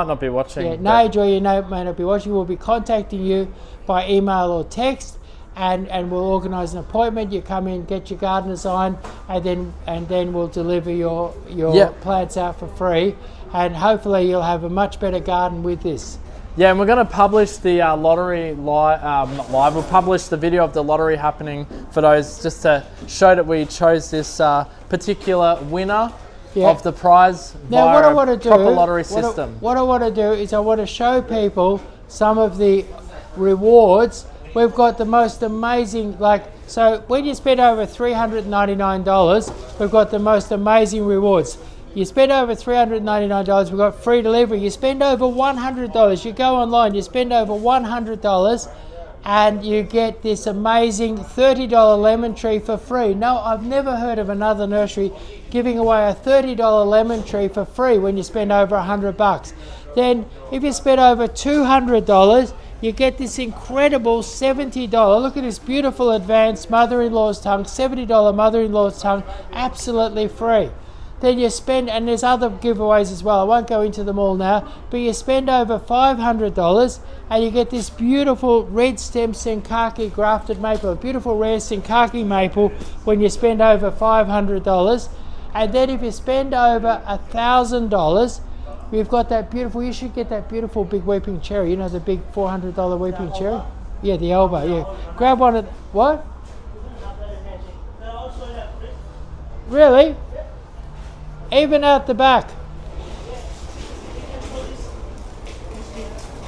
not be watching. Yeah, Nay Joy, may not be watching. Will be contacting you by email or text, and we'll organise an appointment. You come in, get your gardener sign, and then we'll deliver your plants out for free. And hopefully you'll have a much better garden with this. Yeah, and we're going to publish the lottery not live. We'll publish the video of the lottery happening for those, just to show that we chose this particular winner of the prize now, via what I want to do, proper lottery system. What I want to do is I want to show people some of the rewards. We've got the most amazing, so when you spend over $399, we've got the most amazing rewards. You spend over $399, we've got free delivery. You spend over $100, you go online, you spend over $100, and you get this amazing $30 lemon tree for free. No, I've never heard of another nursery giving away a $30 lemon tree for free when you spend over $100. Then if you spend over $200, you get this incredible $70, look at this beautiful advanced mother-in-law's tongue, $70 mother-in-law's tongue, absolutely free. Then you spend, and there's other giveaways as well, I won't go into them all now, but you spend over $500 and you get this beautiful red stem Senkaki grafted maple, a beautiful rare Senkaki maple when you spend over $500. And then if you spend over $1,000, we've got that beautiful, you should get that beautiful big weeping cherry, you know, the big $400 weeping cherry? Yeah, the elbow, yeah. Grab one of, what? Really? Even out the back.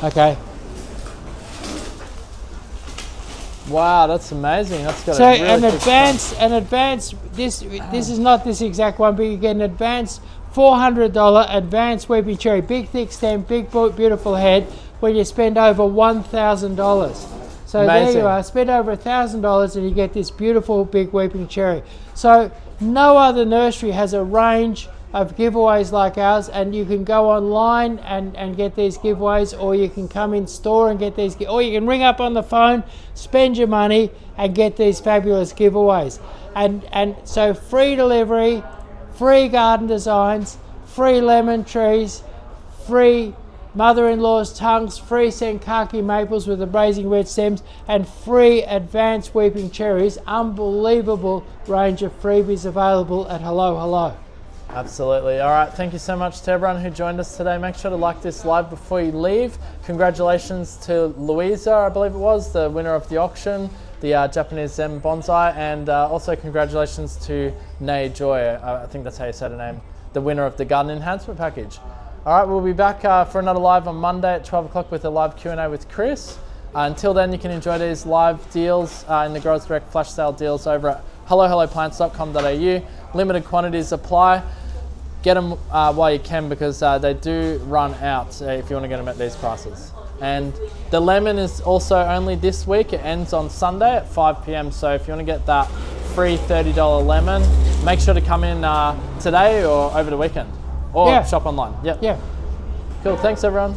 Okay. Wow, that's amazing. That's got So a really an advanced. This is not this exact one, but you get an advanced $400 advanced weeping cherry, big thick stem, big beautiful head, when you spend over $1,000. So amazing. There you are. Spend over $1,000 and you get this beautiful big weeping cherry. So no other nursery has a range of giveaways like ours, and you can go online and get these giveaways, or you can come in store and get these, or you can ring up on the phone, spend your money and get these fabulous giveaways. And so free delivery, free garden designs, free lemon trees, free mother-in-law's tongues, free Senkaki maples with the blazing red stems, and free advanced weeping cherries. Unbelievable range of freebies available at Hello Hello. Absolutely. All right. Thank you so much to everyone who joined us today. Make sure to like this live before you leave. Congratulations to Louisa, I believe it was, the winner of the auction, the Japanese Zen Bonsai, and also congratulations to Nay Joy, I think that's how you say the name, the winner of the Garden Enhancement Package. All right, we'll be back for another live on Monday at 12 o'clock with a live Q&A with Chris. Until then, you can enjoy these live deals in the Growers Direct flash sale deals over at hellohelloplants.com.au. Limited quantities apply. Get them while you can, because they do run out if you want to get them at these prices. And the lemon is also only this week. It ends on Sunday at 5 p.m. So if you want to get that free $30 lemon, make sure to come in today or over the weekend, or shop online. Yep. Yeah. Cool. Thanks, everyone.